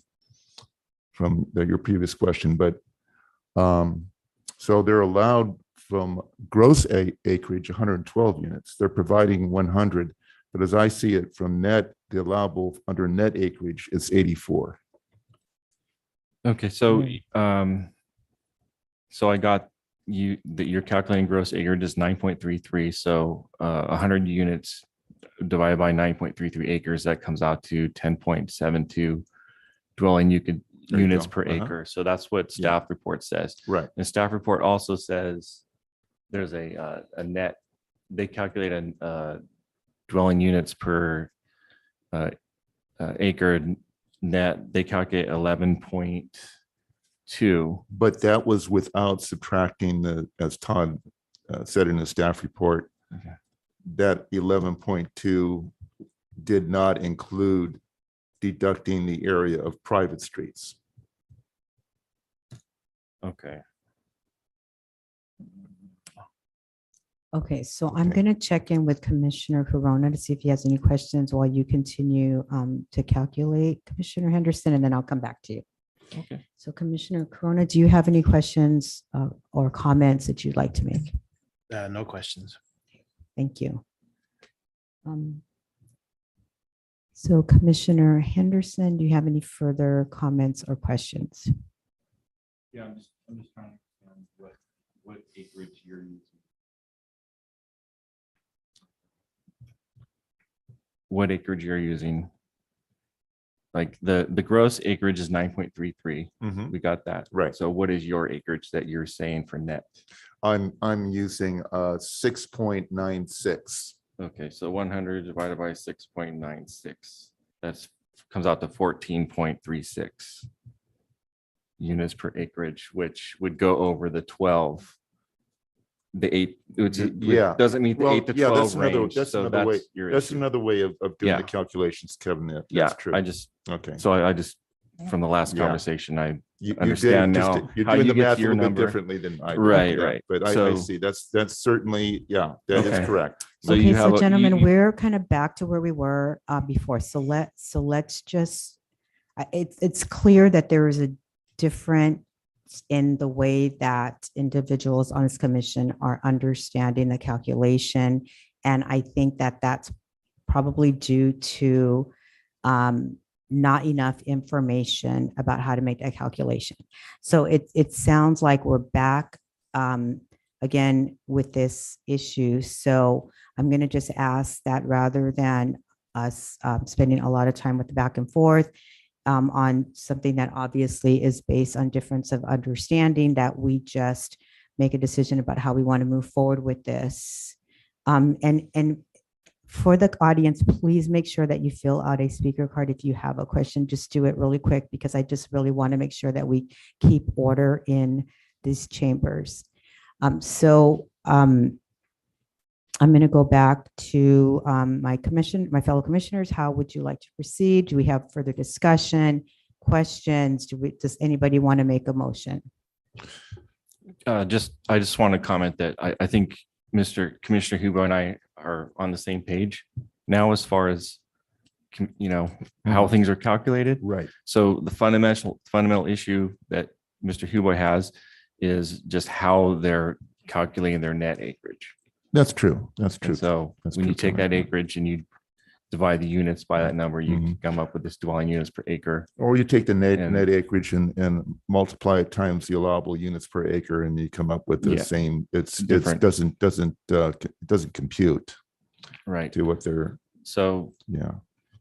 from your previous question, but so they're allowed from gross acreage 112 units. They're providing 100, but as I see it from net, the allowable under net acreage is 84. Okay, so so I got you that you're calculating gross acreage is 9.33. So 100 units divided by 9.33 acres, that comes out to 10.72 dwelling units per acre. So that's what staff report says. Right. And staff report also says there's a net, they calculate a dwelling units per acre net, they calculate 11.2. But that was without subtracting the, as Todd said in his staff report, Okay. that 11.2 did not include deducting the area of private streets. Okay. Okay, so I'm going to check in with Commissioner Corona to see if he has any questions while you continue to calculate, Commissioner Henderson, and then I'll come back to you. Okay. So Commissioner Corona, do you have any questions or comments that you'd like to make? No questions. Thank you. So Commissioner Henderson, do you have any further comments or questions? Yeah, I'm just trying to understand what acreage you're using. What acreage you're using? Like the gross acreage is 9.33. Mhm. We got that. Right. So what is your acreage that you're saying for net? I'm using 6.96. Okay, so 100 divided by 6.96. That's comes out to 14.36. units per acreage, which would go over the 12. The 8, which Yeah. doesn't meet the Well, 8 to yeah, 12 range. that's So another way. that's your That's issue. another way of doing Yeah. the calculations, Kevin. That's Yeah, true. I just, Okay. so I just, from the last Yeah. conversation, I You did understand just- now You're how doing you the get to math a your little bit number. differently than I do. Right, yeah, right. But I So- see. That's certainly, yeah, that is Okay. correct. So Okay, you have, so gentlemen, you- we're kind of back to where we were before. So let's just, it's clear that there is a difference in the way that individuals on this commission are understanding the calculation. And I think that that's probably due to not enough information about how to make that calculation. So it sounds like we're back again with this issue. So I'm going to just ask that rather than us spending a lot of time with the back and forth on something that obviously is based on difference of understanding, that we just make a decision about how we want to move forward with this. And for the audience, please make sure that you fill out a speaker card. If you have a question, just do it really quick, because I just really want to make sure that we keep order in these chambers. I'm going to go back to my fellow commissioners. How would you like to proceed? Do we have further discussion, questions? Does anybody want to make a motion? I just want to comment that I think Mr. Commissioner Hugo and I are on the same page now as far as, how things are calculated. Right. So the fundamental issue that Mr. Hugo has is just how they're calculating their net acreage. That's true. That's true. And so That's when you true, take that Tony. acreage and you divide the units by that number, you Mhm. come up with this dwelling units per acre. Or you take the net And- acreage and multiply it times the allowable units per acre, and you come up with the Yeah. same. It Different. doesn't compute Right. to what they're. So Yeah.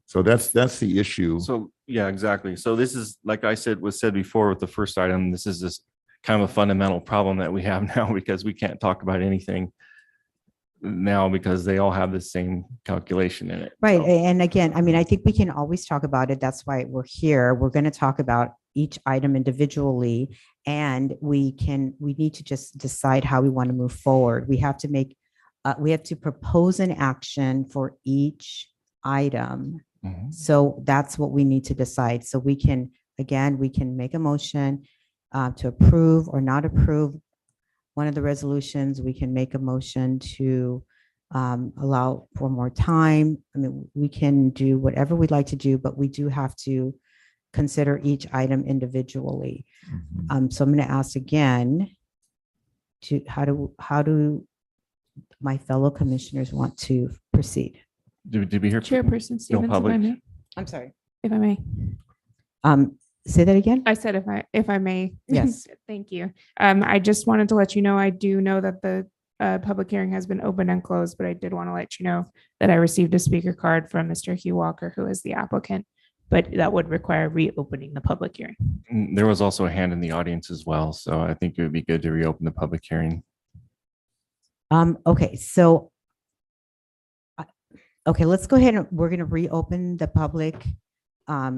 So that's the issue. So, yeah, exactly. So this is, like I said, was said before with the first item, this is this kind of a fundamental problem that we have now, because we can't talk about anything now because they all have the same calculation in it. Right. So- And again, I mean, I think we can always talk about it. That's why we're here. We're going to talk about each item individually, and we need to just decide how we want to move forward. We have to propose an action for each item. Mhm. So that's what we need to decide. So we can make a motion to approve or not approve one of the resolutions. We can make a motion to allow for more time. I mean, we can do whatever we'd like to do, but we do have to consider each item individually. Mhm. So I'm going to ask again, how do my fellow commissioners want to proceed? Did we hear? Chairperson Stevens, if I public. may, I'm sorry. if I may. Say that again? I said, if I may. Yes. Thank you. I just wanted to let you know, I do know that the public hearing has been open and closed, but I did want to let you know that I received a speaker card from Mr. Hugh Walker, who is the applicant, but that would require reopening the public hearing. There was also a hand in the audience as well. So I think it would be good to reopen the public hearing. Okay, so let's go ahead and we're going to reopen the public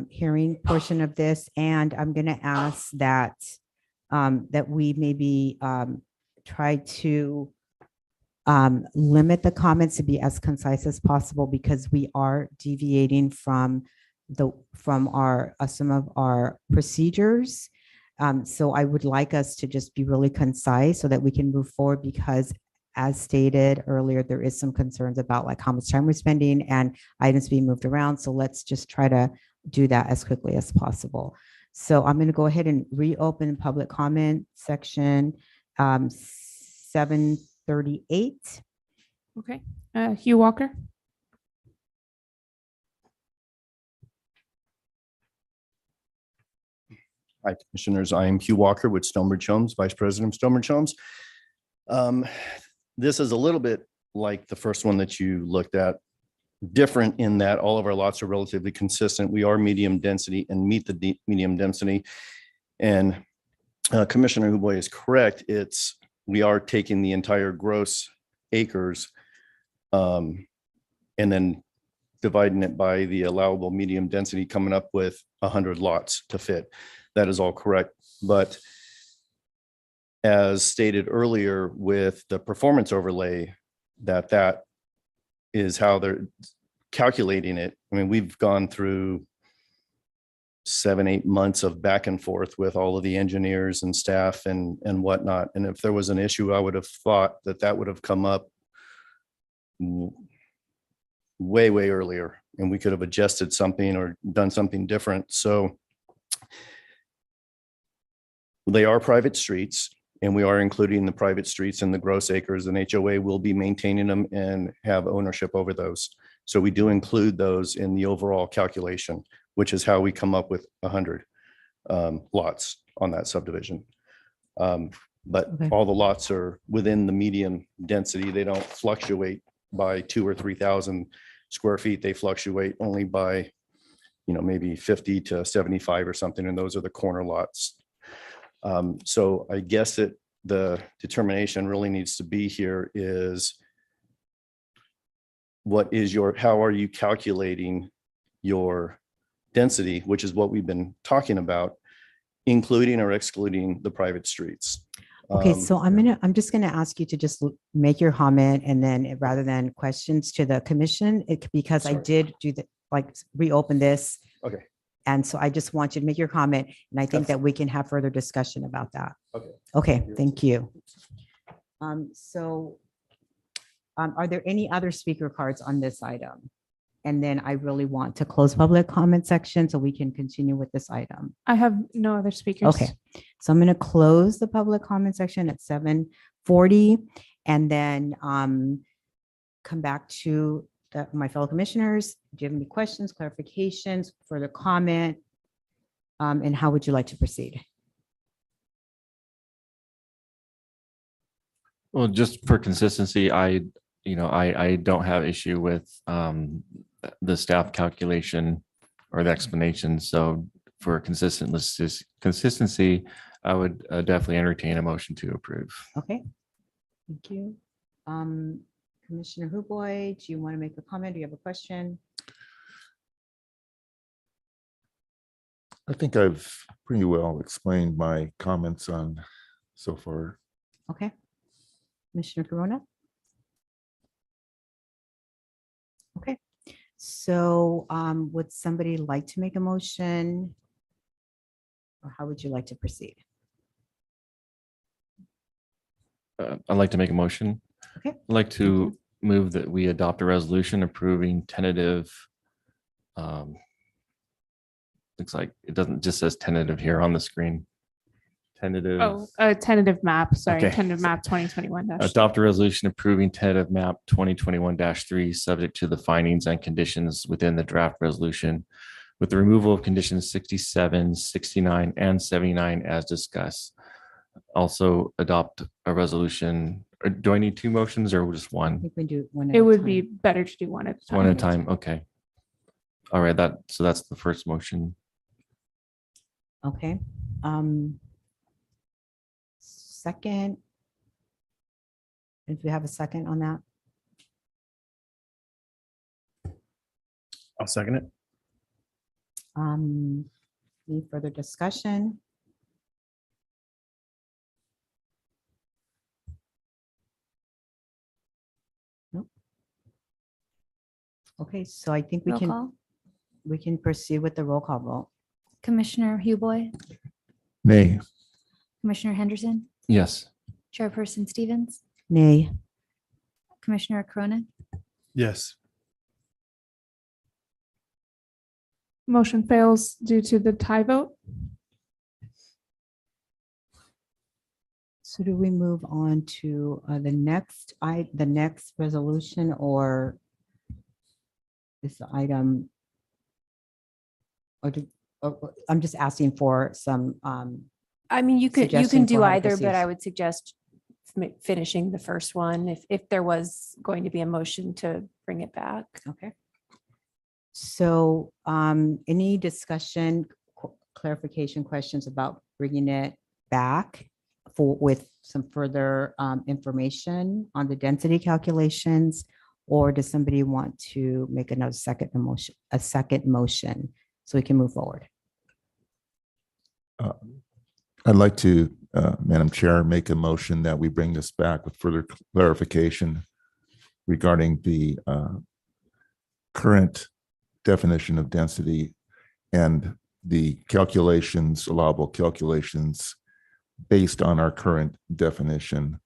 hearing portion of this, and I'm going to ask that we maybe try to limit the comments to be as concise as possible, because we are deviating from some of our procedures. So I would like us to just be really concise so that we can move forward, because as stated earlier, there is some concerns about like how much time we're spending and items being moved around. So let's just try to do that as quickly as possible. So I'm going to go ahead and reopen public comment section 738. Okay. Hugh Walker. Hi, Commissioners. I am Hugh Walker with Stonebridge Homes, Vice President of Stonebridge Homes. This is a little bit like the first one that you looked at, different in that all of our lots are relatively consistent. We are medium density and meet the medium density. And Commissioner Huboy is correct. We are taking the entire gross acres and then dividing it by the allowable medium density, coming up with 100 lots to fit. That is all correct. But as stated earlier with the performance overlay, that is how they're calculating it. I mean, we've gone through 7-8 months of back and forth with all of the engineers and staff and whatnot. And if there was an issue, I would have thought that would have come up way earlier, and we could have adjusted something or done something different. So they are private streets, and we are including the private streets in the gross acres, and HOA will be maintaining them and have ownership over those. So we do include those in the overall calculation, which is how we come up with 100 lots on that subdivision. But Okay. all the lots are within the medium density. They don't fluctuate by 2,000 or 3,000 square feet. They fluctuate only by, maybe 50 to 75 or something, and those are the corner lots. So I guess that the determination really needs to be here is how are you calculating your density, which is what we've been talking about, including or excluding the private streets. Okay, so I'm just gonna ask you to just make your comment, and then rather than questions to the commission, because I Sorry. did do reopen this. Okay. And so I just want you to make your comment, and I think that we can have further discussion about that. Okay. Okay, thank you. Are there any other speaker cards on this item? And then I really want to close public comment section so we can continue with this item. I have no other speakers. Okay, so I'm going to close the public comment section at 7:40 and then come back to my fellow commissioners. Do you have any questions, clarifications, further comment? And how would you like to proceed? Well, just for consistency, I don't have issue with the staff calculation or the explanation. So for consistency, I would definitely entertain a motion to approve. Okay, thank you. Commissioner Huboy, do you want to make a comment? Do you have a question? I think I've pretty well explained my comments on so far. Okay. Commissioner Corona? Okay, so would somebody like to make a motion? Or how would you like to proceed? I'd like to make a motion. Okay. I'd like to move that we adopt a resolution approving tentative. Looks like it doesn't just says tentative here on the screen. Tentative. Oh, a tentative map, sorry, Okay. tentative map 2021. Adopt a resolution approving tentative map 2021-3, subject to the findings and conditions within the draft resolution, with the removal of conditions 67, 69, and 79 as discussed. Also adopt a resolution. Or do I need two motions or just I one? think we do one. at It a would be time. better to do one at a time. One at a time. Okay. All right. So that's the first motion. Okay. Second. If we have a second on that. I'll second it. Any further discussion? Nope. Okay, so I think Roll call. we can proceed with the roll call vote. Commissioner Huboy, Nay. Commissioner Henderson, Yes. Chairperson Stevens, Nay. Commissioner Cronin, Yes. Motion fails due to the tie vote. So do we move on to the next resolution, or this item? Or I'm just asking for some, I mean, you can suggestion do for how to either, but proceed. I would suggest finishing the first one if there was going to be a motion to bring it back. okay. So any discussion, clarification questions about bringing it back with some further information on the density calculations? Or does somebody want to make a second motion so we can move forward? I'd like to, Madam Chair, make a motion that we bring this back with further clarification regarding the current definition of density and the calculations, allowable calculations based on our current definition.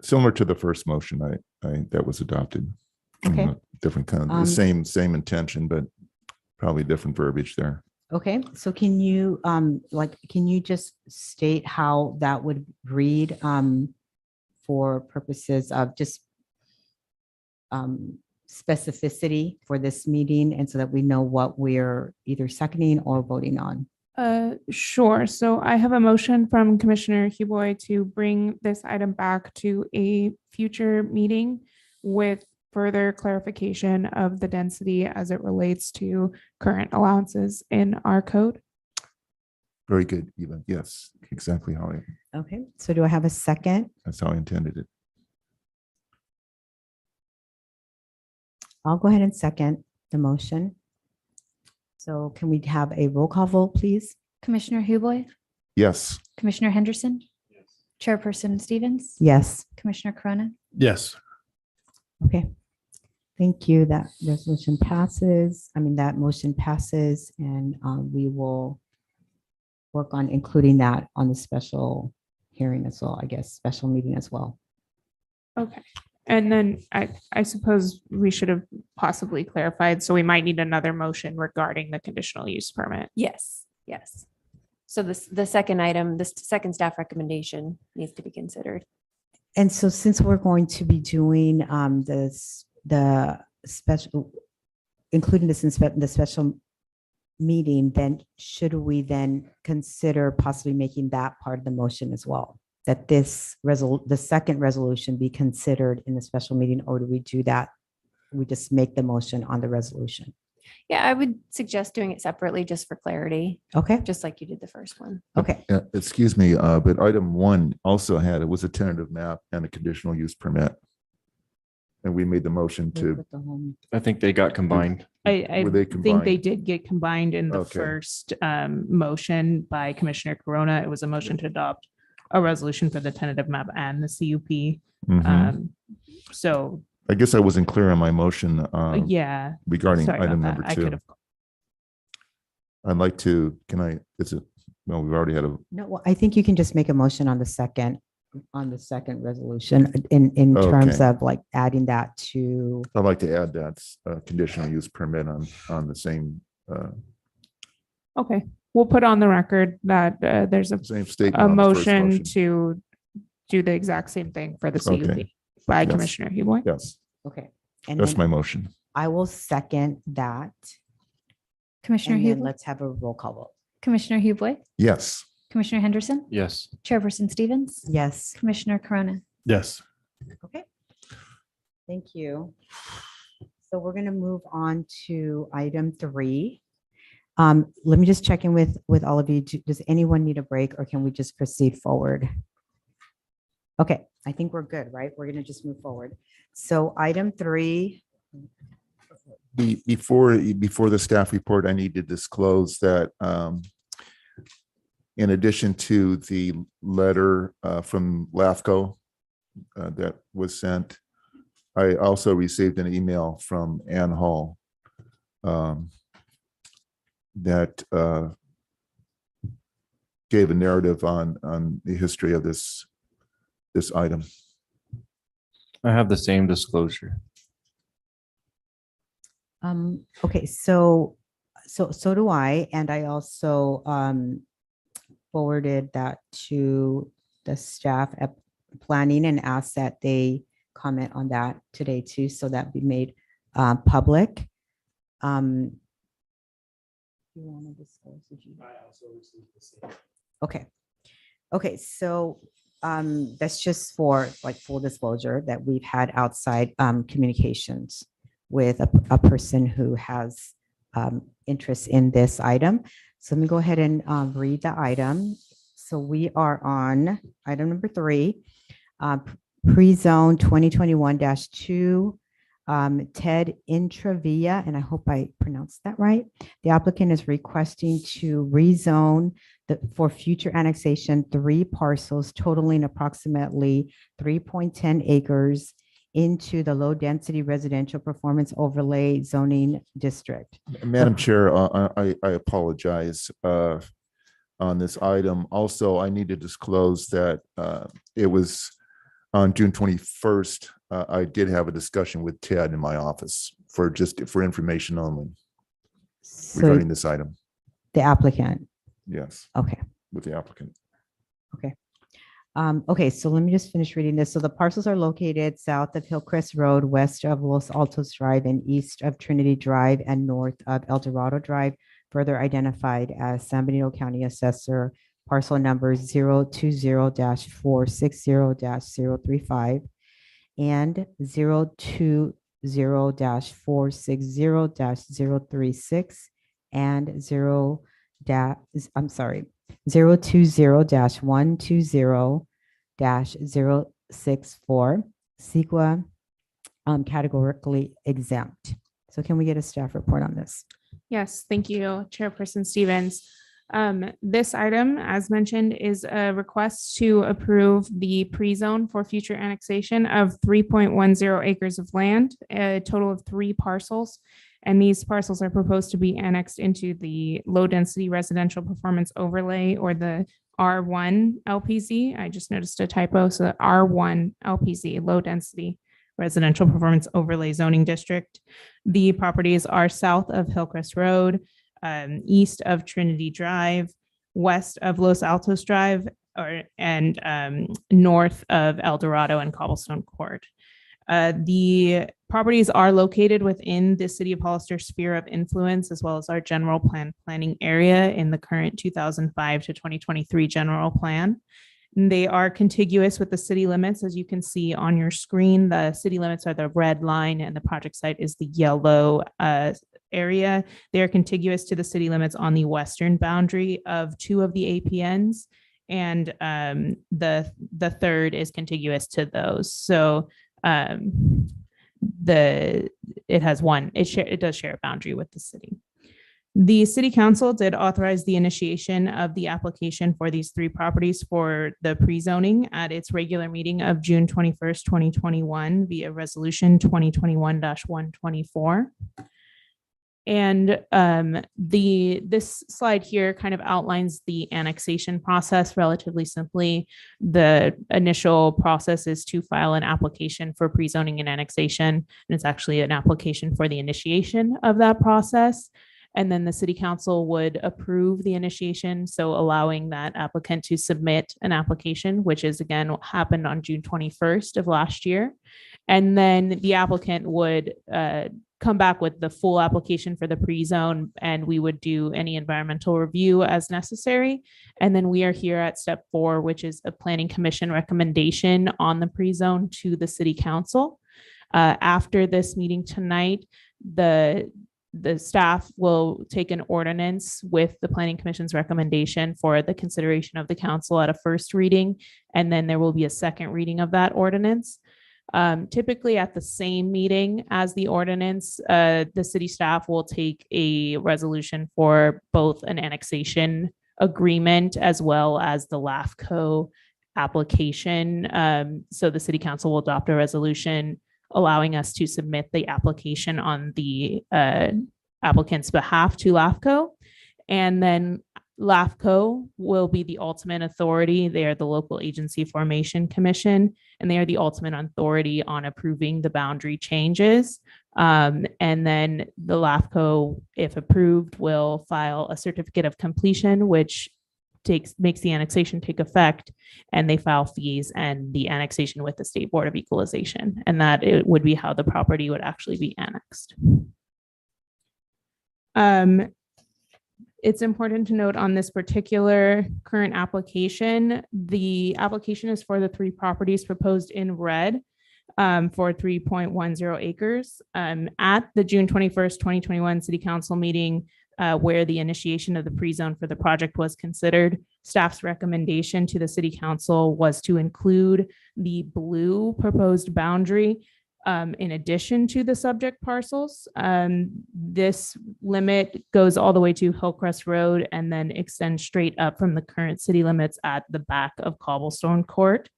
Similar to the first motion that was adopted. Okay. Different kind of, the same intention, but probably different verbiage there. Okay, so can you, can you just state how that would read for purposes of just specificity for this meeting, and so that we know what we're either seconding or voting on? Sure. So I have a motion from Commissioner Huboy to bring this item back to a future meeting with further clarification of the density as it relates to current allowances in our code. Very good, Eva. Yes, exactly how Okay, so do I have a second? that's how I intended it. I'll go ahead and second the motion. So can we have a roll call vote, please? Commissioner Huboy, Yes. Commissioner Henderson, Chairperson Stevens, Yes. Commissioner Corona. Yes. Okay. Thank you. That resolution passes. That motion passes, and we will work on including that on the special hearing as well, I guess, special meeting as well. Okay. And then I suppose we should have possibly clarified, so we might need another motion regarding the conditional use permit. Yes, yes. So the second item, the second staff recommendation needs to be considered. And so since we're going to be doing the special, including this in the special meeting, then should we then consider possibly making that part of the motion as well? That the second resolution be considered in the special meeting, or do we do that? We just make the motion on the resolution? Yeah, I would suggest doing it separately just for clarity, Okay, just like you did the first one. okay. Excuse me, but item 1 also it was a tentative map and a conditional use permit. And we made the motion to, I think they got combined. I Were they think they combined? did get combined in the Okay. first motion by Commissioner Corona. It was a motion to adopt a resolution for the tentative map and the CUP. Mhm. So I guess I wasn't clear on my motion yeah. regarding Sorry about item that. number I 2. could have. I'd like to, no, we've already had No, well, I think you can just make a motion on the second resolution in terms Okay. of like adding that to, I'd like to add that conditional use permit on the same, Okay, we'll put on the record that there's same statement. a on the first motion to do the exact same thing for the CUP Okay. by Yes. Commissioner Huboy. Yes, okay. And that's then my motion. I will second that. Commissioner And then Huboy, let's have a roll call vote. Commissioner Huboy, Yes. Commissioner Henderson, Yes. Chairperson Stevens, Yes. Commissioner Corona. Yes. Okay. Thank you. So we're going to move on to item 3. Let me just check in with all of you. Does anyone need a break, or can we just proceed forward? Okay, I think we're good, right? We're going to just move forward. So item 3. Before the staff report, I need to disclose that in addition to the letter from LAFCO that was sent, I also received an email from Ann Hall that gave a narrative on the history of this item. I have the same disclosure. Okay, so do I, and I also forwarded that to the staff at planning and asked that they comment on that today too, so that be made public. You want to disclose? Okay. Okay, so that's just for like full disclosure that we've had outside communications with a person who has interest in this item. So let me go ahead and read the item. So we are on item number 3, pre-zone 2021-2, Ted Intravia, and I hope I pronounced that right. The applicant is requesting to rezone for future annexation, 3 parcels totaling approximately 3.10 acres into the low-density residential performance overlay zoning district. Madam Chair, I apologize on this item. Also, I need to disclose that it was on June 21st. I did have a discussion with Ted in my office for information only So regarding this item. the applicant, Yes, okay. with the applicant. Okay, so let me just finish reading this. So the parcels are located south of Hillcrest Road, west of Los Altos Drive, and east of Trinity Drive, and north of El Dorado Drive, further identified as San Benito County Assessor, parcel number 020-460-035 and 020-460-036 and 020-120-064, CEQA categorically exempt. So can we get a staff report on this? Yes, thank you, Chairperson Stevens. This item, as mentioned, is a request to approve the pre-zone for future annexation of 3.10 acres of land, a total of 3 parcels. And these parcels are proposed to be annexed into the low-density residential performance overlay, or the R1 LPZ. I just noticed a typo, so the R1 LPZ, low-density residential performance overlay zoning district. The properties are south of Hillcrest Road, east of Trinity Drive, west of Los Altos Drive, and north of El Dorado and Cobblestone Court. The properties are located within the City of Hollister sphere of influence, as well as our general planning area in the current 2005 to 2023 general plan. And they are contiguous with the city limits. As you can see on your screen, the city limits are the red line and the project site is the yellow area. They are contiguous to the city limits on the western boundary of 2 of the APNs. And the third is contiguous to those. So it does share a boundary with the city. The city council did authorize the initiation of the application for these 3 properties for the pre-zoning at its regular meeting of June 21st, 2021 via resolution 2021-124. And this slide here kind of outlines the annexation process relatively simply. The initial process is to file an application for pre-zoning and annexation, and it's actually an application for the initiation of that process. And then the city council would approve the initiation, so allowing that applicant to submit an application, which is again what happened on June 21st of last year. And then the applicant would come back with the full application for the pre-zone, and we would do any environmental review as necessary. And then we are here at step 4, which is a planning commission recommendation on the pre-zone to the city council. After this meeting tonight, the staff will take an ordinance with the planning commission's recommendation for the consideration of the council at a first reading, and then there will be a second reading of that ordinance. Typically at the same meeting as the ordinance, the city staff will take a resolution for both an annexation agreement as well as the LAFCO application. So the city council will adopt a resolution allowing us to submit the application on the applicant's behalf to LAFCO. And then LAFCO will be the ultimate authority. They are the local agency formation commission, and they are the ultimate authority on approving the boundary changes. And then the LAFCO, if approved, will file a certificate of completion, which makes the annexation take effect, and they file fees and the annexation with the State Board of Equalization. And that it would be how the property would actually be annexed. It's important to note on this particular current application, the application is for the 3 properties proposed in red for 3.10 acres. At the June 21st, 2021 City Council meeting, where the initiation of the pre-zone for the project was considered, staff's recommendation to the City Council was to include the blue proposed boundary in addition to the subject parcels. This limit goes all the way to Hillcrest Road and then extends straight up from the current city limits at the back of Cobblestone Court.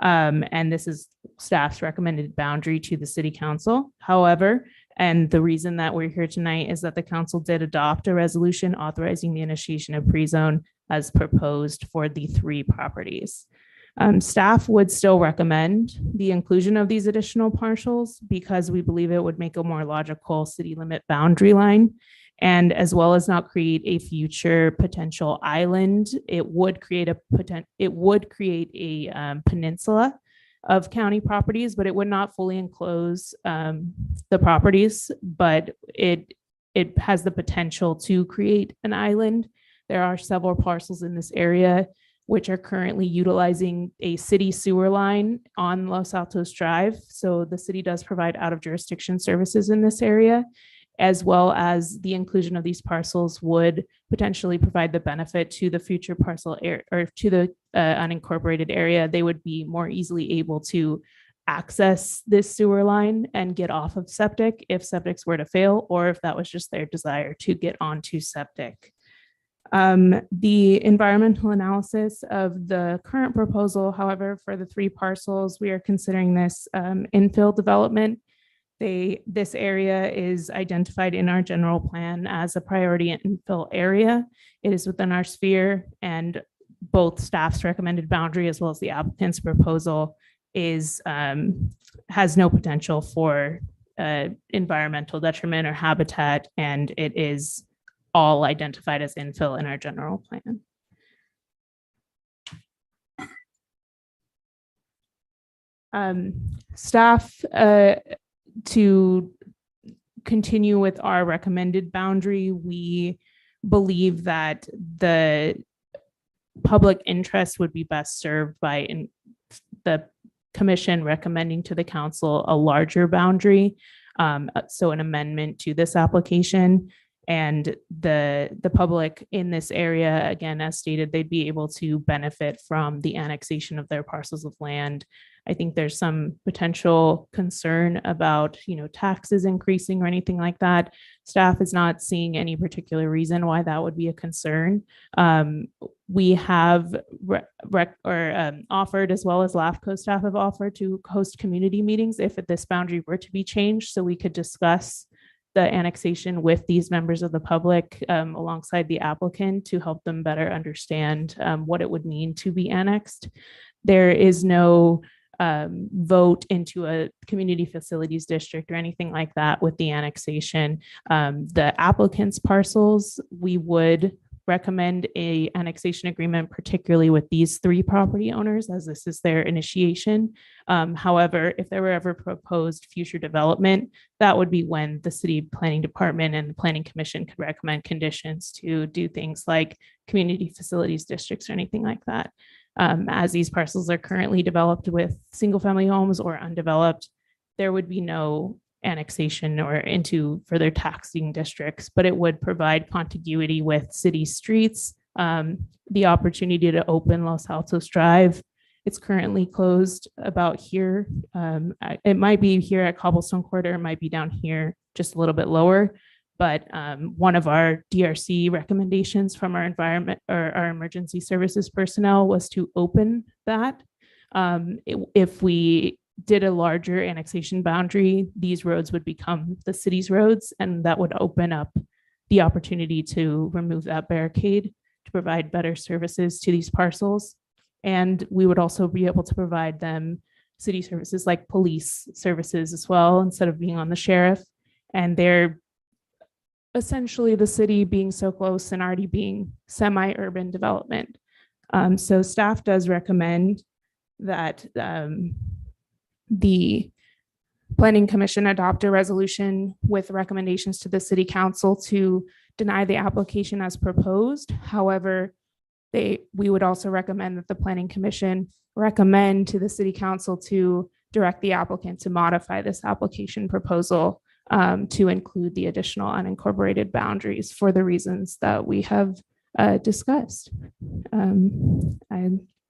And this is staff's recommended boundary to the city council. However, and the reason that we're here tonight is that the council did adopt a resolution authorizing the initiation of pre-zone as proposed for the 3 properties. Staff would still recommend the inclusion of these additional parcels because we believe it would make a more logical city limit boundary line. And as well as not create a future potential island, it would create a peninsula of county properties, but it would not fully enclose the properties, but it has the potential to create an island. There are several parcels in this area which are currently utilizing a city sewer line on Los Altos Drive. So the city does provide out of jurisdiction services in this area, as well as the inclusion of these parcels would potentially provide the benefit to the future parcel or to the unincorporated area. They would be more easily able to access this sewer line and get off of septic if septics were to fail, or if that was just their desire to get onto septic. The environmental analysis of the current proposal, however, for the 3 parcels, we are considering this infill development. This area is identified in our general plan as a priority infill area. It is within our sphere, and both staff's recommended boundary as well as the applicant's proposal is has no potential for environmental detriment or habitat, and it is all identified as infill in our general plan. Staff, to continue with our recommended boundary, we believe that the public interest would be best served by the commission recommending to the council a larger boundary. So an amendment to this application. And the public in this area, again, as stated, they'd be able to benefit from the annexation of their parcels of land. I think there's some potential concern about, taxes increasing or anything like that. Staff is not seeing any particular reason why that would be a concern. We have offered, as well as LAFCO staff have offered, to host community meetings if this boundary were to be changed, so we could discuss the annexation with these members of the public alongside the applicant to help them better understand what it would mean to be annexed. There is no vote into a community facilities district or anything like that with the annexation. The applicant's parcels, we would recommend a annexation agreement, particularly with these 3 property owners, as this is their initiation. However, if there were ever proposed future development, that would be when the city planning department and the planning commission could recommend conditions to do things like community facilities districts or anything like that. As these parcels are currently developed with single family homes or undeveloped, there would be no annexation or into further taxing districts, but it would provide contiguity with city streets, the opportunity to open Los Altos Drive. It's currently closed about here. It might be here at Cobblestone Court, or it might be down here just a little bit lower. But one of our DRC recommendations from our environment or our emergency services personnel was to open that. If we did a larger annexation boundary, these roads would become the city's roads, and that would open up the opportunity to remove that barricade to provide better services to these parcels. And we would also be able to provide them city services like police services as well, instead of being on the sheriff. And they're essentially the city being so close and already being semi-urban development. So staff does recommend that the Planning Commission adopt a resolution with recommendations to the City Council to deny the application as proposed. However, we would also recommend that the Planning Commission recommend to the City Council to direct the applicant to modify this application proposal to include the additional unincorporated boundaries for the reasons that we have discussed. I'm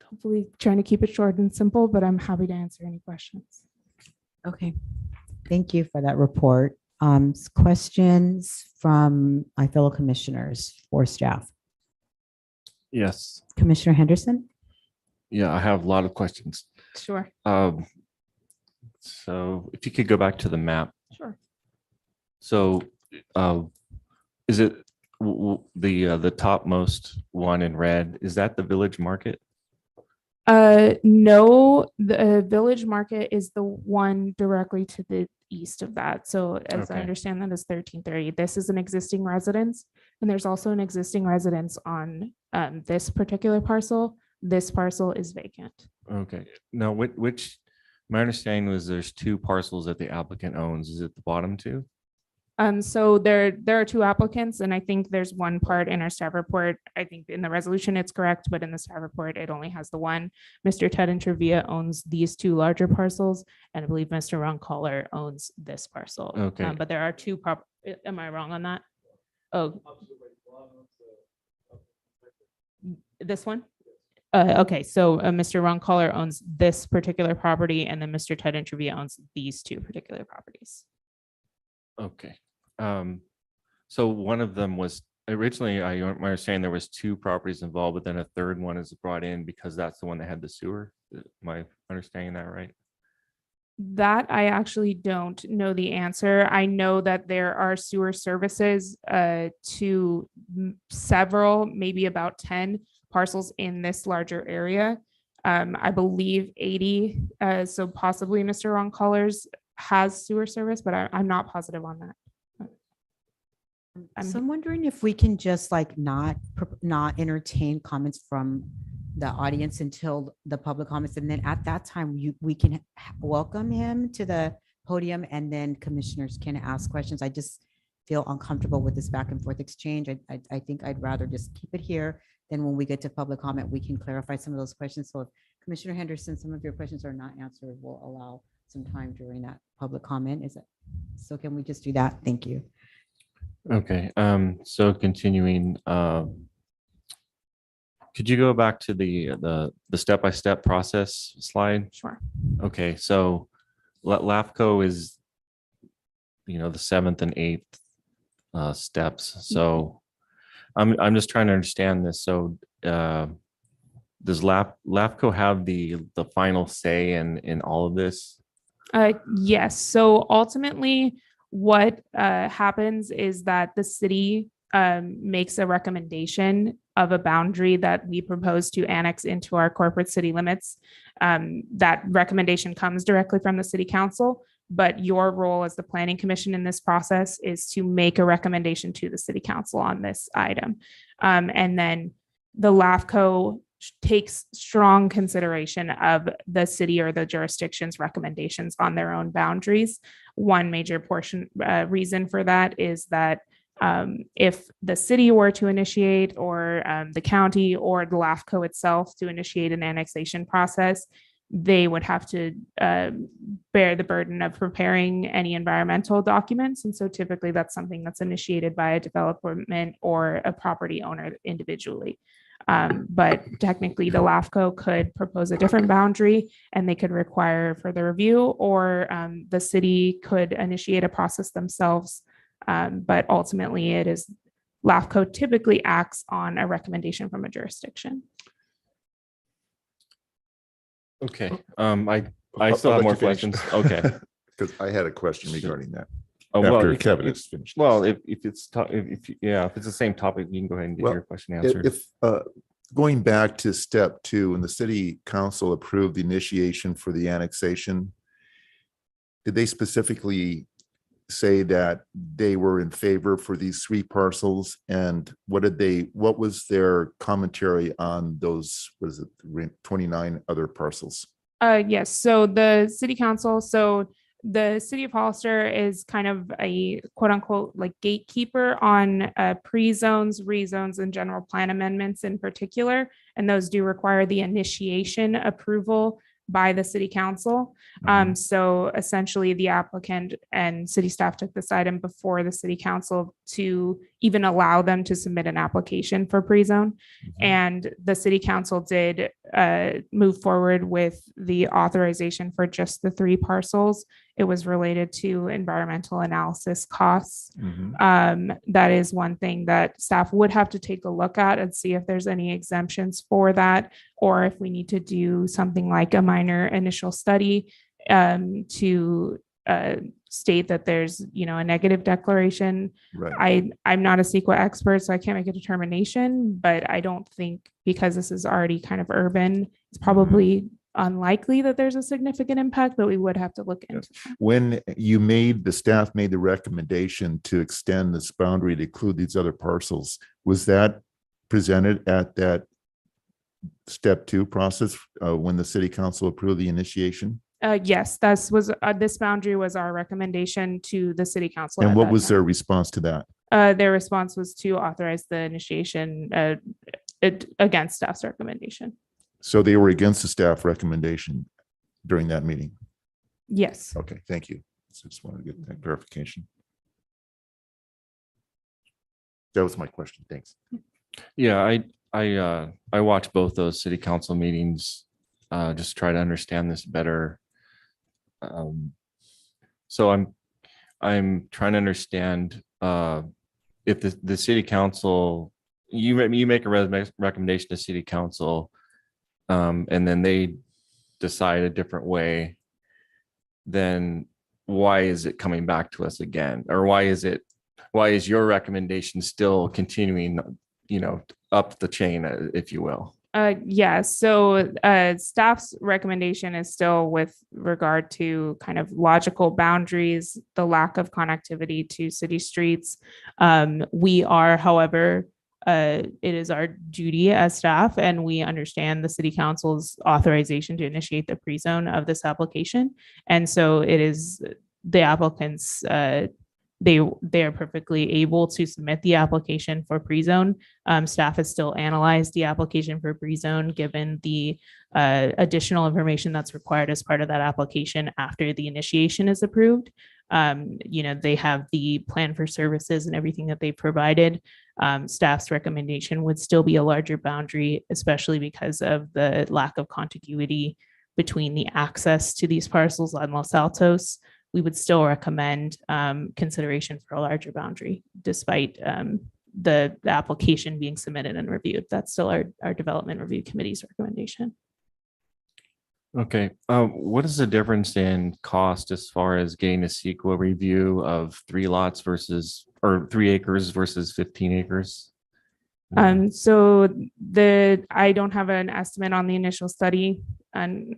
hopefully trying to keep it short and simple, but I'm happy to answer any questions. Okay, thank you for that report. Questions from my fellow commissioners or staff? Yes. Commissioner Henderson? Yeah, I have a lot of questions. Sure. So if you could go back to the map. Sure. So is it the topmost one in red? Is that the village market? No, the village market is the one directly to the east of that. So as I Okay. understand that is 1330. This is an existing residence. And there's also an existing residence on this particular parcel. This parcel is vacant. Okay. Now, my understanding was there's two parcels that the applicant owns. Is it the bottom two? So there are two applicants, and I think there's one part in our staff report. I think in the resolution it's correct, but in the staff report it only has the one. Mr. Ted Intrevia owns these two larger parcels, and I believe Mr. Ron Collar owns this parcel. Okay. But there are two am I wrong on that? Oh. This one? Okay, so Mr. Ron Collar owns this particular property, and then Mr. Ted Intrevia owns these two particular properties. Okay. So one of them was originally, my understanding there was two properties involved, but then a third one is brought in because that's the one that had the sewer. Am I understanding that right? That I actually don't know the answer. I know that there are sewer services to several, maybe about 10 parcels in this larger area. I believe 80, so possibly Mr. Ron Collar's has sewer service, but I'm not positive on that. So I'm wondering if we can just like not entertain comments from the audience until the public comments. And then at that time, we can welcome him to the podium and then commissioners can ask questions. I just feel uncomfortable with this back and forth exchange. I think I'd rather just keep it here. Then when we get to public comment, we can clarify some of those questions. So if Commissioner Henderson, some of your questions are not answered, we'll allow some time during that public comment. Is it? So can we just do that? Thank you. Okay. So continuing, could you go back to the step-by-step process slide? Sure. Okay, so LAFCO is, the 7th and 8th steps. So I'm just trying to understand this. So does LAFCO have the final say in all of this? Yes. So ultimately, what happens is that the city makes a recommendation of a boundary that we propose to annex into our corporate city limits. That recommendation comes directly from the city council, but your role as the planning commission in this process is to make a recommendation to the city council on this item. And then the LAFCO takes strong consideration of the city or the jurisdiction's recommendations on their own boundaries. One major reason for that is that if the city were to initiate, or the county or the LAFCO itself to initiate an annexation process, they would have to bear the burden of preparing any environmental documents. And so typically that's something that's initiated by a development or a property owner individually. But technically the LAFCO could propose a different boundary and they could require further review, or the city could initiate a process themselves. But ultimately it is LAFCO typically acts on a recommendation from a jurisdiction. Okay. I still have more questions. Okay. Because I had a question regarding that. Oh, After well, Kevin is finished. Well, if it's the same topic, you can go ahead and get Well, your question answered. If going back to step 2, when the city council approved the initiation for the annexation, did they specifically say that they were in favor for these 3 parcels? And what was their commentary on those, was it 29 other parcels? Yes. So the city council, the city of Hollister is kind of a quote unquote like gatekeeper on pre-zones, rezones, and general plan amendments in particular. And those do require the initiation approval by the city council. So essentially the applicant and city staff took this item before the city council to even allow them to submit an application for pre-zone. And the city council did move forward with the authorization for just the 3 parcels. It was related to environmental analysis costs. That is one thing that staff would have to take a look at and see if there's any exemptions for that, or if we need to do something like a minor initial study to state that there's, a negative declaration. Right. I'm not a CEQA expert, so I can't make a determination, but I don't think, because this is already kind of urban, it's probably unlikely that there's a significant impact, but we would have to look into that. When the staff made the recommendation to extend this boundary to include these other parcels, was that presented at that step 2 process when the city council approved the initiation? Yes, this boundary was our recommendation to the city council. And at what that was time. their response to that? Their response was to authorize the initiation against staff's recommendation. So they were against the staff recommendation during that meeting? Yes. Okay, thank you. So just wanted to get that clarification. That was my question. Thanks. Yeah, I watched both those city council meetings, just try to understand this better. So I'm trying to understand if the city council, you make a recommendation to city council, and then they decide a different way, then why is it coming back to us again? Or why is your recommendation still continuing, up the chain, if you will? Yeah, so staff's recommendation is still with regard to kind of logical boundaries, the lack of connectivity to city streets. We are, however, it is our duty as staff, and we understand the city council's authorization to initiate the pre-zone of this application. And so it is the applicants, they are perfectly able to submit the application for pre-zone. Staff has still analyzed the application for pre-zone, given the additional information that's required as part of that application after the initiation is approved. They have the plan for services and everything that they provided. Staff's recommendation would still be a larger boundary, especially because of the lack of contiguity between the access to these parcels on Los Altos. We would still recommend consideration for a larger boundary, despite the application being submitted and reviewed. That's still our development review committee's recommendation. Okay, what is the difference in cost as far as getting a CEQA review of 3 lots or 3 acres versus 15 acres? So I don't have an estimate on the initial study, and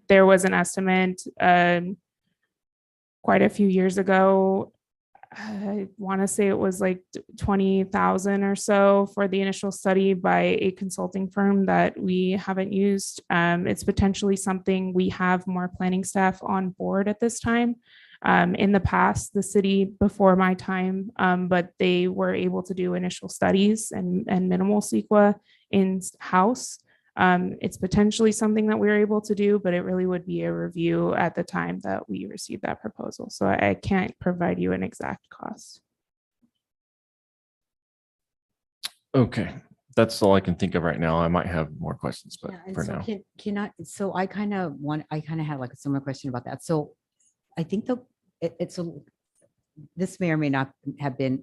there was an estimate quite a few years ago. I want to say it was like 20,000 or so for the initial study by a consulting firm that we haven't used. It's potentially something we have more planning staff on board at this time. In the past, the city before my time, but they were able to do initial studies and minimal CEQA in-house. It's potentially something that we're able to do, but it really would be a review at the time that we receive that proposal. So I can't provide you an exact cost. Okay, that's all I can think of right now. I might have more questions, but for now. I kind of had like a similar question about that. So I think this may or may not have been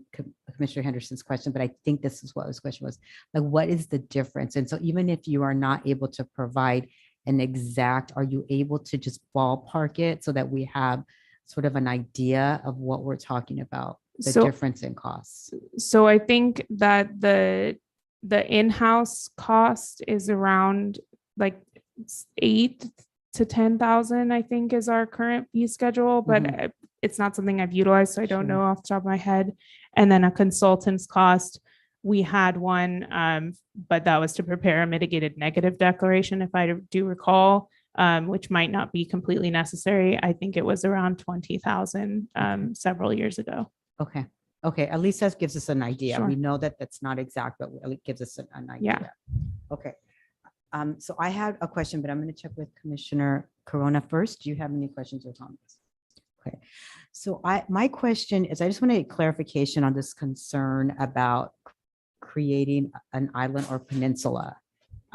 Commissioner Henderson's question, but I think this is what his question was. Like, what is the difference? And so even if you are not able to provide an exact, are you able to just ballpark it so that we have sort of an idea of what we're talking about, the difference in costs? So I think that the in-house cost is around like 8,000 to 10,000, I think, is our current fee schedule, but it's not something I've utilized, so I don't know off the top of my head. And then a consultant's cost, we had one, but that was to prepare a mitigated negative declaration, if I do recall, which might not be completely necessary. I think it was around 20,000 several years ago. Okay. At least that gives us an idea. Sure. We know that that's not exact, but it gives us an idea. Okay. So I had a question, but I'm going to check with Commissioner Corona first. Do you have any questions or comments? Okay. So my question is, I just want to get clarification on this concern about creating an island or peninsula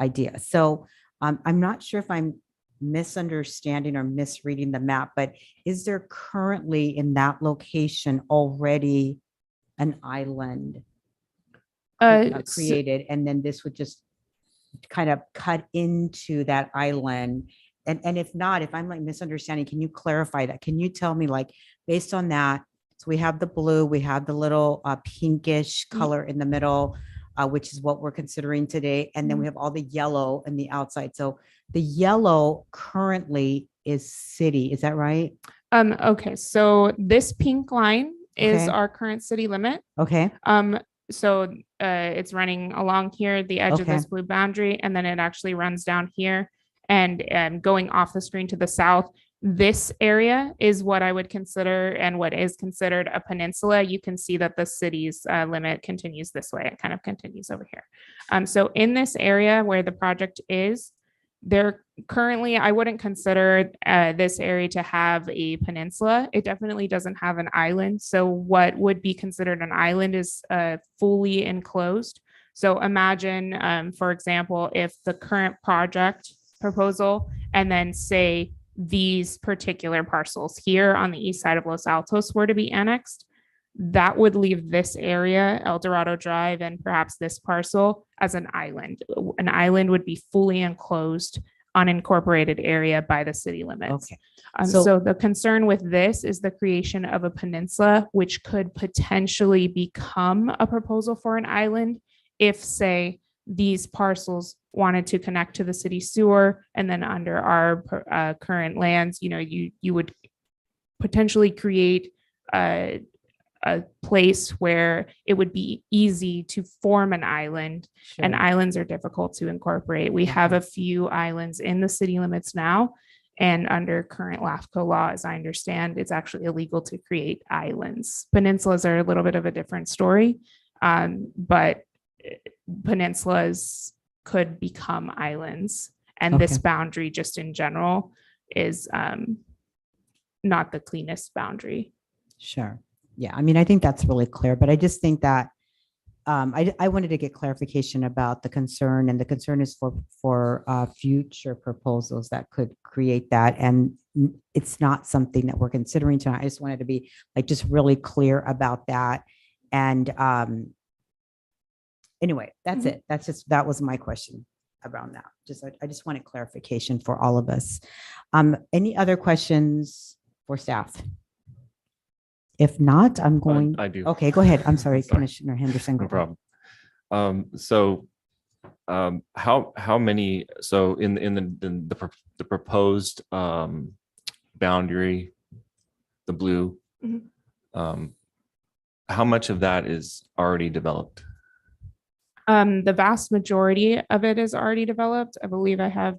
idea. So I'm not sure if I'm misunderstanding or misreading the map, but is there currently in that location already an island created? And then this would just kind of cut into that island. And if not, if I'm like misunderstanding, can you clarify that? Can you tell me, like, based on that, so we have the blue, we have the little pinkish color in the middle, which is what we're considering today. And then we have all the yellow in the outside. So the yellow currently is city, is that right? Okay, so this pink line is Okay. our current city limit. Okay, So it's running along here, the edge of Okay. this blue boundary, and then it actually runs down here and going off the screen to the south. This area is what I would consider and what is considered a peninsula. You can see that the city's limit continues this way. It kind of continues over here. So in this area where the project is, there currently, I wouldn't consider this area to have a peninsula. It definitely doesn't have an island. So what would be considered an island is fully enclosed. So imagine, for example, if the current project proposal and then say these particular parcels here on the east side of Los Altos were to be annexed, that would leave this area, El Dorado Drive, and perhaps this parcel as an island. An island would be fully enclosed, unincorporated area by the city limits. okay. So the concern with this is the creation of a peninsula, which could potentially become a proposal for an island if, say, these parcels wanted to connect to the city sewer, and then under our current lands, you would potentially create a place where it would be easy to form an island, and islands are difficult to incorporate. We have a few islands in the city limits now, and under current LAFCO law, as I understand, it's actually illegal to create islands. Peninsulas are a little bit of a different story, but peninsulas could become islands, and this Okay. boundary just in general is not the cleanest boundary. Sure. Yeah, I mean, I think that's really clear, but I just think that I wanted to get clarification about the concern, and the concern is for future proposals that could create that. And it's not something that we're considering tonight. I just wanted to be like just really clear about that. And anyway, that's it. That was my question around that. I just wanted clarification for all of us. Any other questions for staff? If not, I'm going. I do. Okay, go ahead. I'm sorry, Sorry. Commissioner Henderson. No go ahead. problem. How many, so in the proposed boundary, the blue, how much of that is already developed? The vast majority of it is already developed. I believe I have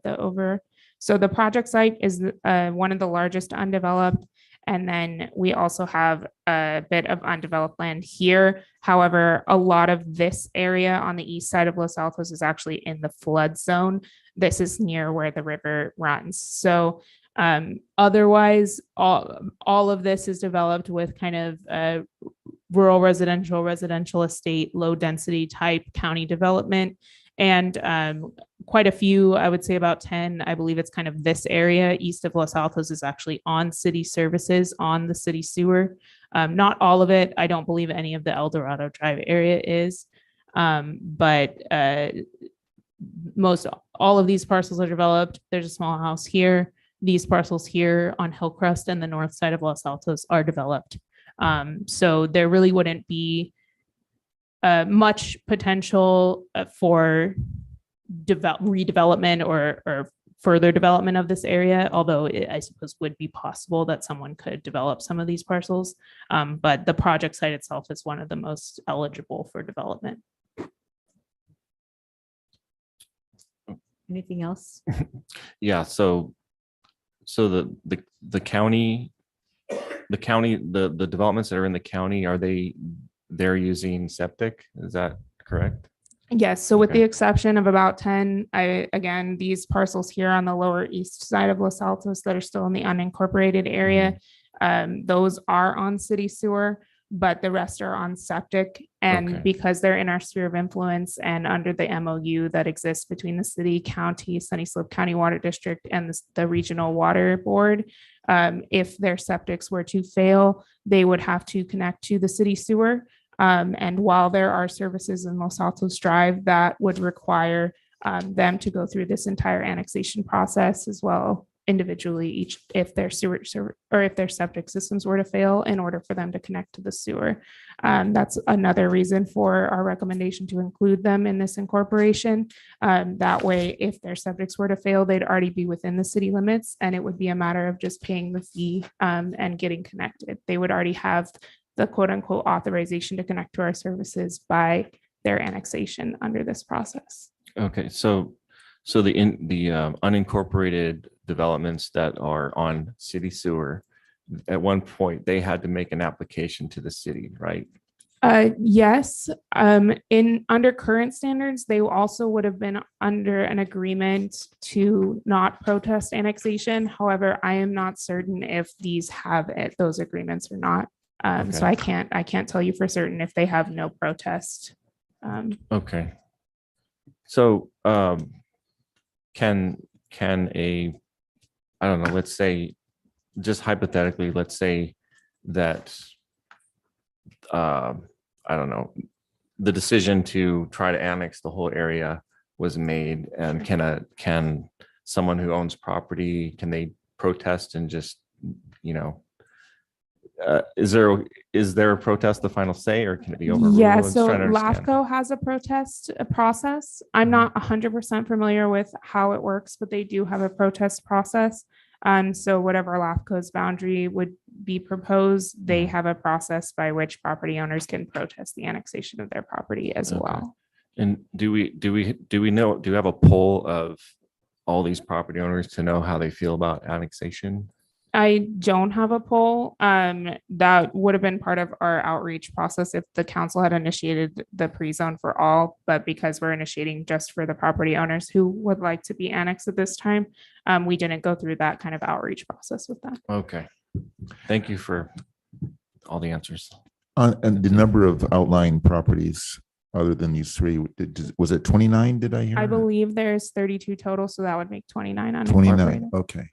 so the project site is one of the largest undeveloped. And then we also have a bit of undeveloped land here. However, a lot of this area on the east side of Los Altos is actually in the flood zone. This is near where the river runs. So otherwise, all of this is developed with kind of rural residential estate, low density type county development. And quite a few, I would say about 10, I believe it's kind of this area east of Los Altos is actually on city services, on the city sewer. Not all of it. I don't believe any of the El Dorado Drive area is. But all of these parcels are developed. There's a small house here. These parcels here on Hillcrest and the north side of Los Altos are developed. So there really wouldn't be much potential for redevelopment or further development of this area, although it, I suppose, would be possible that someone could develop some of these parcels. But the project site itself is one of the most eligible for development. Anything else? Yeah, so the county, the developments that are in the county, they're using septic? Is that correct? Yes, so with Okay. the exception of about 10, again, these parcels here on the lower east side of Los Altos that are still in the unincorporated area, Those are on city sewer, but the rest are on septic. And Okay. because they're in our sphere of influence and under the MOU that exists between the city, county, Sunny Slope County Water District, and the Regional Water Board, if their septics were to fail, they would have to connect to the city sewer. And while there are services in Los Altos Drive that would require them to go through this entire annexation process as well individually, each if their sewer or if their septic systems were to fail in order for them to connect to the sewer. That's another reason for our recommendation to include them in this incorporation. That way, if their septics were to fail, they'd already be within the city limits, and it would be a matter of just paying the fee and getting connected. They would already have the quote unquote authorization to connect to our services by their annexation under this process. Okay, so the unincorporated developments that are on city sewer, at one point, they had to make an application to the city, right? Yes, in under current standards, they also would have been under an agreement to not protest annexation. However, I am not certain if these have those agreements or not. So I can't tell you for certain if they have no protest. Okay. So can a, I don't know, let's say, just hypothetically, let's say that I don't know, the decision to try to annex the whole area was made, and can someone who owns property, can they protest and just, you know, is there a protest the final say, or can it be overruled? Yeah, I'm just so trying to understand. LAFCO has a protest process. I'm not 100% familiar with how it works, but they do have a protest process. So whatever LAFCO's boundary would be proposed, they have a process by which property owners can protest the annexation of their property as Okay. well. And do we know, do we have a poll of all these property owners to know how they feel about annexation? I don't have a poll. That would have been part of our outreach process if the council had initiated the pre-zone for all, but because we're initiating just for the property owners who would like to be annexed at this time, we didn't go through that kind of outreach process with them. Okay. Thank you for all the answers. And the number of outlying properties other than these three, was it 29? Did I hear? I believe there's 32 total, so that would make 29 29. unincorporated Okay,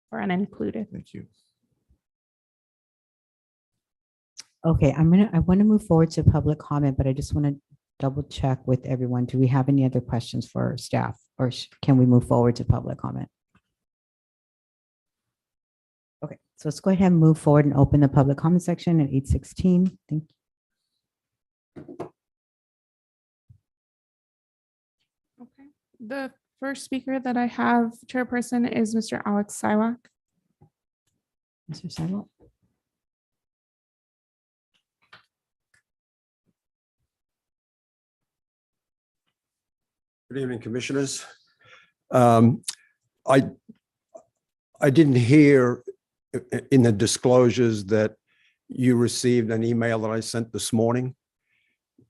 or unincluded. thank you. Okay, I want to move forward to public comment, but I just want to double check with everyone. Do we have any other questions for staff, or can we move forward to public comment? Okay, so let's go ahead and move forward and open the public comment section at 8:16. Thank you. Okay. The first speaker that I have, chairperson, is Mr. Alex Siwak. Mr. Sidewalk. Good evening, commissioners. I didn't hear in the disclosures that you received an email that I sent this morning.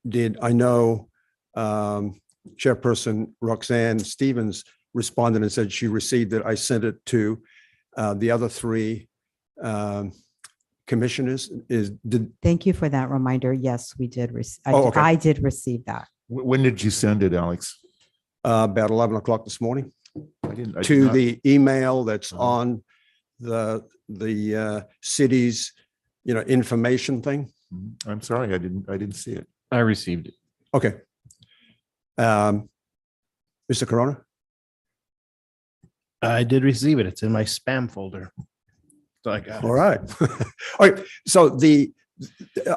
I know Chairperson Roxanne Stevens responded and said she received it. I sent it to the other three commissioners. Thank you for that reminder. Yes, we did. Oh, okay. I did receive that. When did you send it, Alex? About 11 o'clock this morning I did to not- the email that's Uh-huh. on the city's, information thing. I'm sorry, I didn't see it. I received it. Okay. Mr. Corona? I did receive it. It's in my spam folder. So I got it. All right. All right. So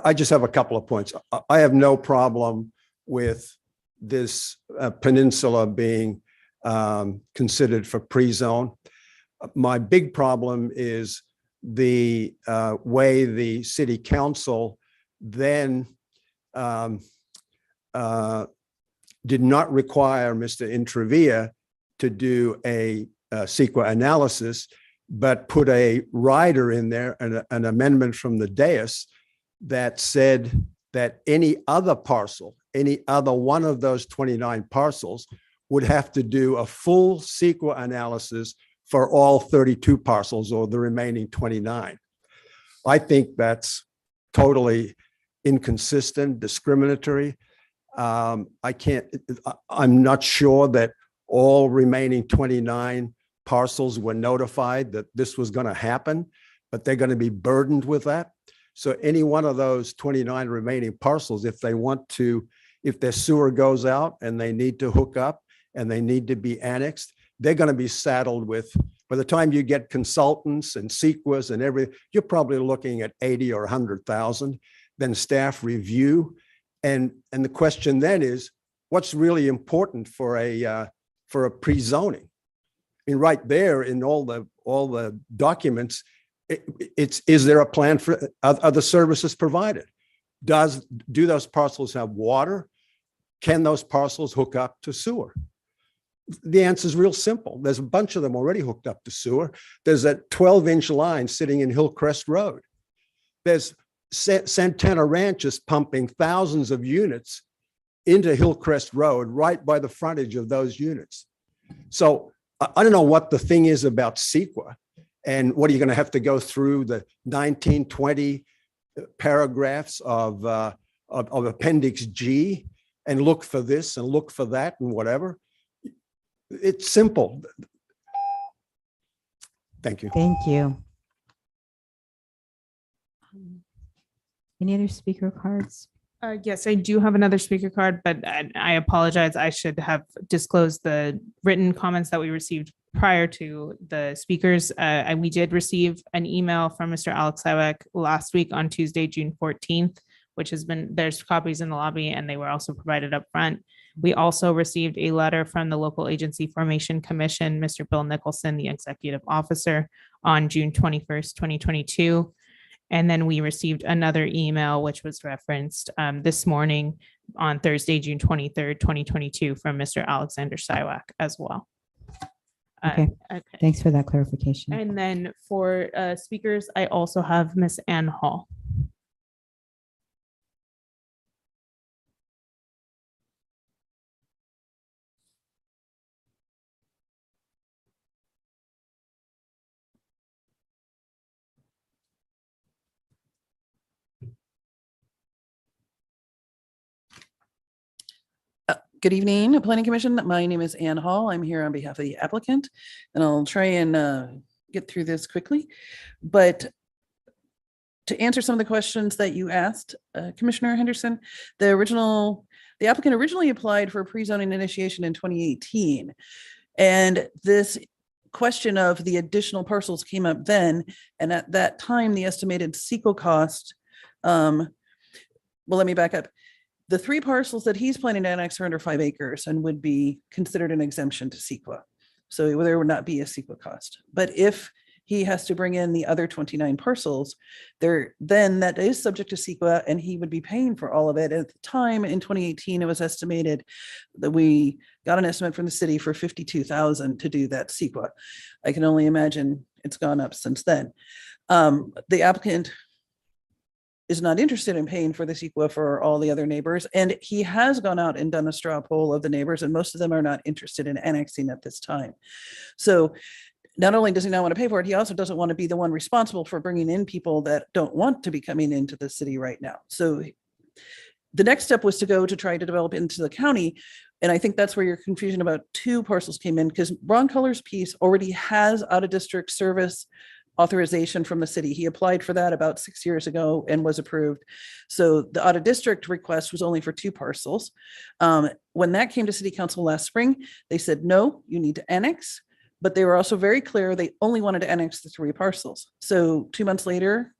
I just have a couple of points. I have no problem with this peninsula being considered for pre-zone. My big problem is the way the city council then did not require Mr. Intravia to do a CEQA analysis, but put a rider in there, an amendment from the dais that said that any other parcel, any other one of those 29 parcels would have to do a full CEQA analysis for all 32 parcels or the remaining 29. I think that's totally inconsistent, discriminatory. I'm not sure that all remaining 29 parcels were notified that this was going to happen, but they're going to be burdened with that. So any one of those 29 remaining parcels, if their sewer goes out and they need to hook up and they need to be annexed, they're going to be saddled with, by the time you get consultants and CEQAs and everything, you're probably looking at 80 or 100,000. Then staff review. And the question then is, what's really important for a pre-zoning? I mean, right there in all the documents, is there a plan for other services provided? Do those parcels have water? Can those parcels hook up to sewer? The answer is real simple. There's a bunch of them already hooked up to sewer. There's a 12-inch line sitting in Hillcrest Road. There's Santana Ranch is pumping thousands of units into Hillcrest Road right by the frontage of those units. So I don't know what the thing is about CEQA, and what are you going to have to go through the 1920 paragraphs of Appendix G and look for this and look for that and whatever. It's simple. Thank you. Thank you. Any other speaker cards? Yes, I do have another speaker card, but I apologize. I should have disclosed the written comments that we received prior to the speakers. And we did receive an email from Mr. Alex Iwak last week on Tuesday, June 14th, which there's copies in the lobby, and they were also provided up front. We also received a letter from the Local Agency Formation Commission, Mr. Bill Nicholson, the executive officer, on June 21st, 2022. And then we received another email, which was referenced this morning on Thursday, June 23rd, 2022, from Mr. Alexander Siwak as well. Okay. Thanks for that clarification. And then for speakers, I also have Miss Ann Hall. Good evening, Planning Commission. My name is Ann Hall. I'm here on behalf of the applicant, and I'll try and get through this quickly. But to answer some of the questions that you asked, Commissioner Henderson, the applicant originally applied for a pre-zoning initiation in 2018. And this question of the additional parcels came up then. And at that time, the estimated CEQA cost, well, let me back up. The 3 parcels that he's planning to annex are under 5 acres and would be considered an exemption to CEQA. So there would not be a CEQA cost. But if he has to bring in the other 29 parcels, then that is subject to CEQA, and he would be paying for all of it. At the time in 2018, it was estimated that we got an estimate from the city for $52,000 to do that CEQA. I can only imagine it's gone up since then. The applicant is not interested in paying for the CEQA for all the other neighbors. And he has gone out and done a straw poll of the neighbors, and most of them are not interested in annexing at this time. So not only does he not want to pay for it, he also doesn't want to be the one responsible for bringing in people that don't want to be coming into the city right now. So the next step was to try to develop into the county. And I think that's where your confusion about 2 parcels came in, because Ron Culler's piece already has out-of-district service authorization from the city. He applied for that about 6 years ago and was approved. So the out of district request was only for 2 parcels. When that came to city council last spring, they said, no, you need to annex, but they were also very clear they only wanted to annex the 3 parcels. So 2 months later,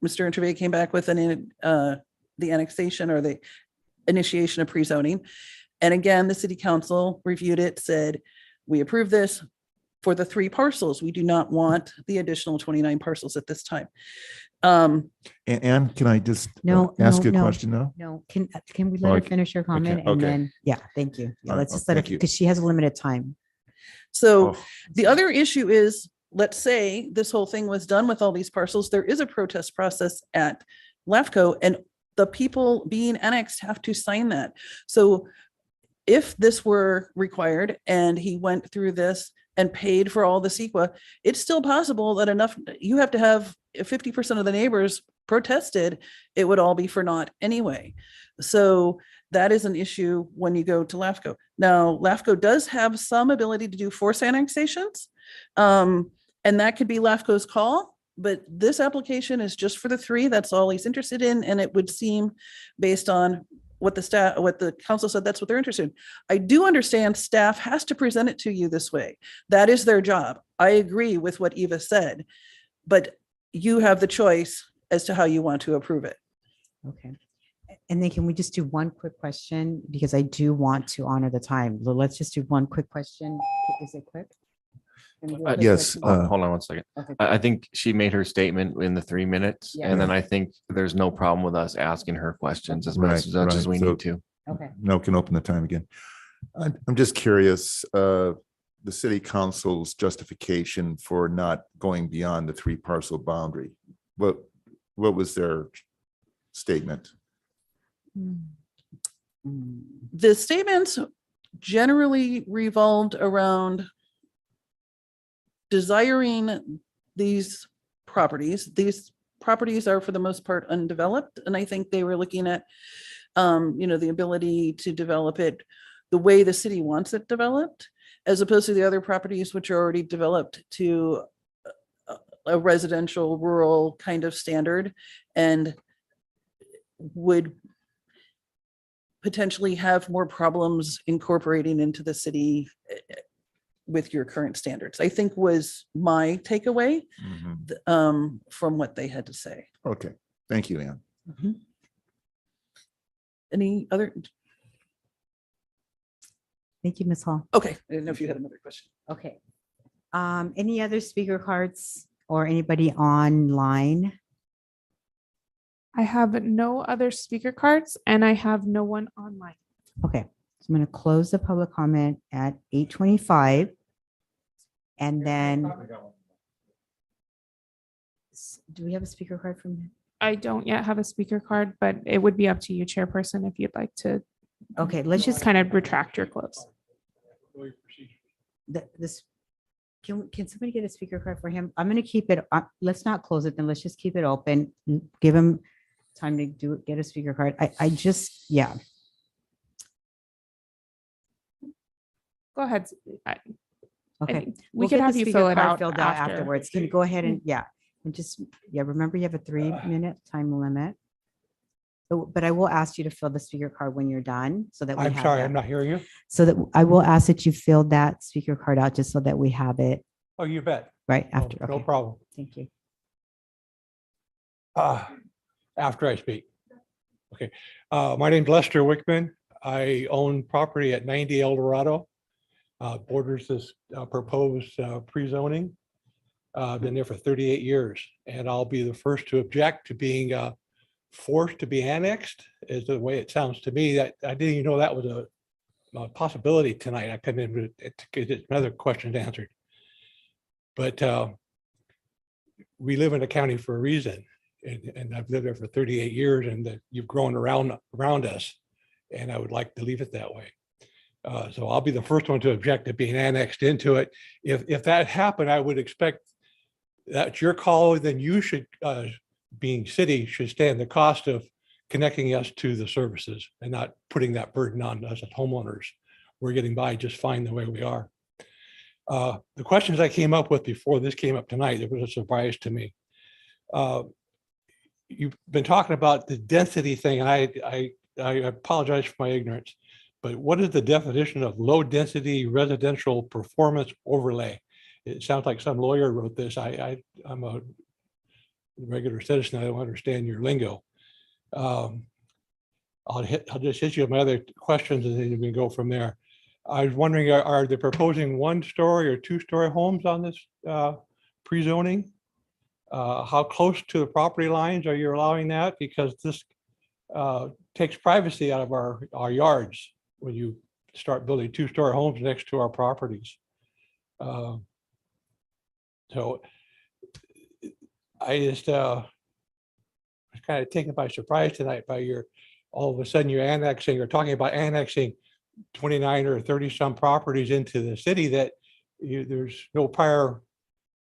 Mr. Intervay came back with the annexation or the initiation of pre-zoning. And again, the city council reviewed it, said, we approve this for the 3 parcels. We do not want the additional 29 parcels at this time. And can I just ask you a question now? No, can we let her finish her comment? And then, yeah, thank you. Yeah, let's just let her, because she has a limited time. So the other issue is, let's say this whole thing was done with all these parcels, there is a protest process at LAFCO, and the people being annexed have to sign that. So if this were required and he went through this, and paid for all the CEQA, it's still possible that enough, you have to have, if 50% of the neighbors protested, it would all be for naught anyway. So that is an issue when you go to LAFCO. Now, LAFCO does have some ability to do forced annexations. And that could be LAFCO's call, but this application is just for the 3. That's all he's interested in. And it would seem, based on what the council said, that's what they're interested in. I do understand staff has to present it to you this way. That is their job. I agree with what Eva said, but you have the choice as to how you want to approve it. Okay. And then can we just do one quick question? Because I do want to honor the time. Let's just do one quick question. Is it quick? Can we do a quick Yes, question? Hold on one second. Okay. I think she made her statement in the 3 minutes, Yeah. and then I think there's no problem with us asking her questions as Right, much as right. we So- need to. Okay. No, can open the time again. I'm just curious, the city council's justification for not going beyond the 3 parcel boundary. What was their statement? The statements generally revolved around desiring these properties. These properties are for the most part undeveloped. And I think they were looking at, the ability to develop it the way the city wants it developed, as opposed to the other properties which are already developed to a residential rural kind of standard and would potentially have more problems incorporating into the city with your current standards, I think was my takeaway from what they had to say. Okay, thank you, Ann. Any other? Thank you, Ms. Hall. Okay, I didn't know if you had another question. Okay. Any other speaker cards or anybody online? I have no other speaker cards and I have no one online. Okay, so I'm going to close the public comment at 8:25. And then. Do we have a speaker card from him? I don't yet have a speaker card, but it would be up to you, Chairperson, if you'd like to. Okay, let's just kind of retract your close. This, can somebody get a speaker card for him? I'm going to keep it, let's not close it, then let's just keep it open. Give him time to get a speaker card. I just, yeah. Go ahead. Okay. We We'll could get have the you speaker fill it card out filled after. afterwards. Can you go ahead and, yeah, and just, yeah, remember you have a 3-minute time limit. But I will ask you to fill the speaker card when you're done so that we I'm have sorry, that. I'm not hearing you. So that I will ask that you fill that speaker card out just so that we have it Oh, you bet. right No- after. No Okay, problem. thank you. After I speak. Okay. My name's Lester Wickman. I own property at 90 El Dorado. Borders this proposed pre-zoning. Been there for 38 years, and I'll be the first to object to being forced to be annexed, is the way it sounds to me. That I didn't even know that was a possibility tonight. I couldn't even get another question answered. But we live in a county for a reason, and I've lived there for 38 years, and you've grown around us, and I would like to leave it that way. So I'll be the first one to object to being annexed into it. If that happened, I would expect that's your call, then you should, being city, should stand the cost of connecting us to the services and not putting that burden on us as homeowners. We're getting by just fine the way we are. The questions I came up with before this came up tonight, it was a surprise to me. You've been talking about the density thing, and I apologize for my ignorance, but what is the definition of low density residential performance overlay? It sounds like some lawyer wrote this. I'm a regular citizen. I don't understand your lingo. I'll just hit you with my other questions and then we can go from there. I was wondering, are they proposing 1-story or 2-story homes on this pre-zoning? How close to the property lines are you allowing that? Because this takes privacy out of our yards when you start building 2-story homes next to our properties. So I just was kind of taken by surprise tonight by all of a sudden you're talking about annexing 29 or 30 some properties into the city that there's no prior,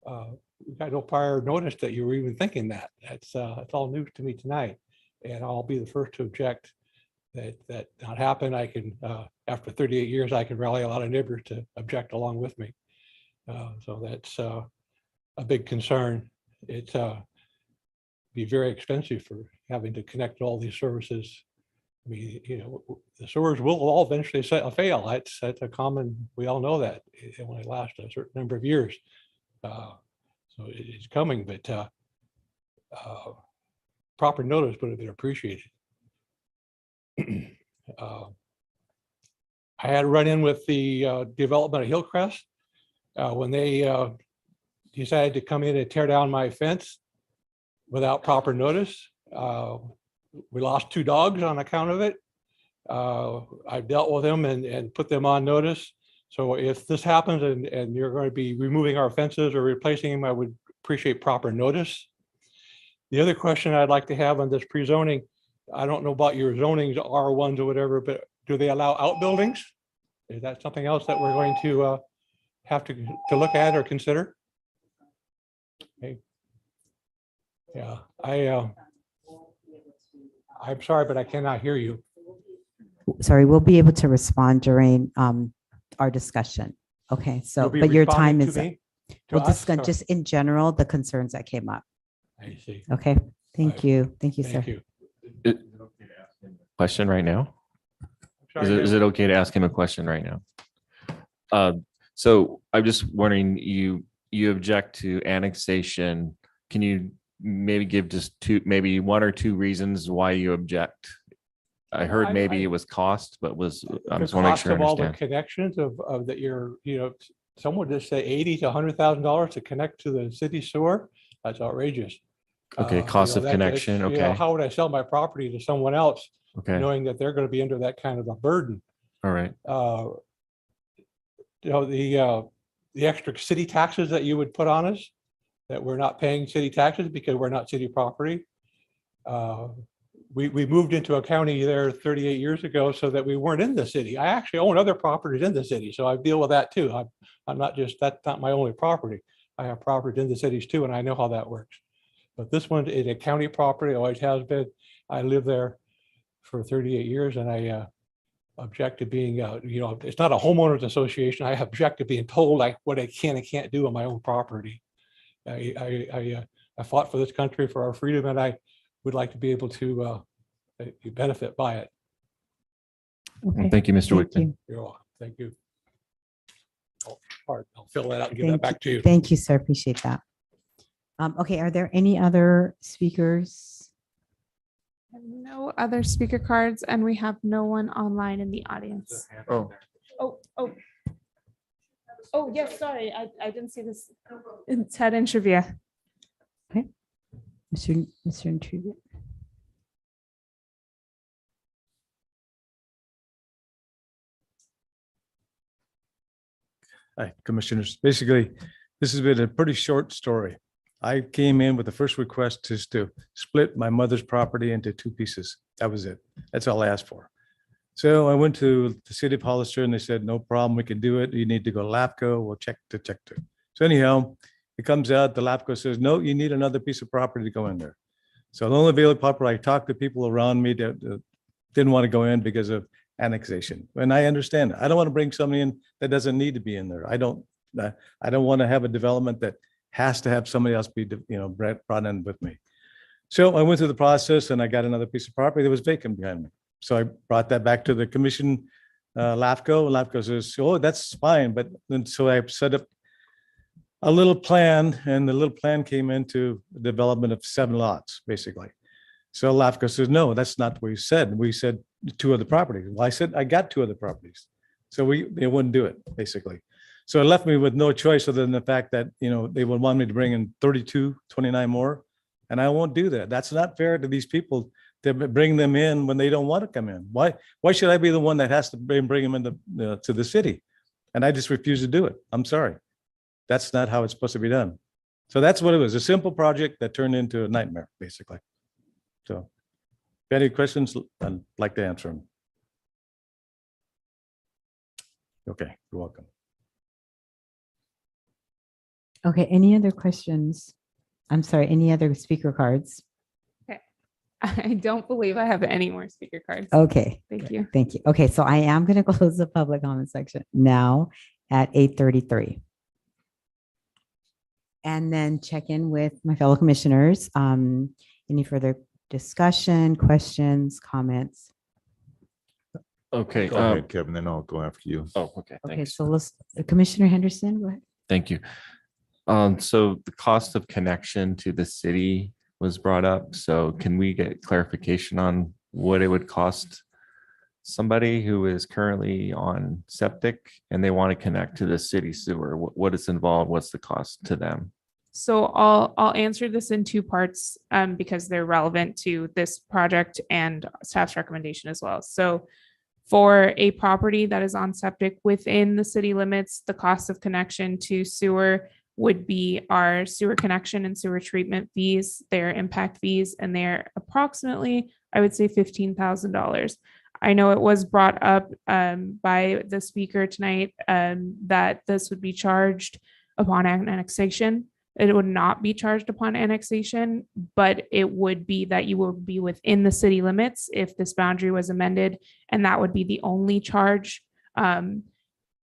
we got no prior notice that you were even thinking that. That's all news to me tonight. And I'll be the first to object that not happen. I can, after 38 years, I can rally a lot of neighbors to object along with me. So that's a big concern. It's be very expensive for having to connect all these services. I mean, you know, the sewers will all eventually fail. That's a common, we all know that. It only lasts a certain number of years. So it's coming, but proper notice would have been appreciated. I had a run-in with the development of Hillcrest when they decided to come in and tear down my fence without proper notice. We lost 2 dogs on account of it. I dealt with them and put them on notice. So if this happens and you're going to be removing our fences or replacing them, I would appreciate proper notice. The other question I'd like to have on this pre-zoning, I don't know about your zonings, R1s or whatever, but do they allow outbuildings? Is that something else that we're going to have to look at or consider? Okay. Yeah, I'm sorry, but I cannot hear you. Sorry, we'll be able to respond during our discussion. Okay, so, You'll be but your time responding is, to me? To we'll us, discuss or- just in general, the concerns that came up. I see. Okay, thank you. Thank you, sir. Thank you. Question right now? Sorry, Is it okay to ask him a question right now? So I'm just wondering, you object to annexation. Can you maybe give just maybe 1 or 2 reasons why you object? I heard maybe it was cost, but I just want to make cost sure I of all the understand. connections of that someone just say $80,000 to $100,000 to connect to the city sewer. That's outrageous. Okay, cost of connection, okay. How would I sell my property to someone else? Okay. Knowing that they're going to be under that kind of a burden? All right. The extra city taxes that you would put on us, that we're not paying city taxes because we're not city property. We moved into a county there 38 years ago so that we weren't in the city. I actually own other properties in the city, so I deal with that too. I'm not just, that's not my only property. I have property in the cities too, and I know how that works. But this one is a county property, always has been. I lived there for 38 years, and I object to being, it's not a homeowners association. I object to being told like what I can and can't do on my own property. I fought for this country, for our freedom, and I would like to be able to benefit by it. Okay, Thank you, Mr. thank Wickman. you. You're welcome. Thank you. I'll fill that out and give that Thank back to you. Thank you, sir. Appreciate that. Okay, are there any other speakers? No other speaker cards, and we have no one online in the audience. Oh. Oh, yes, sorry, I didn't see this. It's head and trivia. Okay. Mr. Intruder. Hi, Commissioners. Basically, this has been a pretty short story. I came in with the first request just to split my mother's property into 2 pieces. That was it. That's all I asked for. So I went to the city of Hollister and they said, no problem, we can do it. You need to go to LAPCO. We'll check. So anyhow, it comes out, the LAPCO says, no, you need another piece of property to go in there. So the only available property, I talked to people around me that didn't want to go in because of annexation. And I understand. I don't want to bring somebody in that doesn't need to be in there. I don't want to have a development that has to have somebody else be, brought in with me. So I went through the process and I got another piece of property that was vacant behind me. So I brought that back to the commission, LAFCO. LAFCO says, oh, that's fine. But then, so I set up a little plan, and the little plan came into the development of 7 lots, basically. So LAFCO says, no, that's not what we said. We said 2 other properties. Well, I said, I got 2 other properties. So they wouldn't do it, basically. So it left me with no choice other than the fact that, they would want me to bring in 29 more. And I won't do that. That's not fair to these people to bring them in when they don't want to come in. Why should I be the one that has to bring them in to the city? And I just refuse to do it. I'm sorry. That's not how it's supposed to be done. So that's what it was, a simple project that turned into a nightmare, basically. So if any questions, I'd like to answer them. Okay, you're welcome. Okay, any other questions? I'm sorry, any other speaker cards? I don't believe I have any more speaker cards. Okay. Thank you. Thank you. Okay, so I am going to close the public comment section now at 8:33. And then check in with my fellow commissioners. Any further discussion, questions, comments? Okay. Go ahead, Kevin, then I'll go after you. Oh, okay. Okay, Thanks. so let's, Commissioner Henderson, go ahead. Thank you. So the cost of connection to the city was brought up. So can we get clarification on what it would cost somebody who is currently on septic and they want to connect to the city sewer? What is involved? What's the cost to them? So I'll answer this in two parts because they're relevant to this project and staff's recommendation as well. So for a property that is on septic within the city limits, the cost of connection to sewer would be our sewer connection and sewer treatment fees, their impact fees, and they're approximately, I would say, $15,000. I know it was brought up by the speaker tonight that this would be charged upon annexation. It would not be charged upon annexation, but it would be that you will be within the city limits if this boundary was amended, and that would be the only charge.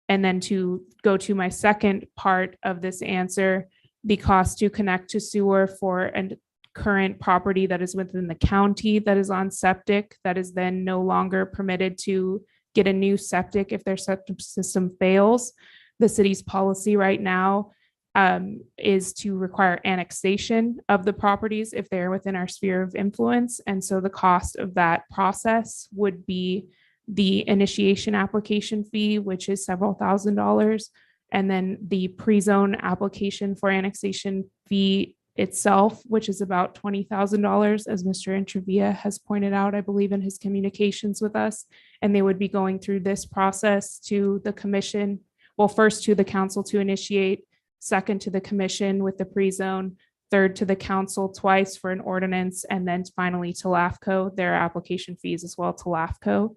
And then to go to my second part of this answer, the cost to connect to sewer for a current property that is within the county that is on septic, that is then no longer permitted to get a new septic if their septic system fails. The city's policy right now is to require annexation of the properties if they're within our sphere of influence. And so the cost of that process would be the initiation application fee, which is several $1,000s, and then the pre-zone application for annexation fee itself, which is about $20,000, as Mr. Intravia has pointed out, I believe, in his communications with us. And they would be going through this process to the commission, well, first to the council to initiate, second to the commission with the pre-zone, third to the council twice for an ordinance, and then finally to LAFCO, their application fees as well to LAFCO.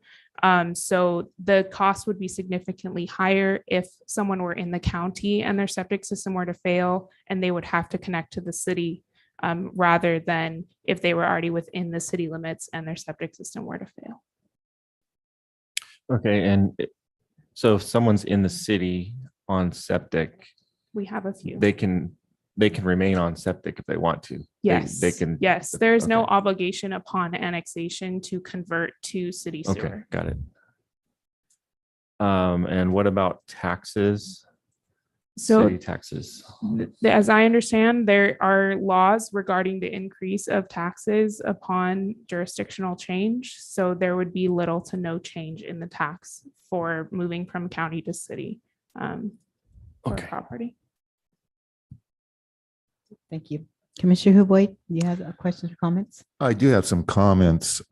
So the cost would be significantly higher if someone were in the county and their septic system were to fail and they would have to connect to the city rather than if they were already within the city limits and their septic system were to fail. Okay. And so if someone's in the city on septic, We have a few. they can remain on septic if they want to. Yes. They can. Yes, there is no Okay. obligation upon annexation to convert to city Okay, sewer. got it. And what about taxes? So City taxes. as I understand, there are laws regarding the increase of taxes upon jurisdictional change. So there would be little to no change in the tax for moving from county to city for Okay. property. Thank you. Commissioner Huboy, you have questions or comments? I do have some comments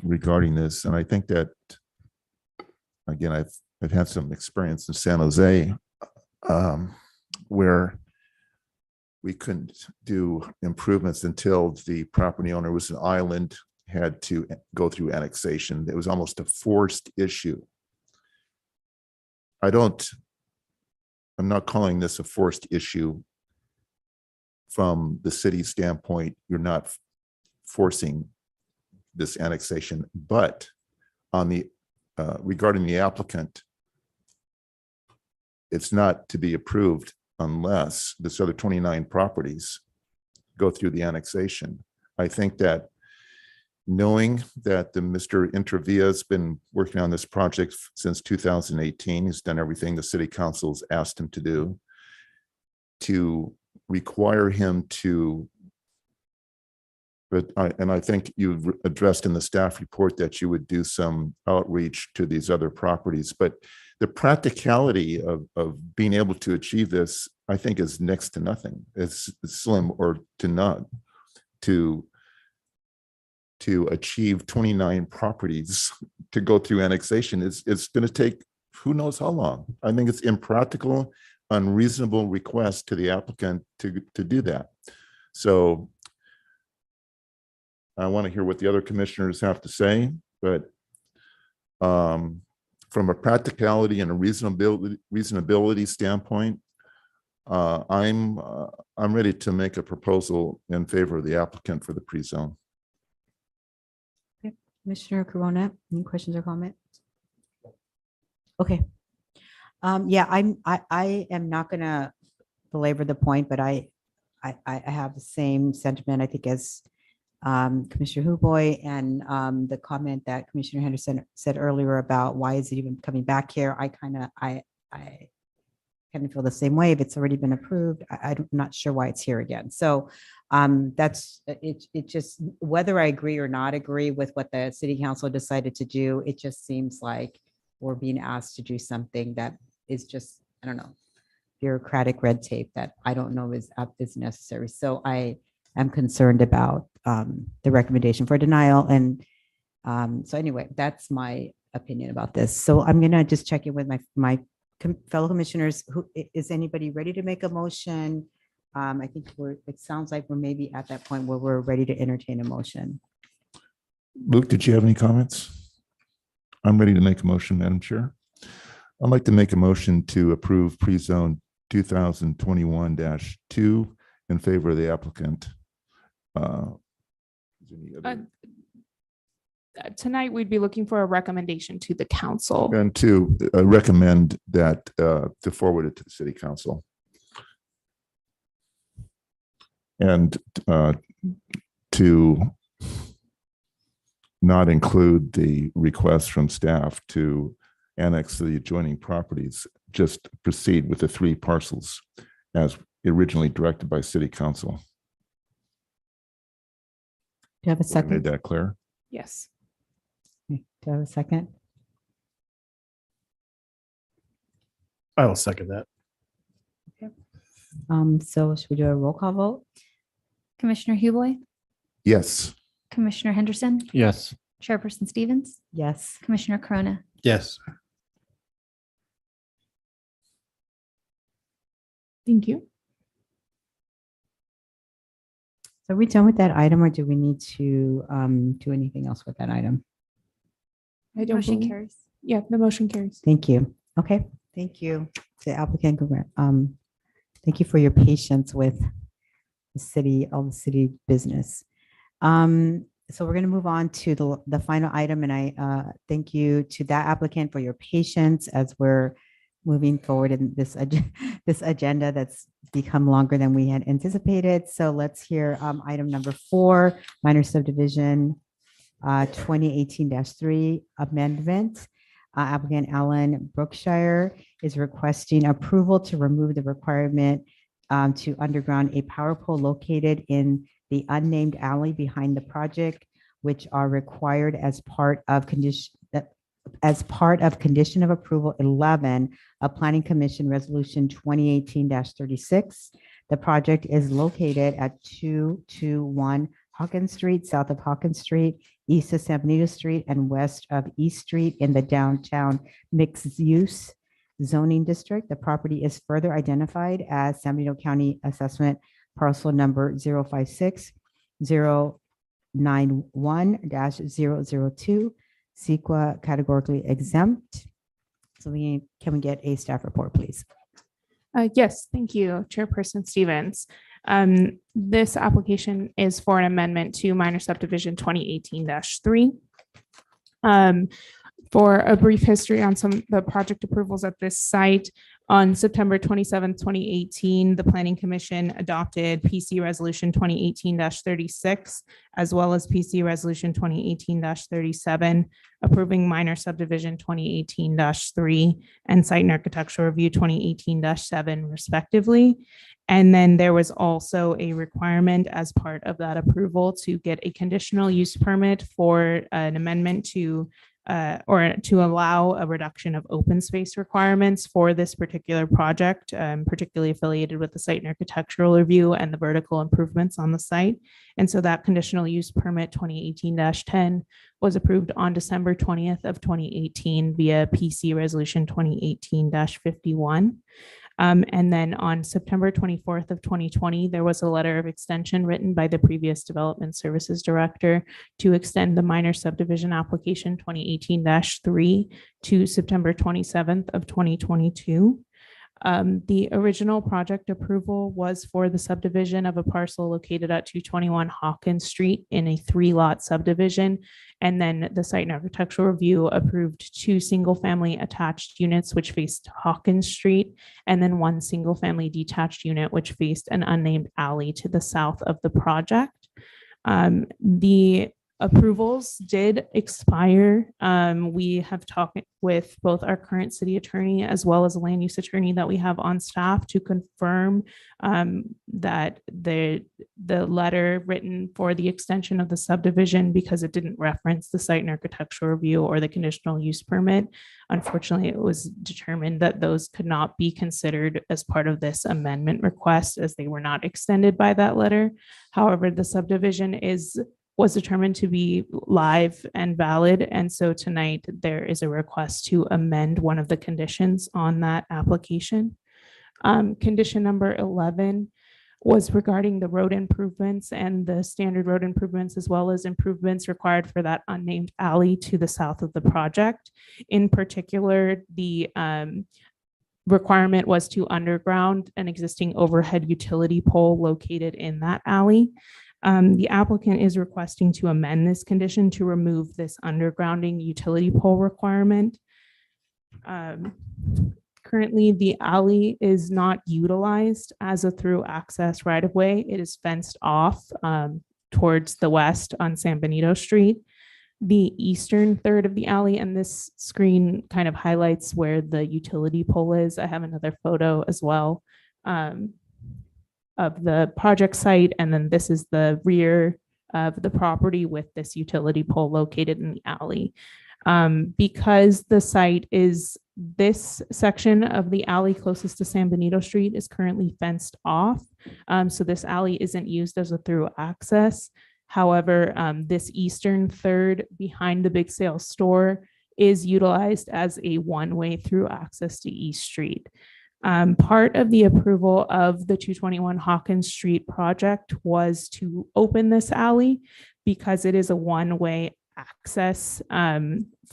regarding this, and I think that, again, I've had some experience in San Jose where we couldn't do improvements until the property owner was an island, had to go through annexation. It was almost a forced issue. I'm not calling this a forced issue from the city standpoint. You're not forcing this annexation, but on the regarding the applicant, it's not to be approved unless this other 29 properties go through the annexation. I think that knowing that the Mr. Intravia has been working on this project since 2018, he's done everything the city council's asked him to do, to require him to, I think you've addressed in the staff report that you would do some outreach to these other properties, but the practicality of being able to achieve this, I think, is next to nothing. It's slim or to none to achieve 29 properties to go through annexation. It's going to take who knows how long. I think it's impractical, unreasonable request to the applicant to do that. So I want to hear what the other commissioners have to say, but from a practicality and a reasonability standpoint, I'm ready to make a proposal in favor of the applicant for the pre-zone. Commissioner Corona, any questions or comments? Okay. Yeah, I am not gonna belabor the point, but I have the same sentiment, I think, as Commissioner Huboy and the comment that Commissioner Henderson said earlier about why is it even coming back here? I kind of feel the same way. If it's already been approved, I'm not sure why it's here again. So that's it. It just, whether I agree or not agree with what the city council decided to do, it just seems like we're being asked to do something that is just, I don't know, bureaucratic red tape that I don't know is necessary. So I am concerned about the recommendation for denial. And so anyway, that's my opinion about this. So I'm gonna just check in with my fellow commissioners. Who is anybody ready to make a motion? I think it sounds like we're maybe at that point where we're ready to entertain a motion. Luke, did you have any comments? I'm ready to make a motion, Madam Chair. I'd like to make a motion to approve pre-zone 2021-2 in favor of the applicant. Tonight, we'd be looking for a recommendation to the council. And to recommend that to forward it to the city council. And to not include the request from staff to annex the adjoining properties, just proceed with the 3 parcels as originally directed by city council. Do you have a Made second? that clear? Yes. Do you have a second? I will second that. So should we do a roll call vote? Commissioner Huboy, Yes. Commissioner Henderson, Yes. Chairperson Stevens, Yes. Commissioner Corona. Yes. Thank you. So are we done with that item, or do we need to do anything else with that item? I don't Motion believe- carries. Yeah, the motion carries. Thank you. Okay, thank you to applicant. Thank you for your patience with the city, all the city business. So we're going to move on to the final item, and I thank you to that applicant for your patience as we're moving forward in this agenda that's become longer than we had anticipated. So let's hear item number 4, minor subdivision 2018-3 amendment. Applicant Alan Brookshire is requesting approval to remove the requirement to underground a power pole located in the unnamed alley behind the project, which are required as part of condition of approval 11 of Planning Commission Resolution 2018-36. The project is located at 221 Hawkins Street, south of Hawkins Street, east of San Benito Street, and west of East Street in the downtown mixed-use zoning district. The property is further identified as San Benito County Assessment Parcel Number 056-091-002, CEQA categorically exempt. So can we get a staff report, please? Yes, thank you, Chairperson Stevens. This application is for an amendment to minor subdivision 2018-3. For a brief history on some of the project approvals at this site, on September 27, 2018, the Planning Commission adopted PC Resolution 2018-36, as well as PC Resolution 2018-37, approving minor subdivision 2018-3 and site and architectural review 2018-7 respectively. And then there was also a requirement as part of that approval to get a conditional use permit for an amendment to or to allow a reduction of open space requirements for this particular project, particularly affiliated with the site and architectural review and the vertical improvements on the site. And so that conditional use permit 2018-10 was approved on December 20th of 2018 via PC Resolution 2018-51. And then on September 24th of 2020, there was a letter of extension written by the previous Development Services Director to extend the minor subdivision application 2018-3 to September 27th of 2022. The original project approval was for the subdivision of a parcel located at 221 Hawkins Street in a 3-lot subdivision. And then the site and architectural review approved 2 single-family attached units which faced Hawkins Street, and then 1 single-family detached unit which faced an unnamed alley to the south of the project. The approvals did expire. We have talked with both our current city attorney as well as a land use attorney that we have on staff to confirm that the letter written for the extension of the subdivision, because it didn't reference the site and architectural review or the conditional use permit. Unfortunately, it was determined that those could not be considered as part of this amendment request as they were not extended by that letter. However, the subdivision was determined to be live and valid. And so tonight there is a request to amend one of the conditions on that application. Condition number 11 was regarding the road improvements and the standard road improvements, as well as improvements required for that unnamed alley to the south of the project. In particular, the requirement was to underground an existing overhead utility pole located in that alley. The applicant is requesting to amend this condition to remove this undergrounding utility pole requirement. Currently, the alley is not utilized as a through access right of way. It is fenced off towards the west on San Benito Street. The eastern third of the alley, and this screen kind of highlights where the utility pole is. I have another photo as well of the project site. And then this is the rear of the property with this utility pole located in the alley. Because the site is this section of the alley closest to San Benito Street is currently fenced off. So this alley isn't used as a through access. However, this eastern third behind the Big Sale store is utilized as a one-way through access to East Street. Part of the approval of the 221 Hawkins Street project was to open this alley because it is a one-way access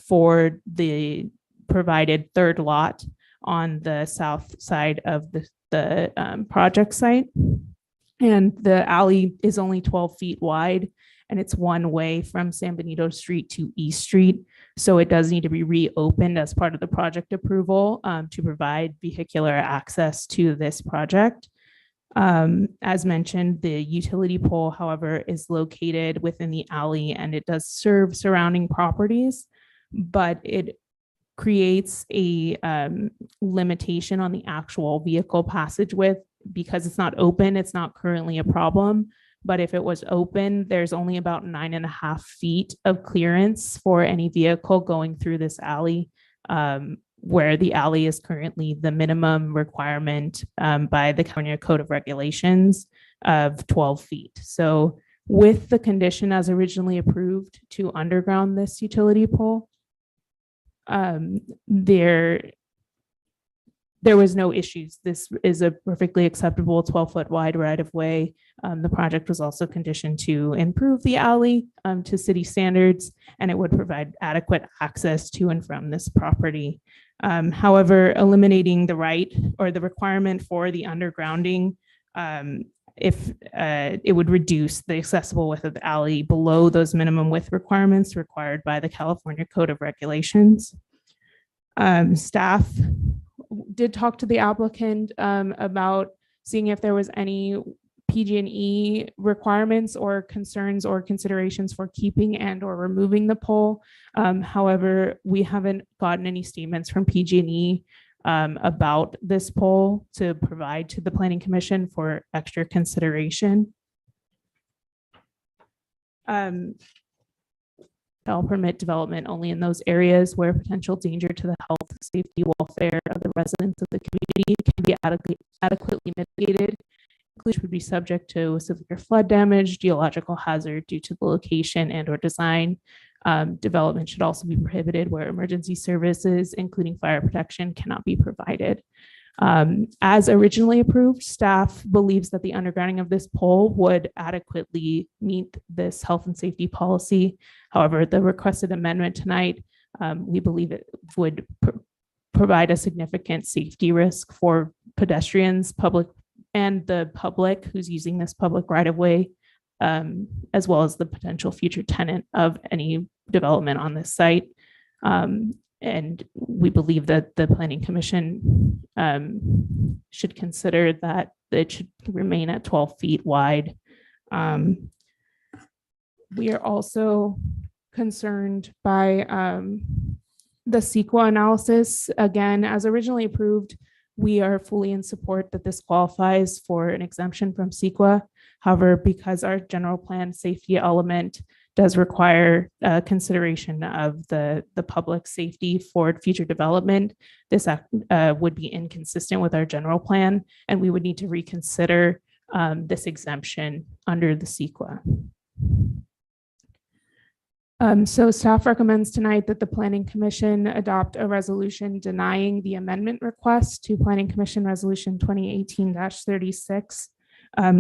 for the provided third lot on the south side of the project site. And the alley is only 12 feet wide, and it's one way from San Benito Street to East Street. So it does need to be reopened as part of the project approval to provide vehicular access to this project. As mentioned, the utility pole, however, is located within the alley and it does serve surrounding properties, but it creates a limitation on the actual vehicle passage width. Because it's not open, it's not currently a problem. But if it was open, there's only about 9.5 feet of clearance for any vehicle going through this alley, where the alley is currently the minimum requirement by the California Code of Regulations of 12 feet. So with the condition as originally approved to underground this utility pole, there was no issues. This is a perfectly acceptable 12-foot wide right of way. The project was also conditioned to improve the alley to city standards, and it would provide adequate access to and from this property. However, eliminating the right or the requirement for the undergrounding, if it would reduce the accessible width of the alley below those minimum width requirements required by the California Code of Regulations. Staff did talk to the applicant about seeing if there was any PG&E requirements or concerns or considerations for keeping and or removing the pole. However, we haven't gotten any statements from PG&E about this pole to provide to the Planning Commission for extra consideration. Shall permit development only in those areas where potential danger to the health, safety, welfare of the residents of the community can be adequately mitigated, which would be subject to severe flood damage, geological hazard due to the location and or design. Development should also be prohibited where emergency services, including fire protection, cannot be provided. As originally approved, staff believes that the undergrounding of this pole would adequately meet this health and safety policy. However, the requested amendment tonight, we believe it would provide a significant safety risk for pedestrians, public, and the public who's using this public right of way, as well as the potential future tenant of any development on this site. And we believe that the Planning Commission should consider that it should remain at 12 feet wide. We are also concerned by the CEQA analysis. Again, as originally approved, we are fully in support that this qualifies for an exemption from CEQA. However, because our general plan safety element does require consideration of the public safety for future development, this would be inconsistent with our general plan, and we would need to reconsider this exemption under the CEQA. So staff recommends tonight that the Planning Commission adopt a resolution denying the amendment request to Planning Commission Resolution 2018-36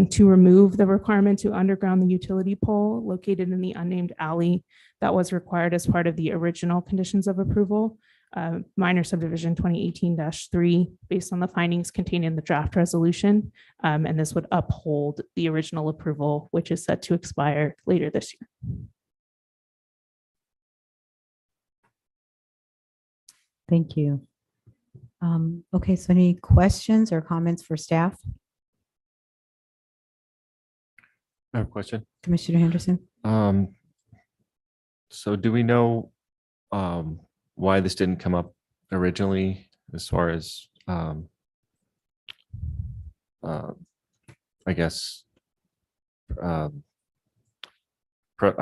to remove the requirement to underground the utility pole located in the unnamed alley that was required as part of the original conditions of approval, minor subdivision 2018-3, based on the findings contained in the draft resolution. And this would uphold the original approval, which is set to expire later this year. Thank you. Okay, so any questions or comments for staff? I have a question. Commissioner Henderson? So do we know why this didn't come up originally as far as I guess I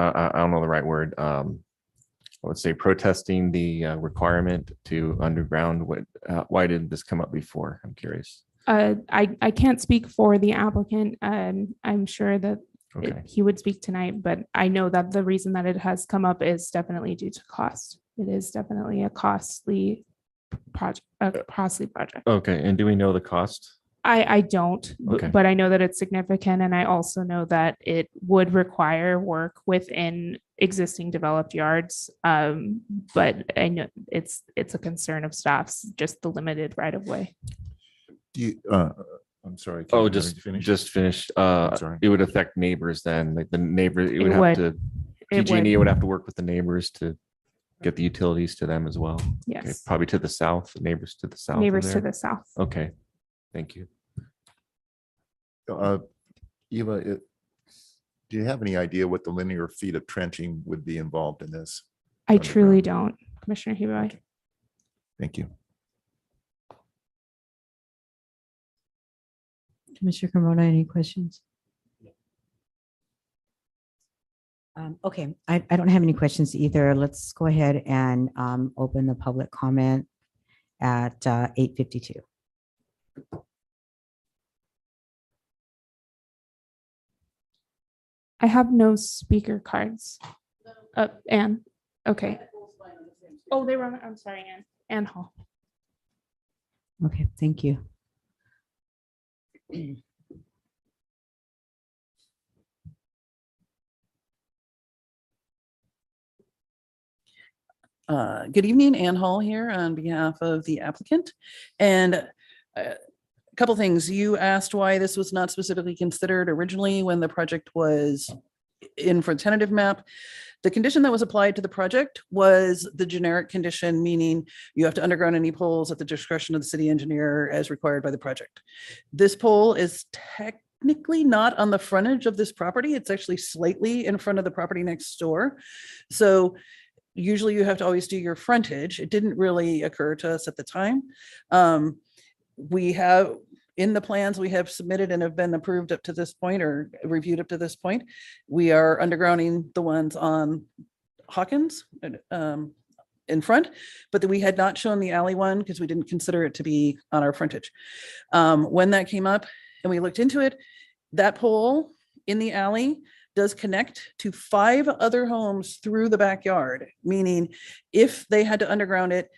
don't know the right word. I would say protesting the requirement to underground. Why didn't this come up before? I'm curious. I can't speak for the applicant. I'm sure that Okay. he would speak tonight, but I know that the reason that it has come up is definitely due to cost. It is definitely a costly project. Okay, and do we know the cost? I don't, Okay. but I know that it's significant, and I also know that it would require work within existing developed yards. But I know it's a concern of staff's, just the limited right of way. Do you, I'm sorry. Oh, Kevin, did you finish? just finish. sorry. It would affect neighbors then, like the neighbor, it It would have would. to, It PG&E would. would have to work with the neighbors to get the utilities to them as well. Okay, Yes. probably to the south, neighbors to the south. of Neighbors to there. the south. Okay, thank you. Eva, do you have any idea what the linear feet of trenching would be involved in this? I truly don't, Commissioner Huey. Thank you. Commissioner Carmona, any questions? Okay, I don't have any questions either. Let's go ahead and open the public comment at 8:52. I have no speaker cards. Anne, okay. Oh, they were, I'm sorry, Anne Hall. Okay, thank you. Good evening, Ann Hall here on behalf of the applicant. And a couple things. You asked why this was not specifically considered originally when the project was in for tentative map. The condition that was applied to the project was the generic condition, meaning you have to underground any poles at the discretion of the city engineer as required by the project. This pole is technically not on the frontage of this property. It's actually slightly in front of the property next door. So usually you have to always do your frontage. It didn't really occur to us at the time. We have, in the plans we have submitted and have been approved up to this point or reviewed up to this point, we are undergrounding the ones on Hawkins in front, but we had not shown the alley one because we didn't consider it to be on our frontage. When that came up and we looked into it, that pole in the alley does connect to 5 other homes through the backyard, meaning if they had to underground it,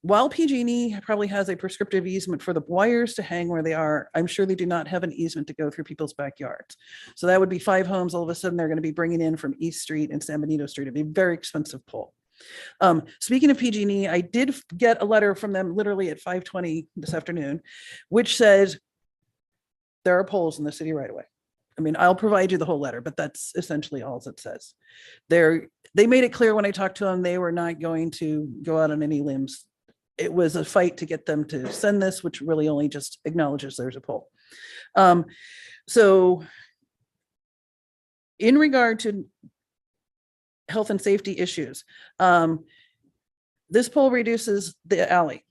while PG&E probably has a prescriptive easement for the wires to hang where they are, I'm sure they do not have an easement to go through people's backyards. So that would be 5 homes. All of a sudden, they're going to be bringing in from East Street and San Benito Street. It'd be a very expensive pole. Speaking of PG&E, I did get a letter from them literally at 5:20 this afternoon, which says there are poles in the city right away. I mean, I'll provide you the whole letter, but that's essentially all it says. They made it clear when I talked to them, they were not going to go out on any limbs. It was a fight to get them to send this, which really only just acknowledges there's a pole. So in regard to health and safety issues, this pole reduces the alley.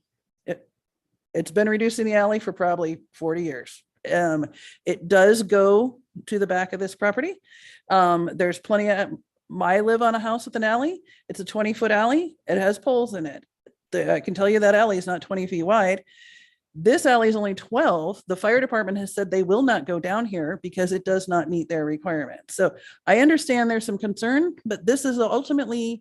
It's been reducing the alley for probably 40 years. It does go to the back of this property. There's plenty of, I live on a house with an alley. It's a 20-foot alley. It has poles in it. I can tell you that alley is not 20 feet wide. This alley is only 12. The fire department has said they will not go down here because it does not meet their requirements. So I understand there's some concern, but this is ultimately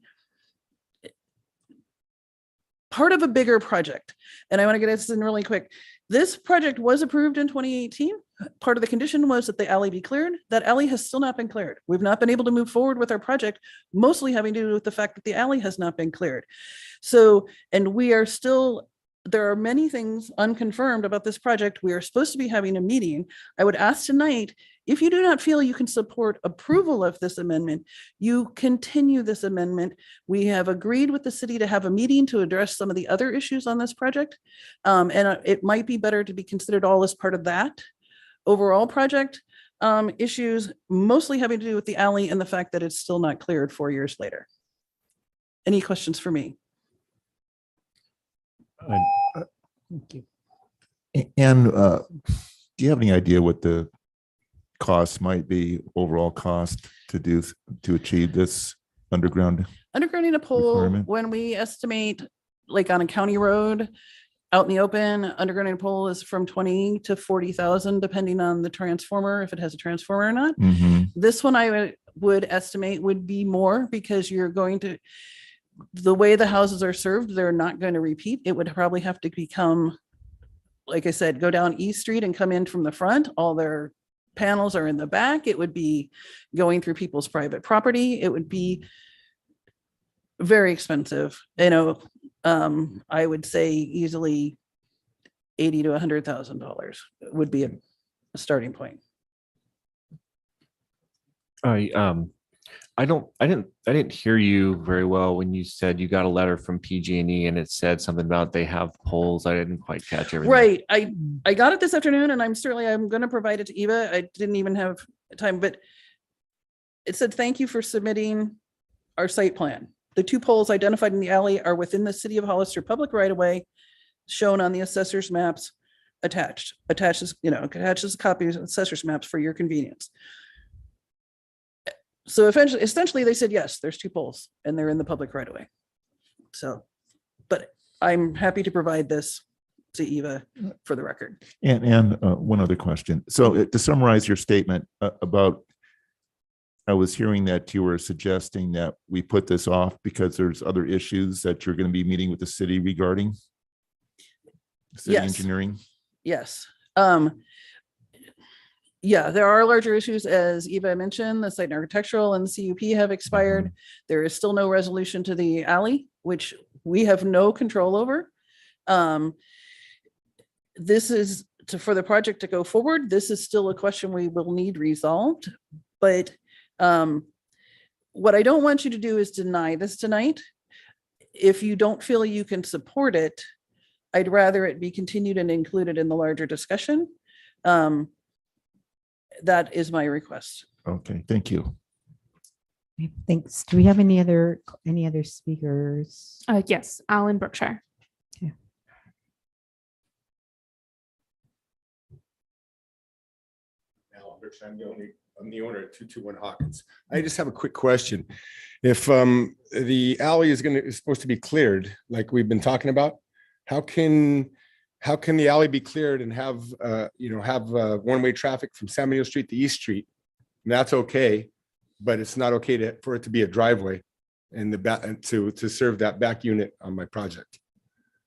part of a bigger project. And I want to get this in really quick. This project was approved in 2018. Part of the condition was that the alley be cleared. That alley has still not been cleared. We've not been able to move forward with our project, mostly having to do with the fact that the alley has not been cleared. So, and we are still, there are many things unconfirmed about this project. We are supposed to be having a meeting. I would ask tonight, if you do not feel you can support approval of this amendment, you continue this amendment. We have agreed with the city to have a meeting to address some of the other issues on this project. And it might be better to be considered all as part of that overall project issues, mostly having to do with the alley and the fact that it's still not cleared 4 years later. Any questions for me? And do you have any idea what the cost might be, overall cost to achieve this undergrounding a pole, requirement? when we estimate, like on a county road out in the open, undergrounding a pole is from 20 to 40,000, depending on the transformer, if it has a transformer or not. Mhm. This one I would estimate would be more because you're going to, the way the houses are served, they're not going to repeat. It would probably have to become, like I said, go down East Street and come in from the front. All their panels are in the back. It would be going through people's private property. It would be very expensive. I would say easily $80,000 to $100,000 would be a starting point. I didn't hear you very well when you said you got a letter from PG&E and it said something about they have poles. I didn't quite catch everything. Right. I got it this afternoon and I'm going to provide it to Eva. I didn't even have time, but it said, thank you for submitting our site plan. The 2 poles identified in the alley are within the city of Hollister public right of way, shown on the assessor's maps attached. Attaches a copy of assessor's maps for your convenience. So essentially they said, yes, there's 2 poles and they're in the public right of way. So, but I'm happy to provide this to Eva for the record. And one other question. So to summarize your statement about, I was hearing that you were suggesting that we put this off because there's other issues that you're going to be meeting with the city regarding city Yes. engineering. Yes. Yeah, there are larger issues, as Eva mentioned, the site and architectural and the CUP have expired. There is still no resolution to the alley, which we have no control over. This is for the project to go forward. This is still a question we will need resolved. But what I don't want you to do is deny this tonight. If you don't feel you can support it, I'd rather it be continued and included in the larger discussion. That is my request. Okay, thank you. Thanks. Do we have any other speakers? Yes, Alan Brookshire. I'm the owner of 221 Hawkins. I just have a quick question. If the alley is supposed to be cleared, like we've been talking about, how can the alley be cleared and have one-way traffic from San Benito Street to East Street? And that's okay, but it's not okay for it to be a driveway and the back to serve that back unit on my project.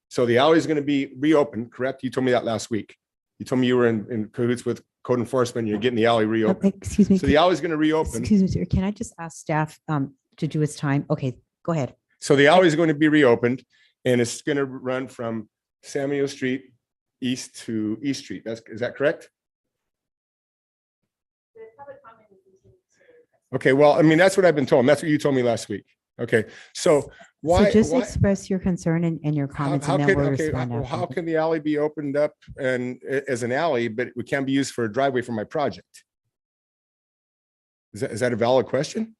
So the alley is going to be reopened, correct? You told me that last week. You told me you were in cahoots with code enforcement. You're getting the alley reopened. Excuse me. So the alley is going to reopen. Excuse me, sir. Can I just ask staff to do its time? Okay, go ahead. So the alley is going to be reopened and it's going to run from Samuel Street east to East Street. Is that correct? Okay, well, I mean, that's what I've been told. That's what you told me last week. Okay, so why? So just why- express your concern and your comments and then we'll respond well, after. how can the alley be opened up and as an alley, but it can't be used for a driveway for my project? Is that a valid question?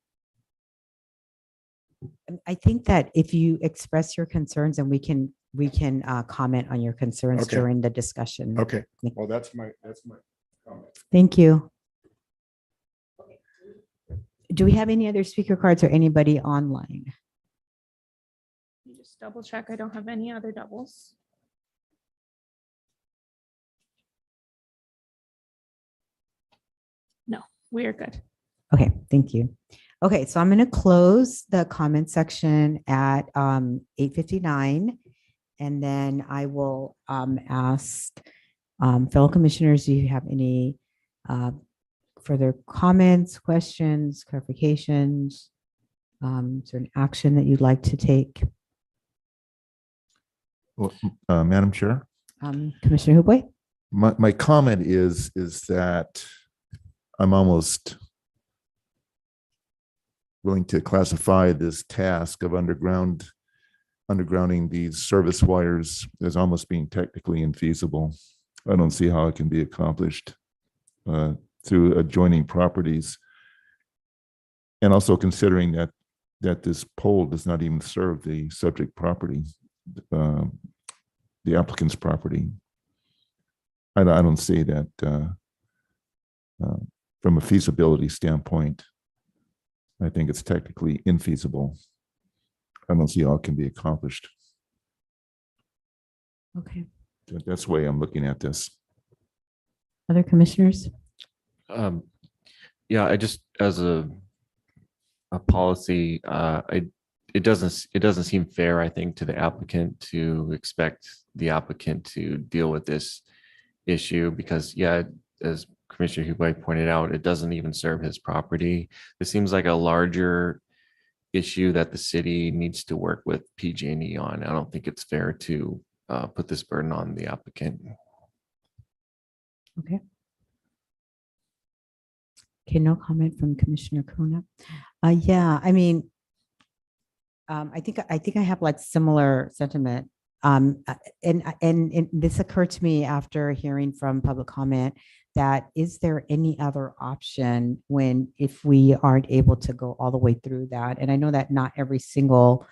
I think that if you express your concerns and we can comment on your concerns Okay. during the discussion. Okay, well, that's my comment. Thank you. Do we have any other speaker cards or anybody online? Let me just double check. I don't have any other doubles. No, we are good. Okay, thank you. Okay, so I'm going to close the comment section at 8:59. And then I will ask fellow commissioners, do you have any further comments, questions, clarifications? Is there an action that you'd like to take? Well, Madam Chair, Commissioner Hubway? my comment is that I'm almost willing to classify this task of undergrounding these service wires as almost being technically infeasible. I don't see how it can be accomplished through adjoining properties. And also considering that this pole does not even serve the subject property, the applicant's property. I don't see that from a feasibility standpoint. I think it's technically infeasible. I don't see how it can be accomplished. Okay. That's the way I'm looking at this. Other commissioners? Yeah, I just, as a policy, it doesn't seem fair, I think, to the applicant to expect the applicant to deal with this issue because, yeah, as Commissioner Hubway pointed out, it doesn't even serve his property. This seems like a larger issue that the city needs to work with PG&E on. I don't think it's fair to put this burden on the applicant. Okay. Okay, no comment from Commissioner Kuna. Yeah, I mean, I think I have like similar sentiment. And this occurred to me after hearing from public comment that is there any other option if we aren't able to go all the way through that? And I know that not every single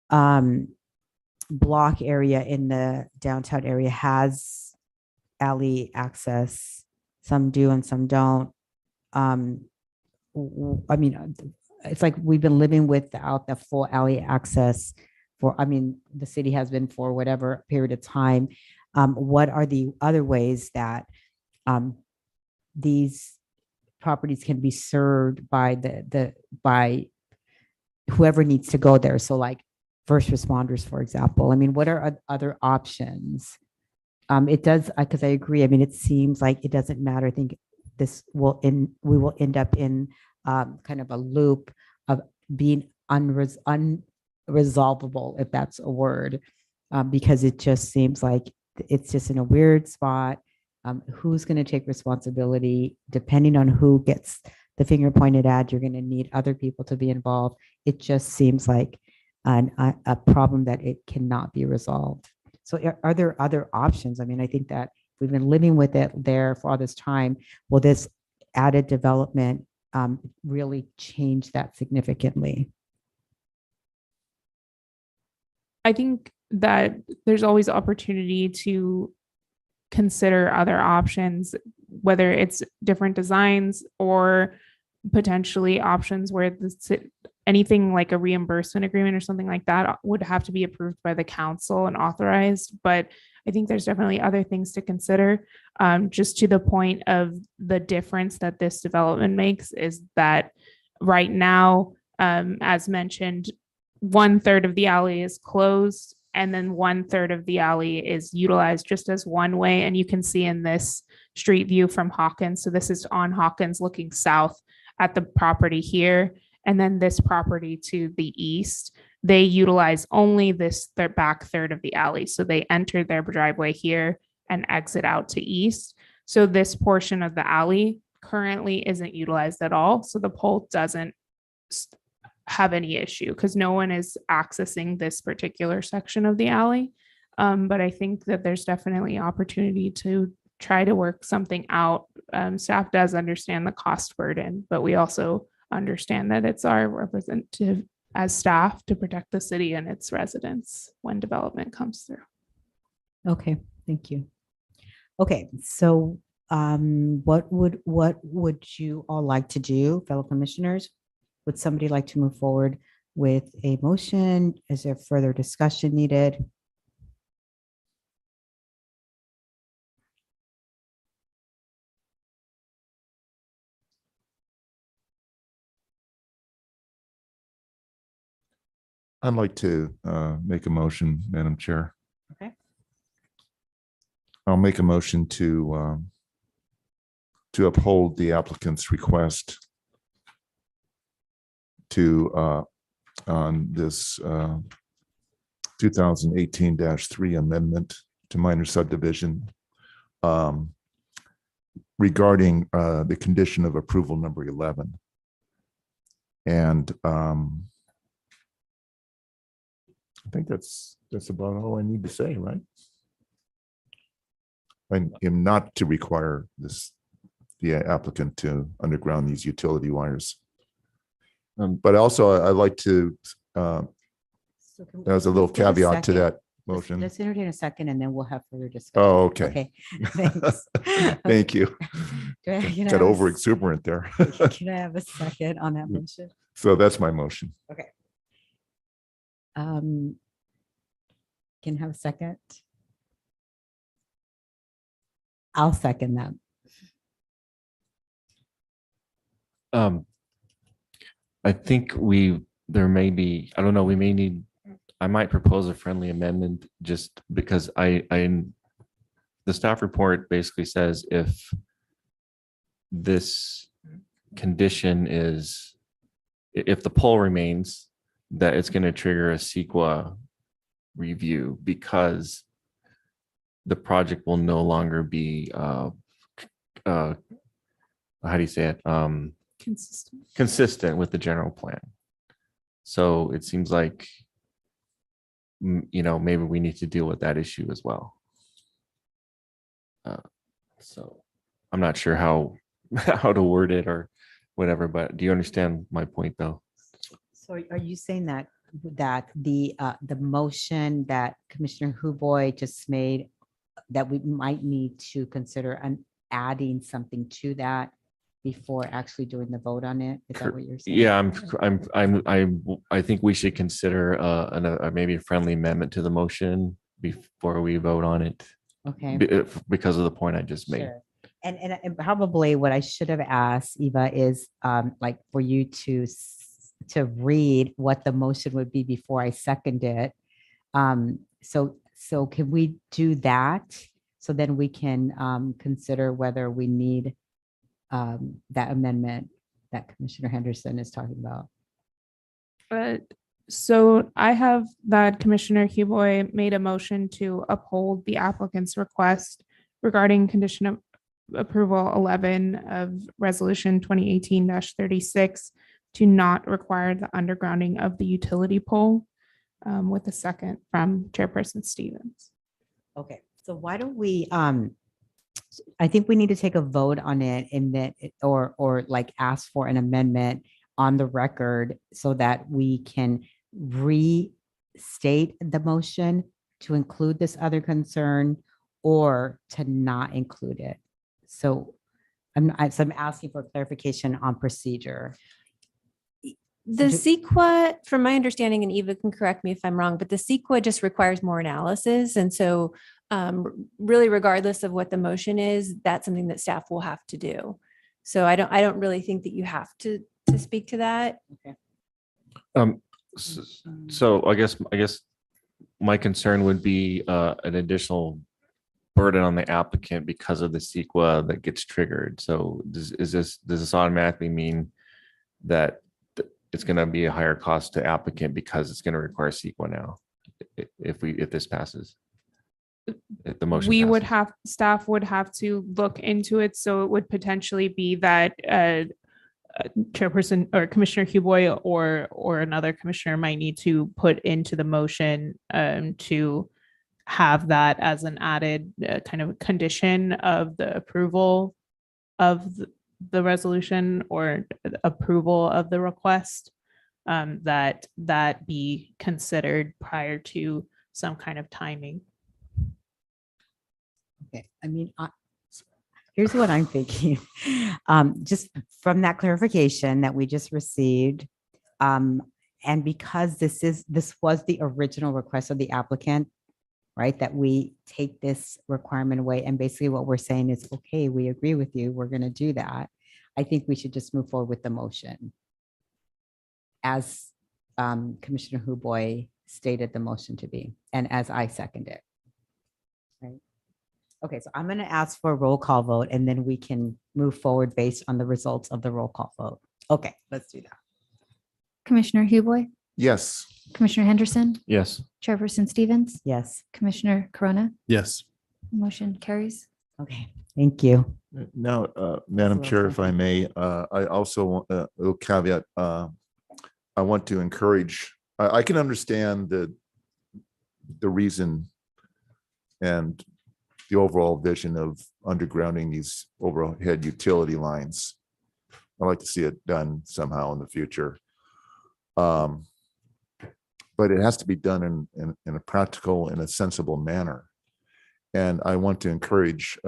block area in the downtown area has alley access. Some do and some don't. I mean, it's like we've been living without the full alley access the city has been for whatever period of time. What are the other ways that these properties can be served by by whoever needs to go there? So like first responders, for example. I mean, what are other options? It does, because I agree. I mean, it seems like it doesn't matter. I think we will end up in kind of a loop of being unresolvable, if that's a word, because it just seems like it's just in a weird spot. Who's going to take responsibility? Depending on who gets the finger pointed at, you're going to need other people to be involved. It just seems like a problem that it cannot be resolved. So are there other options? I mean, I think that we've been living with it there for all this time. Will this added development really change that significantly? I think that there's always opportunity to consider other options, whether it's different designs or potentially options where anything like a reimbursement agreement or something like that would have to be approved by the council and authorized. But I think there's definitely other things to consider. Just to the point of the difference that this development makes is that right now, as mentioned, 1/3 of the alley is closed and then 1/3 of the alley is utilized just as one way. And you can see in this street view from Hawkins. So this is on Hawkins looking south at the property here. And then this property to the east. they utilize only their back third of the alley. So they enter their driveway here and exit out to east. So this portion of the alley currently isn't utilized at all. So the pole doesn't have any issue because no one is accessing this particular section of the alley. But I think that there's definitely opportunity to try to work something out. Staff does understand the cost burden, but we also understand that it's our representative as staff to protect the city and its residents when development comes through. Okay, thank you. Okay, so what would you all like to do, fellow commissioners? Would somebody like to move forward with a motion? Is there further discussion needed? I'd like to make a motion, Madam Chair. Okay. I'll make a motion to uphold the applicant's request to on this 2018-3 amendment to minor subdivision regarding the condition of approval number 11. And I think that's about all I need to say, right? I am not to require the applicant to underground these utility wires. But also I'd like to, there's a little let's give a caveat to second. that Let's- motion. Let's entertain a second and then we'll have further discussion. Oh, okay. Okay, thanks. Thank you. Can I Got have a over s- exuberant there. Can I have a second on that motion? So that's my motion. Okay. Can I have a second? I'll second that. I think there may be, I don't know, we may need, I might propose a friendly amendment just because the staff report basically says if this condition is, if the pole remains, that it's going to trigger a CEQA review because the project will no longer be, how do you say it? Consistent with the general plan. So it seems like, maybe we need to deal with that issue as well. So I'm not sure how to word it or whatever, but do you understand my point though? So are you saying that the motion that Commissioner Huboy just made, that we might need to consider adding something to that before actually doing the vote on it? Is that what you're saying? Yeah, I think we should consider maybe a friendly amendment to the motion before we vote on it. Okay. Because of the point I just made. Sure. And probably what I should have asked Eva is like for you to read what the motion would be before I second it. So can we do that? So then we can consider whether we need that amendment that Commissioner Henderson is talking about. So I have that Commissioner Huboy made a motion to uphold the applicant's request regarding condition of approval 11 of resolution 2018-36 to not require the undergrounding of the utility pole, with a second from Chairperson Stevens. Okay, so why don't we, I think we need to take a vote on it and that, or like ask for an amendment on the record so that we can restate the motion to include this other concern or to not include it. So I'm asking for clarification on procedure. The CEQA, from my understanding, and Eva can correct me if I'm wrong, but the CEQA just requires more analysis. And so really, regardless of what the motion is, that's something that staff will have to do. So I don't really think that you have to speak to that. Okay. So I guess my concern would be an additional burden on the applicant because of the CEQA that gets triggered. So does this automatically mean that it's going to be a higher cost to applicant because it's going to require CEQA now. If this passes. If the motion We would passes. have, staff would have to look into it. So it would potentially be that Chairperson or Commissioner Huboy or another commissioner might need to put into the motion to have that as an added kind of condition of the approval of the resolution or approval of the request, that be considered prior to some kind of timing. Okay, I mean, here's what I'm thinking. Just from that clarification that we just received, and because this was the original request of the applicant, right, that we take this requirement away, and basically what we're saying is, okay, we agree with you, we're going to do that. I think we should just move forward with the motion as Commissioner Huboy stated the motion to be, and as I second it. Right. Okay, so I'm going to ask for a roll call vote, and then we can move forward based on the results of the roll call vote. Okay, let's do that. Commissioner Huboy, Yes. Commissioner Henderson, Yes. Chairperson Stevens, Yes. Commissioner Corona, Yes. motion carries. Okay, thank you. Now, Madam You're Chair, if I may, I also want a little caveat. I want to encourage, I can understand the reason and the overall vision of undergrounding these overhead utility lines. I'd like to see it done somehow in the future. But it has to be done in a practical and a sensible manner. And I want to encourage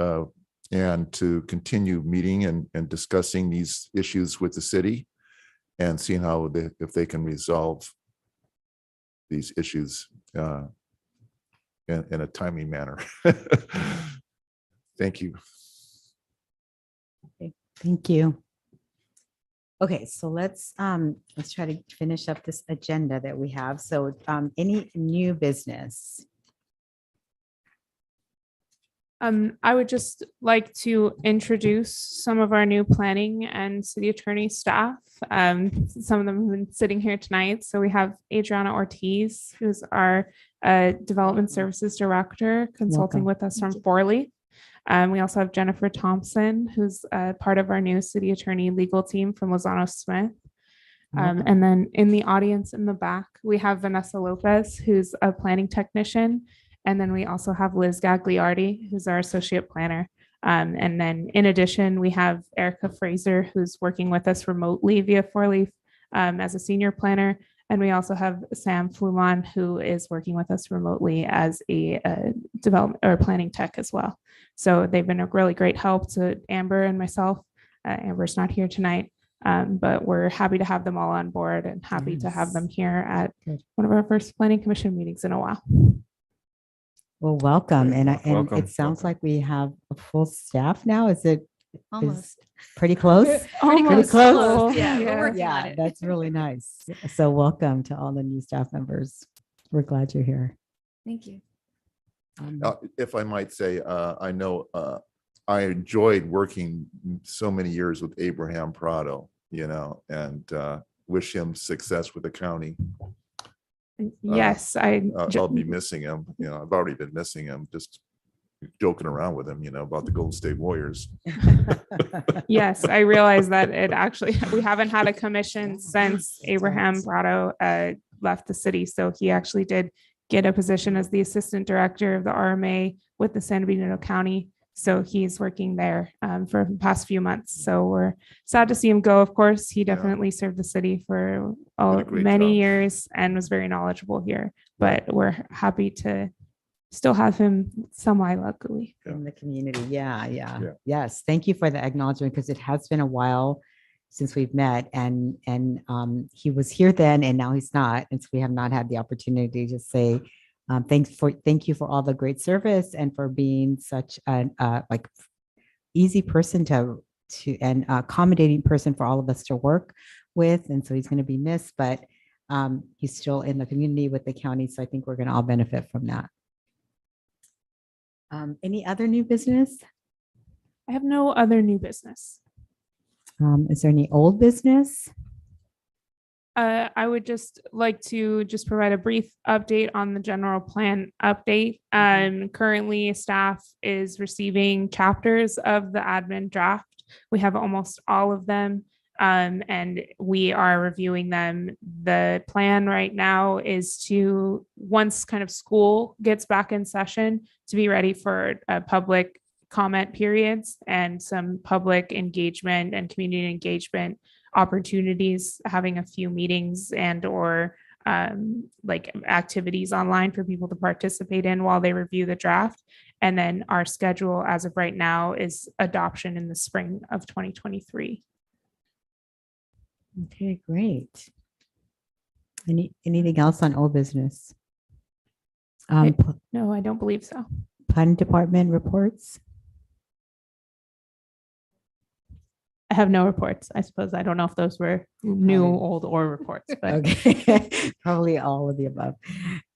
and to continue meeting and discussing these issues with the city and seeing how if they can resolve these issues in a timely manner. Thank you. Okay, thank you. Okay, so let's try to finish up this agenda that we have. So any new business? I would just like to introduce some of our new planning and city attorney staff. Some of them have been sitting here tonight. So we have Adriana Ortiz, who's our Development Services Director, consulting with us from Forley. We also have Jennifer Thompson, who's part of our new city attorney legal team from Lozano Smith. And then in the audience in the back, we have Vanessa Lopez, who's a planning technician. And then we also have Liz Gagliardi, who's our associate planner. And then in addition, we have Erica Fraser, who's working with us remotely via Forley as a senior planner. And we also have Sam Fluman, who is working with us remotely as a development or planning tech as well. So they've been a really great help to Amber and myself. Amber's not here tonight, but we're happy to have them all on board and happy to have them here at one of our first planning commission meetings in a while. Well, welcome. And Welcome. it sounds like we have a full staff now. Is it Almost. pretty close? Pretty Almost close. Yeah, we're working on Yeah, it. that's really nice. So welcome to all the new staff members. We're glad you're here. Thank you. If I might say, I know I enjoyed working so many years with Abraham Prado, and wish him success with the county. Yes, I'll be missing him. I've already been missing him, just joking around with him, about the Golden State Warriors. Yes, I realize that we haven't had a commission since Abraham Prado left the city. So he actually did get a position as the assistant director of the RMA with the San Bernardino County. So he's working there for the past few months. So we're sad to see him go. Of course, he definitely served the city for many years and was very knowledgeable here. But we're happy to still have him semi-locally. In the community. Yeah. Yes. Thank you for the acknowledgement, because it has been a while since we've met, and he was here then and now he's not. And so we have not had the opportunity to say thank you for all the great service and for being such an easy person to and accommodating person for all of us to work with. And so he's going to be missed, but he's still in the community with the county. So I think we're going to all benefit from that. Any other new business? I have no other new business. Is there any old business? I would just like to just provide a brief update on the general plan update. Currently, staff is receiving chapters of the admin draft. We have almost all of them, and we are reviewing them. The plan right now is to, once kind of school gets back in session, to be ready for public comment periods and some public engagement and community engagement opportunities, having a few meetings and or like activities online for people to participate in while they review the draft. And then our schedule as of right now is adoption in the spring of 2023. Okay, great. Anything else on old business? No, I don't believe so. Planning department reports? I have no reports. I suppose I don't know if those were new, old, or reports, but Okay, probably all of the above.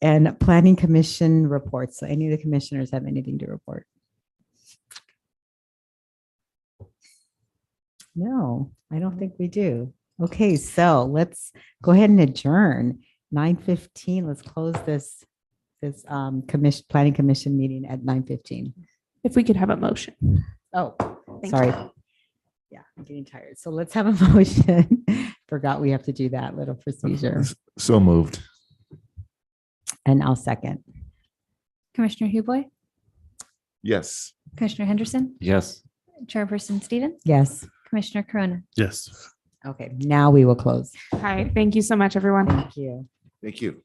And planning commission reports. So any of the commissioners have anything to report? No, I don't think we do. Okay, so let's go ahead and adjourn. 9:15. Let's close this commission, planning commission meeting at 9:15. if we could have a motion. Oh, Thank sorry. you. Yeah, I'm getting tired. So let's have a motion. Forgot we have to do that little procedure. So moved. And I'll second. Commissioner Huboy, Yes. Commissioner Henderson, Yes. Chairperson Stevens, Yes. Commissioner Corona. Yes. Okay, now we will close. Hi, thank you so much, everyone. Thank you. Thank you.